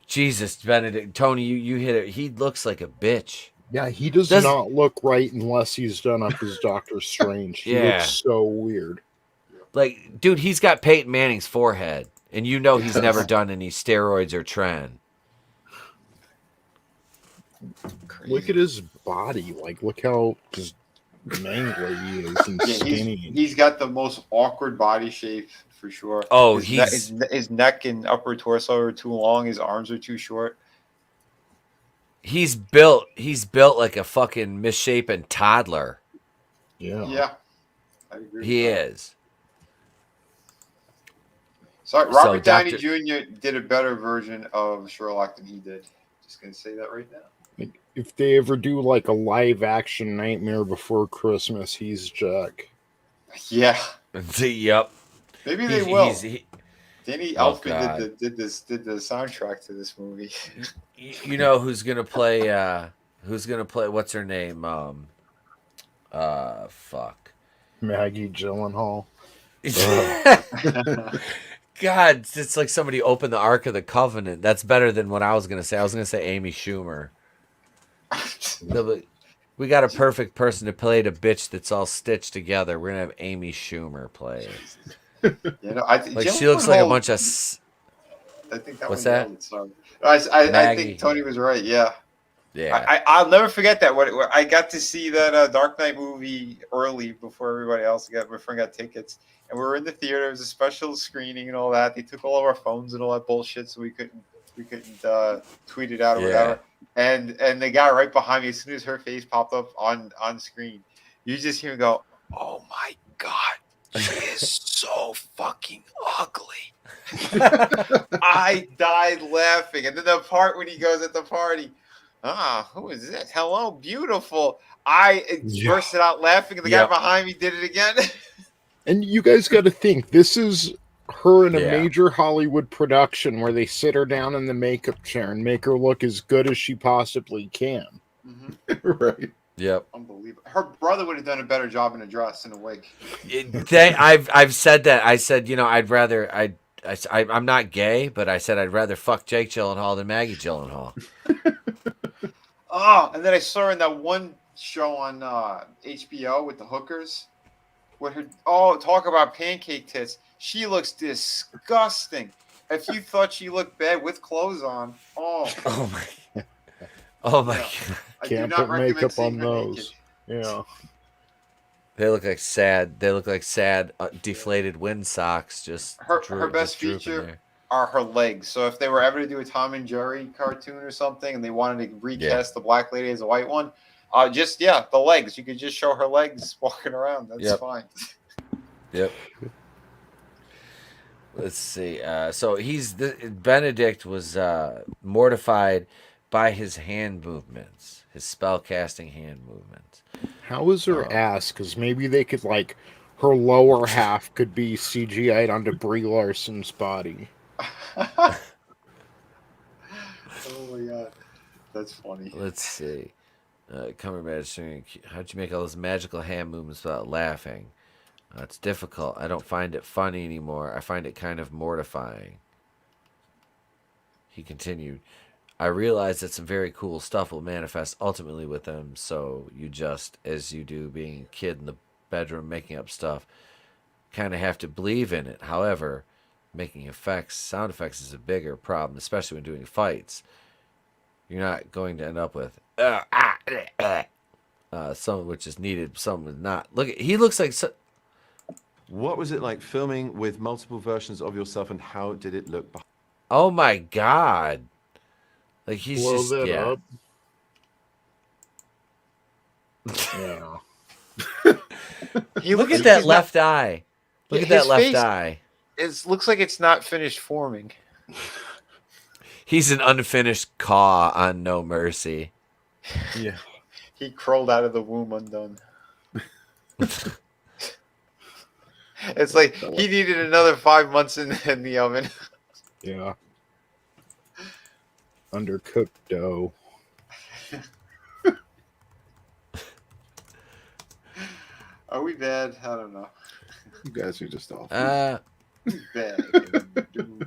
Jesus, Benedict. Tony, you hit it. He looks like a bitch. Yeah, he does not look right unless he's done up as Doctor Strange. He looks so weird. Like, dude, he's got Peyton Manning's forehead, and you know he's never done any steroids or tren. Look at his body. Like, look how just mangly he is and skinny. He's got the most awkward body shape for sure. Oh, his neck and upper torso are too long. His arms are too short. He's built like a fucking misshapen toddler. Yeah. I agree. He is. Sorry, Robert Downey Jr. did a better version of Sherlock than he did. Just gonna say that right now. If they ever do like a live action Nightmare Before Christmas, he's Jack. Yeah. Yep. Maybe they will. Danny Elfman did the soundtrack to this movie. You know who's gonna play? What's her name? Fuck. Maggie Gyllenhaal. God, it's like somebody opened the Ark of the Covenant. That's better than what I was gonna say. I was gonna say Amy Schumer. We got a perfect person to play the bitch that's all stitched together. We're gonna have Amy Schumer play it. She looks like a bunch of. I think that What's that? I think Tony was right. Yeah. Yeah. I'll never forget that. What I got to see that Dark Knight movie early before everybody else got tickets, and we were in the theater. It was a special screening and all that. They took all of our phones and all that bullshit, so we couldn't tweet it out or whatever. And the guy right behind me, as soon as her face popped up on screen, you just hear him go, "Oh my god, she is so fucking ugly." I died laughing. And then the part when he goes at the party, who is this? Hello, beautiful. I bursted out laughing, and the guy behind me did it again. And you guys got to think, this is her in a major Hollywood production where they sit her down in the makeup chair and make her look as good as she possibly can. Mm-hmm. Right. Yep. Unbelievable. Her brother would have done a better job in a dress and a wig. I've said that. I said, I'm not gay, but I said I'd rather fuck Jake Gyllenhaal than Maggie Gyllenhaal. And then I saw her in that one show on HBO with the hookers. With her, talk about pancake tits. She looks disgusting. If you thought she looked bad with clothes on, oh my god! Can't put makeup on those. Yeah, they look like sad. Deflated wind socks. Just her best feature are her legs. So if they were ever to do a Tom and Jerry cartoon or something, and they wanted to recast the black lady as a white one, the legs. You could just show her legs walking around. That's fine. Yep. Let's see. So Benedict was mortified by his hand movements, his spellcasting hand movements. How is her ass? Because maybe they could her lower half could be CGI'd onto Brie Larson's body. Oh my god, that's funny. Let's see. Cumberbatch, how'd you make all those magical hand movements without laughing? It's difficult. I don't find it funny anymore. I find it kind of mortifying. He continued, I realize that some very cool stuff will manifest ultimately with them, so you just, as you do being a kid in the bedroom making up stuff, kind of have to believe in it. However, making sound effects is a bigger problem, especially when doing fights. You're not going to end up with some which is needed, some is not. He looks like What was it like filming with multiple versions of yourself, and how did it look? Oh my god! Like he's Blow just that yeah. up. Yeah. Look at that left eye. Look at that left eye. It looks like it's not finished forming. He's an unfinished caw on No Mercy. Yeah. He crawled out of the womb undone. It's like he needed another 5 months in the oven. Yeah. Undercooked dough. Are we bad? I don't know. You guys are just awful. Bad.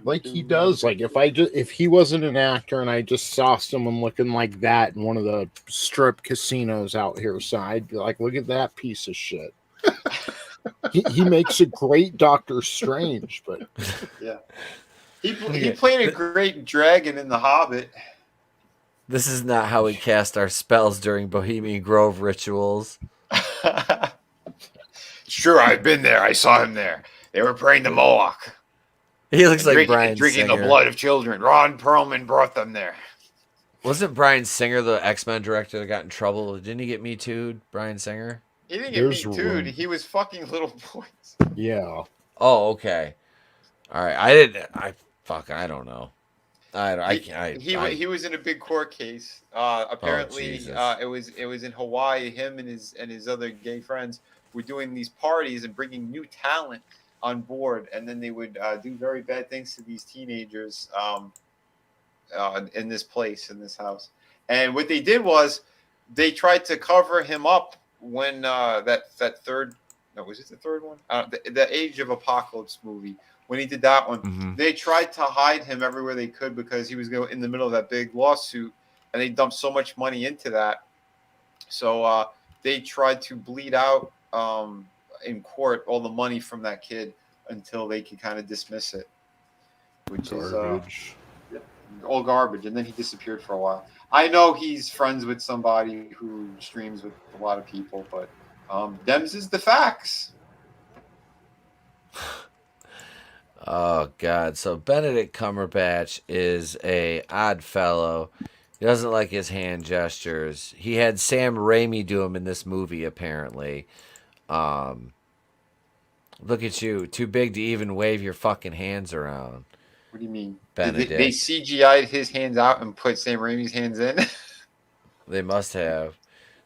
Like he does. Like if he wasn't an actor and I just saw someone looking like that in one of the strip casinos out here, so I'd be like, look at that piece of shit. he makes a great Doctor Strange, but yeah, he played a great dragon in The Hobbit. This is not how we cast our spells during Bohemian Grove rituals. Sure, I've been there. I saw him there. They were praying to Moloch. He looks like Bryan drinking Singer. the blood of children. Ron Perlman brought them there. Wasn't Bryan Singer the X-Men director that got in trouble? Didn't he get Me Too'd, Bryan Singer? He didn't get Me Too'd. He was fucking little boys. Yeah. Oh, okay. All right. I don't know. He was in a big court case. Apparently, it was in Hawaii. Him and his other gay friends were doing these parties and bringing new talent on board, and then they would do very bad things to these teenagers in this house. And what they did was they tried to cover him up when was it the third one? The Age of Apocalypse movie. When he did that one, they tried to hide him everywhere they could because he was in the middle of that big lawsuit, and they dumped so much money into that. So they tried to bleed out in court all the money from that kid until they could kind of dismiss it, which garbage. is all garbage. And then he disappeared for a while. I know he's friends with somebody who streams with a lot of people, but Dems is the facts. Oh God! So Benedict Cumberbatch is a odd fellow. He doesn't like his hand gestures. He had Sam Raimi do him in this movie, apparently. Look at you, too big to even wave your fucking hands around. What do you mean? Benedict? They CGI'd his hands out and put Sam Raimi's hands in? They must have.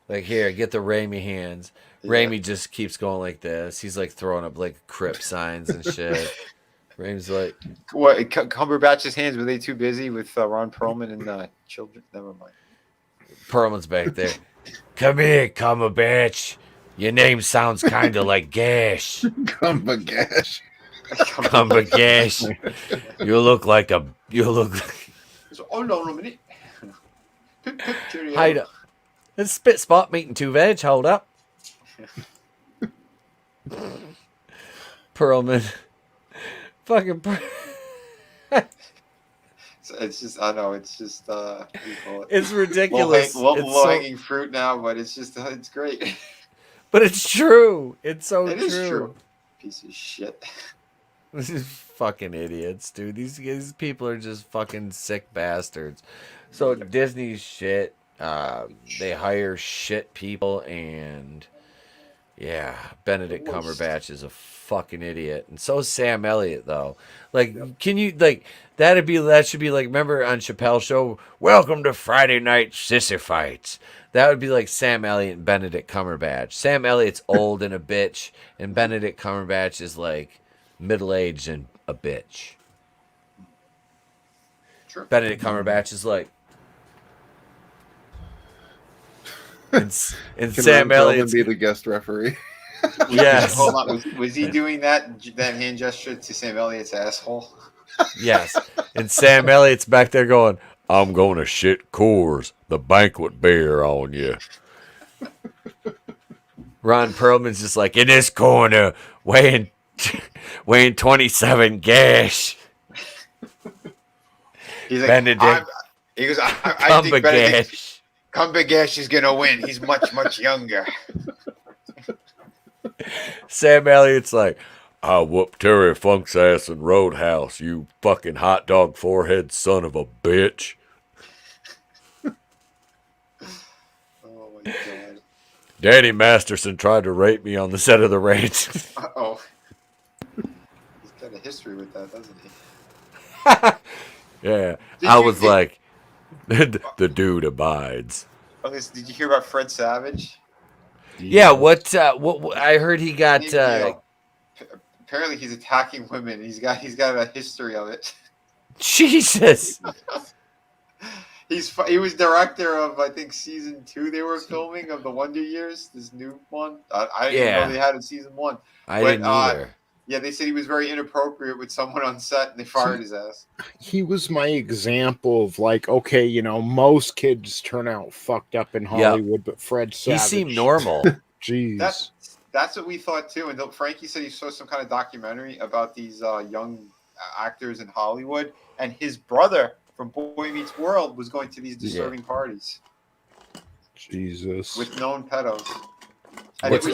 Like, here, get the Raimi hands. Yeah. Raimi just keeps going like this. He's like throwing up like Crip signs and shit. Raimi's like, what? Cumberbatch's hands, were they too busy with Ron Perlman and children? Never mind. Perlman's back there. Come here, Cumberbatch. Your name sounds kind of like Gash. Cumbergash. Cumbergash. You look like. Hold on a minute. Hide up. It's Spit Spot meeting two veg. Hold up. Perlman. Fucking it's just, I know, it's just, it's ridiculous. Low hanging fruit now, but it's just, it's great. But it's true. It's so It true. is true. Piece of shit. This is fucking idiots, dude. These people are just fucking sick bastards. So Disney's shit. They hire shit people, and yeah, Benedict Cumberbatch is a fucking idiot, and so is Sam Elliott though. Like, can you like that should be like, remember on Chappelle's show, welcome to Friday Night Sissy Fights. That would be like Sam Elliott and Benedict Cumberbatch. Sam Elliott's old and a bitch, and Benedict Cumberbatch is like middle-aged and a bitch. True. Benedict Cumberbatch is like, and Can Sam Ron Perlman Elliott's be the guest referee? yes. Hold on. Was he doing that hand gesture to Sam Elliott's asshole? Yes. And Sam Elliott's back there going, I'm going to shit Coors, the banquet beer on you. Ron Perlman's just like, in this corner, weighing 27 gash. He's like, Benedict. he goes, I think Benedict Cumberbatch. Cumberbatch is going to win. He's much, much younger. Sam Elliott's like, I whooped Terry Funk's ass in Roadhouse, you fucking hot dog forehead son of a bitch. Oh my god. Danny Masterson tried to rape me on the set of The Ranch. Uh-oh. He's got a history with that, doesn't he? Yeah. I was like, the dude abides. Oh, did you hear about Fred Savage? Yeah, what I heard he got apparently he's attacking women. He's got a history of it. Jesus. He was director of, I think, season 2 they were filming of the Wonder Years, this new one. I didn't know they had in season 1. I didn't either. Yeah, they said he was very inappropriate with someone on set, and they fired his ass. He was my example of like, okay, you know, most kids turn out fucked up in Hollywood, but Fred Savage, he seemed normal. Jeez, that's what we thought too. And Frankie said he saw some kind of documentary about these young actors in Hollywood, and his brother from Boy Meets World was going to these disturbing parties. Jesus, with known pedos. What's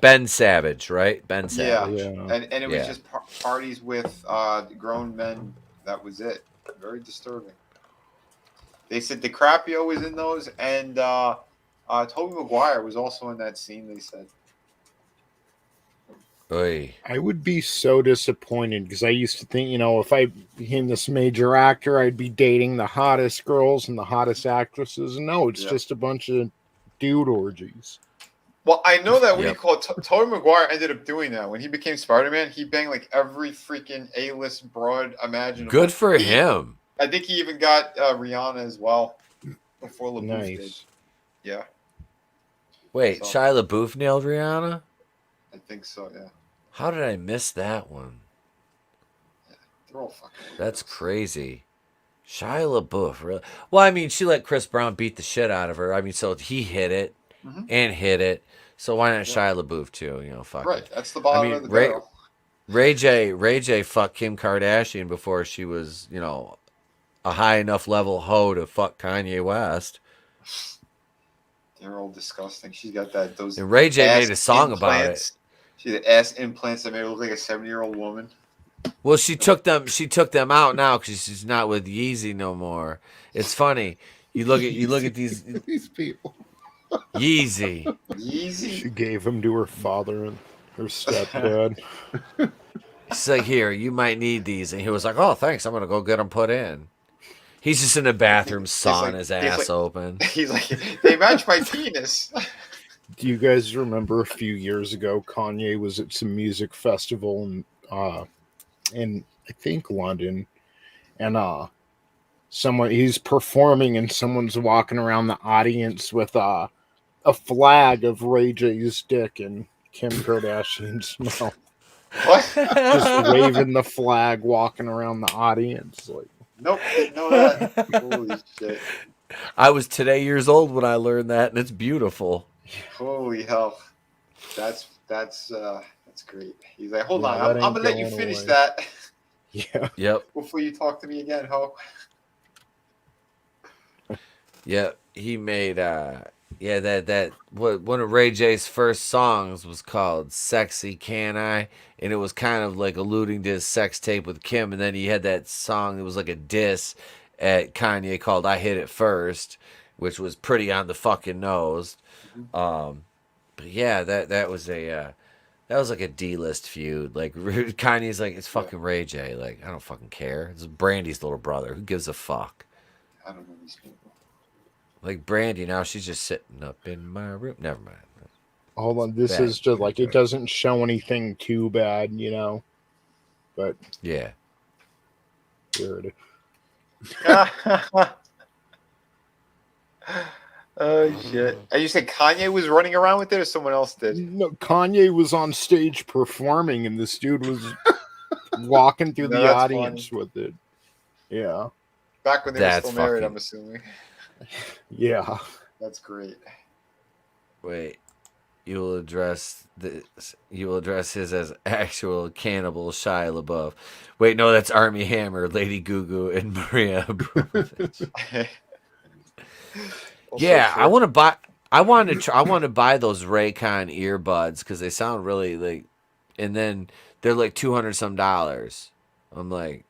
Ben Savage, right? Ben Savage. Yeah. And it was just parties with grown men. That was it. Very disturbing. They said DiCaprio was in those, and Tobey Maguire was also in that scene, they said. Oy. I would be so disappointed because I used to think, you know, if I became this major actor, I'd be dating the hottest girls and the hottest actresses. And no, it's just a bunch of dude orgies. Well, I know that Tobey Maguire ended up doing that. When he became Spider-Man, he banged like every freaking A-list broad imaginable. Good for him. I think he even got Rihanna as well before LaBeouf Nice. did. Yeah. Wait, Shia LaBeouf nailed Rihanna? I think so, yeah. How did I miss that one? They're all fucking That's crazy. Shia LaBeouf, really? Well, I mean, she let Chris Brown beat the shit out of her. I mean, so he hit it and hit it. So why not Shia LaBeouf too? You know, fuck right. it. That's the bottom of the barrel. Ray J fucked Kim Kardashian before she was, you know, a high enough level hoe to fuck Kanye West. They're all disgusting. She's got those. And Ray J made a song about it. She had ass implants that made her look like a 70-year-old woman. Well, she took them out now because she's not with Yeezy no more. It's funny. You look at these people. Yeezy. She gave him to her father and her stepdad. She's like, here, you might need these. And he was like, oh, thanks. I'm going to go get them put in. He's just in the bathroom sawing his ass open. He's like, they match my penis. Do you guys remember a few years ago, Kanye was at some music festival in I think London, and he's performing and someone's walking around the audience with a flag of Ray J's dick and Kim Kardashian's mouth. What? Just waving the flag, walking around the audience like. Nope, didn't know that. Holy shit! I was today years old when I learned that, and it's beautiful. Holy hell, that's great. He's like, hold on, I'm gonna let you finish that. Yeah. Yep. Before you talk to me again, ho. Yeah, he made one of Ray J's first songs was called "Sexy Can I," and it was kind of like alluding to his sex tape with Kim. And then he had that song that was like a diss at Kanye called "I Hit It First," which was pretty on the fucking nose. But yeah, that was like a D-list feud. Like Kanye's like, it's fucking Ray J. Like, I don't fucking care. It's Brandy's little brother. Who gives a fuck? I don't know these people. Like Brandy now, she's just sitting up in my room. Never mind. Hold on, this is just like it doesn't show anything too bad, you know. But yeah, weird. Oh shit! And you said Kanye was running around with it, or someone else did? No, Kanye was on stage performing, and this dude was walking through No, the that's audience funny. with it. Yeah. Back when they were still married, I'm assuming. Yeah. That's great. Wait, you will address this. You will address his as actual cannibal Shia LaBeouf. Wait, no, that's Army Hammer, Lady Gugu, and Maria Abramovich. Yeah, I want to buy. I want to buy those Raycon earbuds because they sound really like, and then they're like $200 some. I'm like,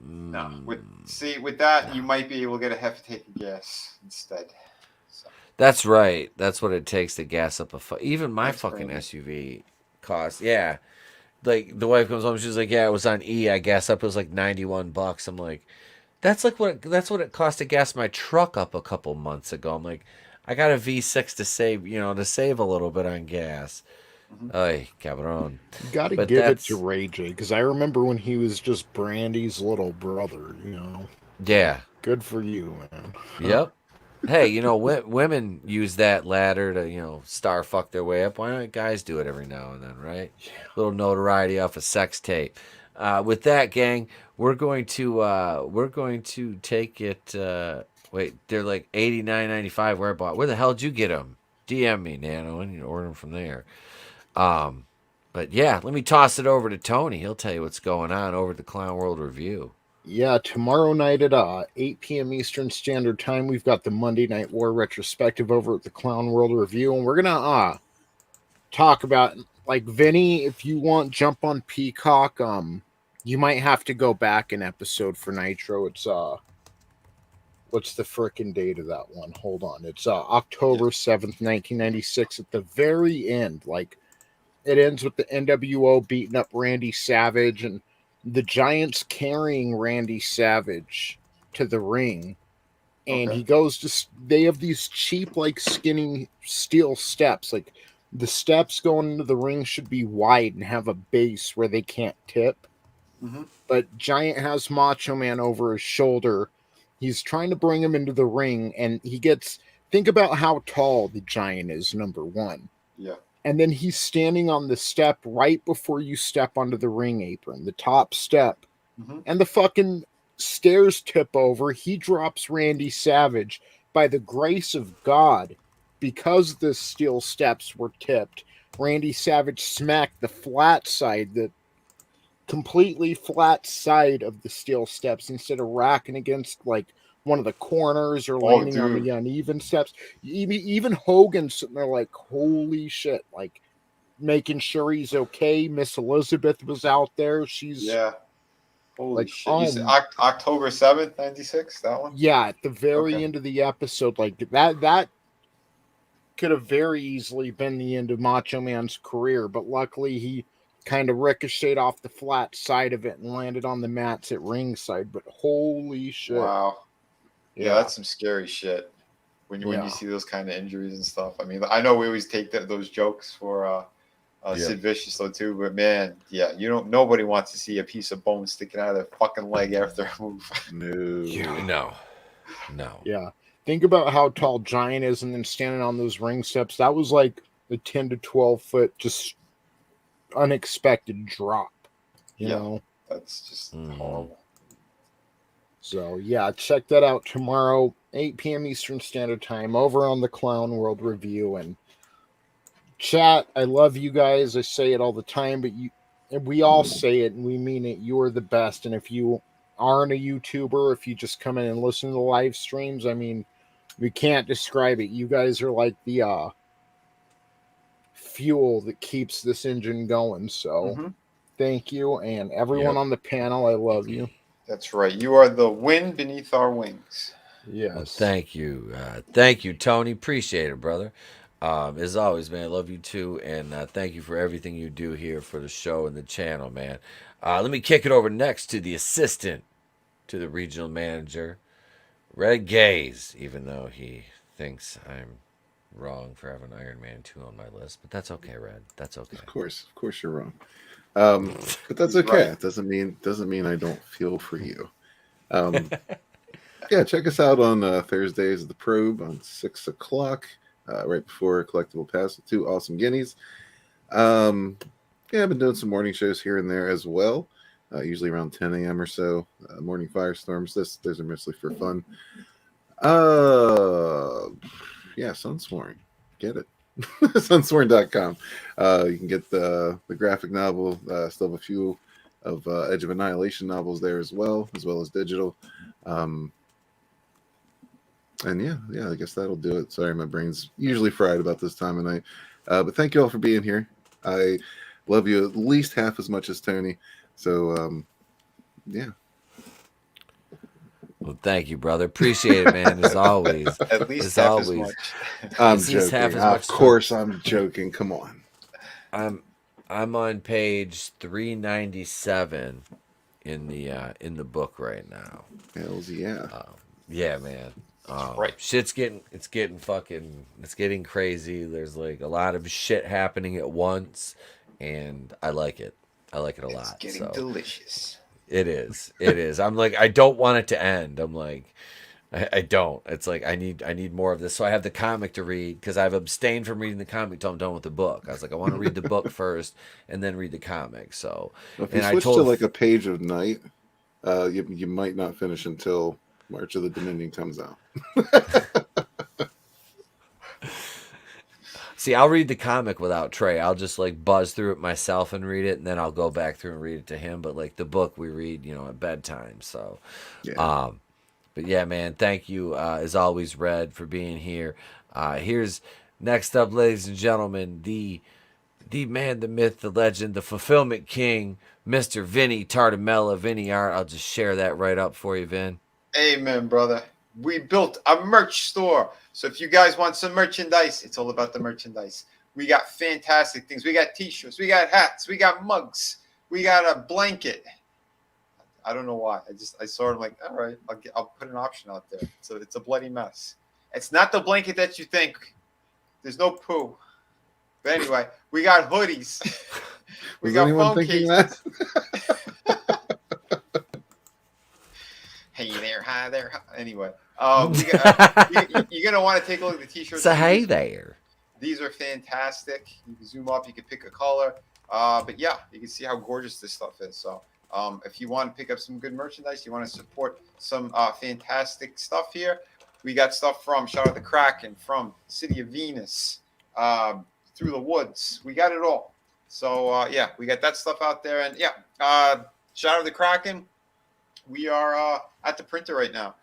no. With that, you might be able to get a hefty tank of gas instead. So. That's right. That's what it takes to gas up even my That's fucking crazy. SUV costs. Yeah, like the wife comes home, she's like, "Yeah, it was on E. I gas up. It was like $91." I'm like, that's what it cost to gas my truck up a couple months ago. I'm like, I got a V6 to save, to save a little bit on gas. Ay, cabron. You gotta give it to Ray J, because I remember when he was just Brandy's little brother, Yeah. Good for you, man. Yep. Hey, women use that ladder to, star fuck their way up. Why don't guys do it every now and then, right? Yeah. Little notoriety off a sex tape. With that, gang, we're going to take it. Wait, they're like $89.95. Where the hell did you get them? DM me, Nano. I need to order them from there. But yeah, let me toss it over to Tony. He'll tell you what's going on over at the Clown World Review. Yeah, tomorrow night at 8 p.m. Eastern Standard Time, we've got the Monday Night War retrospective over at the Clown World Review, and we're gonna talk about, like, Vinnie, if you want, jump on Peacock. You might have to go back an episode for Nitro. It's what's the frickin' date of that one? Hold on. It's October 7th, 1996. At the very end, like, it ends with the NWO beating up Randy Savage and the Giants carrying Randy Savage to the ring. And he goes to, they have these cheap, like, skinny steel steps. Like, the steps going into the ring should be wide and have a base where they can't tip. Mm-hmm. But Giant has Macho Man over his shoulder. He's trying to bring him into the ring, and he gets, think about how tall the Giant is, number one. Yeah. And then he's standing on the step right before you step onto the ring apron, the top step. Mm-hmm. And the fucking stairs tip over. He drops Randy Savage. By the grace of God, because the steel steps were tipped, Randy Savage smacked the flat side, the completely flat side of the steel steps, instead of racking against, like, one of the corners or landing on the uneven steps. Even Hogan sitting there like, holy shit, like, making sure he's okay. Miss Elizabeth was out there. She's Holy like, shit. You said October 7th, 96, that one? Yeah, at the very end of the episode, like, that could have very easily been the end of Macho Man's career, but luckily he kind of ricocheted off the flat side of it and landed on the mats at ringside. But holy shit. Wow. Yeah, that's some scary shit when you see those kind of injuries and stuff. I mean, I know we always take those jokes for Sid Vicious though too, but man, nobody wants to see a piece of bone sticking out of their fucking leg after a move. No. Yeah. Think about how tall Giant is, and then standing on those ring steps. That was like a 10 to 12 foot just unexpected drop. You know? That's just horrible. So, yeah, check that out tomorrow, 8 p.m. Eastern Standard Time, over on the Clown World Review. And chat, I love you guys. I say it all the time, but we all say it, and we mean it. You are the best. And if you aren't a YouTuber, if you just come in and listen to the live streams, I mean, we can't describe it. You guys are like the fuel that keeps this engine going. So, thank you. And everyone on the panel, I love you. That's right. You are the wind beneath our wings. Yes. Well, thank you. Thank you, Tony. Appreciate it, brother. As always, man, I love you too. And thank you for everything you do here for the show and the channel, man. Let me kick it over next to the assistant to the regional manager, Red Gaze, even though he thinks I'm wrong for having Iron Man 2 on my list, but that's okay, Red. That's okay. Of course you're wrong. But that's okay. It doesn't mean I don't feel for you. Yeah, check us out on Thursdays at the Probe on 6 o'clock, right before Collectible Pass with 2 awesome guineas. Yeah, I've been doing some morning shows here and there as well, usually around 10 a.m. or so. Morning Firestorms. Those are mostly for fun. Yeah, Sunsworn. Get it. Sunsworn.com. You can get the graphic novel. Still have a few of Edge of Annihilation novels there as well as digital. And yeah, I guess that'll do it. Sorry, my brain's usually fried about this time of night. But thank you all for being here. I love you at least half as much as Tony. So, yeah. Well, thank you, brother. Appreciate it, man. As always. At least as half always. as much. I'm joking. Of course, I'm joking. Come on. I'm on page 397 in the book right now. Hells yeah. Yeah, man. Right. Shit's getting crazy. There's like a lot of shit happening at once, and I like it. I like it a lot. It's getting delicious. It is. It is. I'm like, I don't want it to end. I'm like, I don't. It's like I need more of this. So I have the comic to read because I've abstained from reading the comic till I'm done with the book. I was like, I want to read the book first and then read the comic. So if you switch to like a page of night, you might not finish until March of the Dominion comes out. See, I'll read the comic without Trey. I'll just like buzz through it myself and read it, and then I'll go back through and read it to him. But like the book, we read, at bedtime. So, yeah. But yeah, man, thank you as always, Red, for being here. Here's next up, ladies and gentlemen, the man, the myth, the legend, the fulfillment king, Mr. Vinnie Tartamella, Vinnieart. I'll just share that right up for you, Vin. Amen, brother. We built a merch store. So if you guys want some merchandise, it's all about the merchandise. We got fantastic things. We got t-shirts. We got hats. We got mugs. We got a blanket. I don't know why. I saw it. I'm like, all right, I'll put an option out there. So it's a bloody mess. It's not the blanket that you think. There's no poo. But anyway, we got hoodies. We got phone cases. Hey there, hi there. Anyway, you're gonna want to take a look at the t-shirts. So hey there. These are fantastic. You can zoom up. You can pick a color. But yeah, you can see how gorgeous this stuff is. So if you want to pick up some good merchandise, you want to support some fantastic stuff here. We got stuff from Shout Out the Kraken, from City of Venus, Through the Woods. We got it all. So yeah, we got that stuff out there. And yeah, Shout Out the Kraken. We are at the printer right now.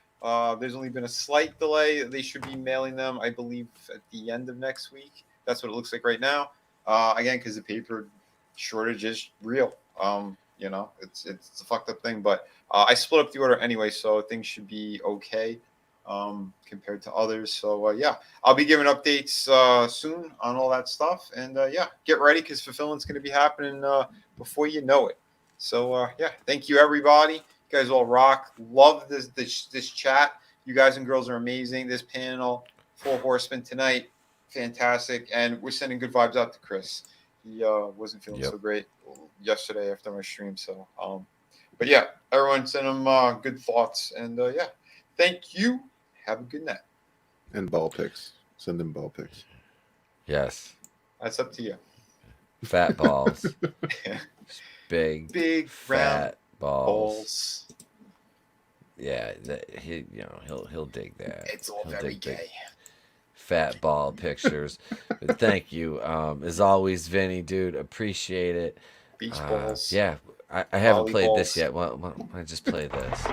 There's only been a slight delay. They should be mailing them, I believe, at the end of next week. That's what it looks like right now. Again, because the paper shortage is real. It's a fucked up thing. But I split up the order anyway, so things should be okay compared to others. So yeah, I'll be giving updates soon on all that stuff. And yeah, get ready because fulfillment's going to be happening before you know it. So yeah, thank you everybody. You guys all rock. Love this chat. You guys and girls are amazing. This panel, 4 Horsemen tonight, fantastic. And we're sending good vibes out to Chris. He wasn't feeling so great yesterday after my stream. So, but yeah, everyone send him good thoughts. And yeah, thank you. Have a good night. And ball picks. Send him ball picks. Yes. That's up to you. Fat balls. Big fat balls. Yeah, he'll dig that. It's all very gay. Fat ball pictures. But thank you. As always, Vinny, dude, appreciate it. Beach balls. Yeah, I haven't played this yet. Why don't I just play this?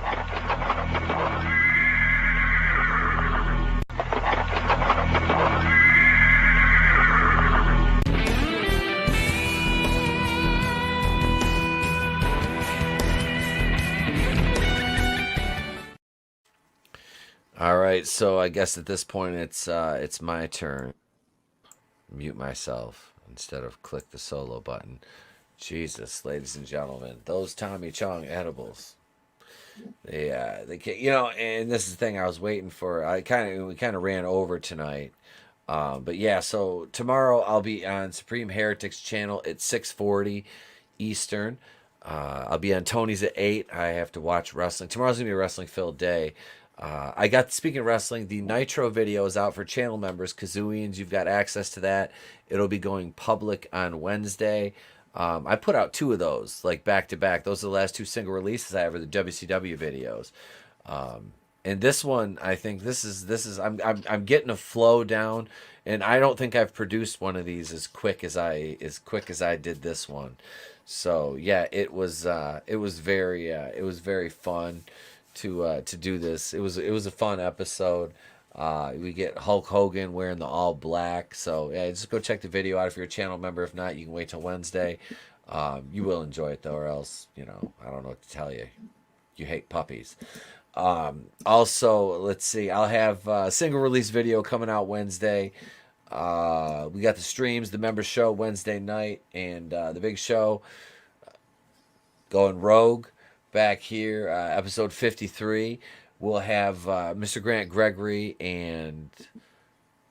All right, so I guess at this point it's my turn. Mute myself instead of click the solo button. Jesus, ladies and gentlemen, those Tommy Chong edibles. They and this is the thing I was waiting for. We kind of ran over tonight, But yeah, so tomorrow I'll be on Supreme Heretics channel at 6:40 Eastern. I'll be on Tony's at 8. I have to watch wrestling. Tomorrow's gonna be a wrestling-filled day. Speaking of wrestling, the Nitro video is out for channel members. Kazooians, you've got access to that. It'll be going public on Wednesday. I put out 2 of those, like back to back. Those are the last 2 single releases I have, are the WCW videos. And this one, I think this is I'm getting a flow down, and I don't think I've produced one of these as quick as I did this one. So yeah, it was very fun to do this. It was a fun episode. We get Hulk Hogan wearing the all black. So yeah, just go check the video out if you're a channel member. If not, you can wait till Wednesday. You will enjoy it though, or else, I don't know what to tell you. You hate puppies. Also, let's see. I'll have a single release video coming out Wednesday. We got the streams, the member show Wednesday night, and the big show going rogue back here. Episode 53. We'll have Mr. Grant Gregory and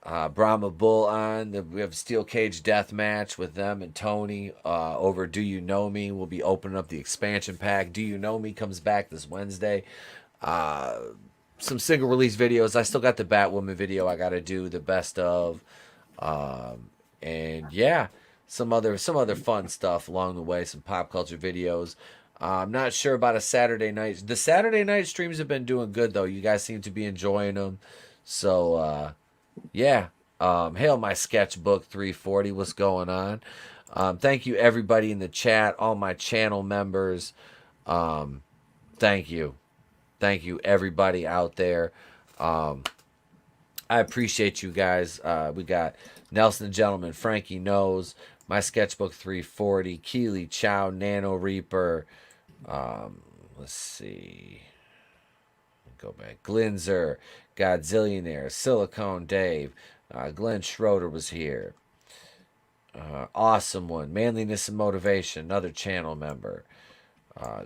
Brahma Bull on. We have a Steel Cage Death Match with them and Tony over Do You Know Me. We'll be opening up the expansion pack. Do You Know Me comes back this Wednesday. Some single release videos. I still got the Batwoman video I got to do, the best of. And yeah, some other fun stuff along the way, some pop culture videos. I'm not sure about a Saturday night. The Saturday night streams have been doing good though. You guys seem to be enjoying them. So yeah. Hail my sketchbook 340. What's going on? Thank you everybody in the chat, all my channel members. Thank you. Thank you everybody out there. I appreciate you guys. We got Nelson the Gentleman, Frankie Knows, my sketchbook 340, Keely Chow, Nano Reaper. Let's see. Go back. Glinzer, Godzillionaire, Silicone Dave, Glenn Schroeder was here. Awesome One, Manliness and Motivation, another channel member.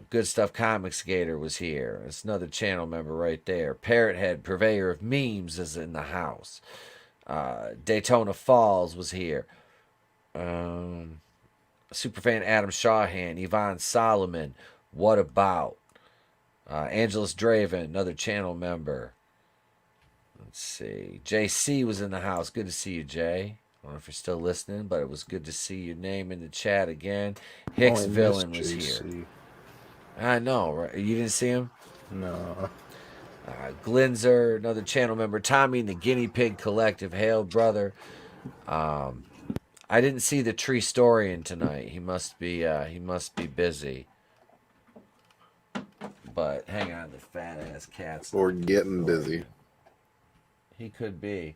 Good Stuff Comics Gator was here. It's another channel member right there. Parrot Head, purveyor of memes, is in the house. Daytona Falls was here. Superfan Adam Shawhan, Yvonne Solomon, What About? Angelus Draven, another channel member. Let's see. JC was in the house. Good to see you, Jay. I don't know if you're still listening, but it was good to see your name in the chat again. Hicks Villain was here. I know, right? You didn't see him? No. Glinzer, another channel member. Tommy and the Guinea Pig Collective. Hail, brother. I didn't see the Tree Storian tonight. He must be busy. But hang on, the fat ass cats. Or getting busy. He could be.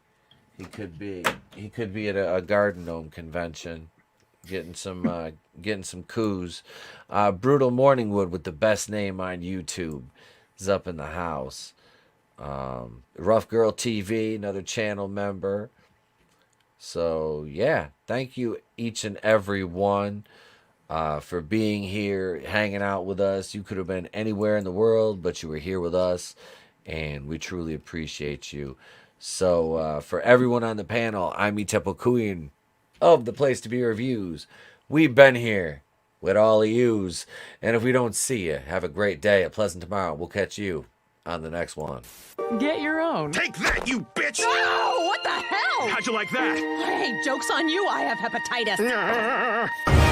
He could be at a Garden Gnome convention, getting some coups. Brutal Morningwood with the best name on YouTube is up in the house. Rough Girl TV, another channel member. So yeah, thank you each and every one for being here, hanging out with us. You could have been anywhere in the world, but you were here with us, and we truly appreciate you. So for everyone on the panel, I'm Itepokuin of the Place to Be Reviews. We've been here with all of yous, and if we don't see you, have a great day, a pleasant tomorrow. We'll catch you on the next one. Get your own. Take that, you bitch! No! What the hell? How'd you like that? Hey, joke's on you. I have hepatitis.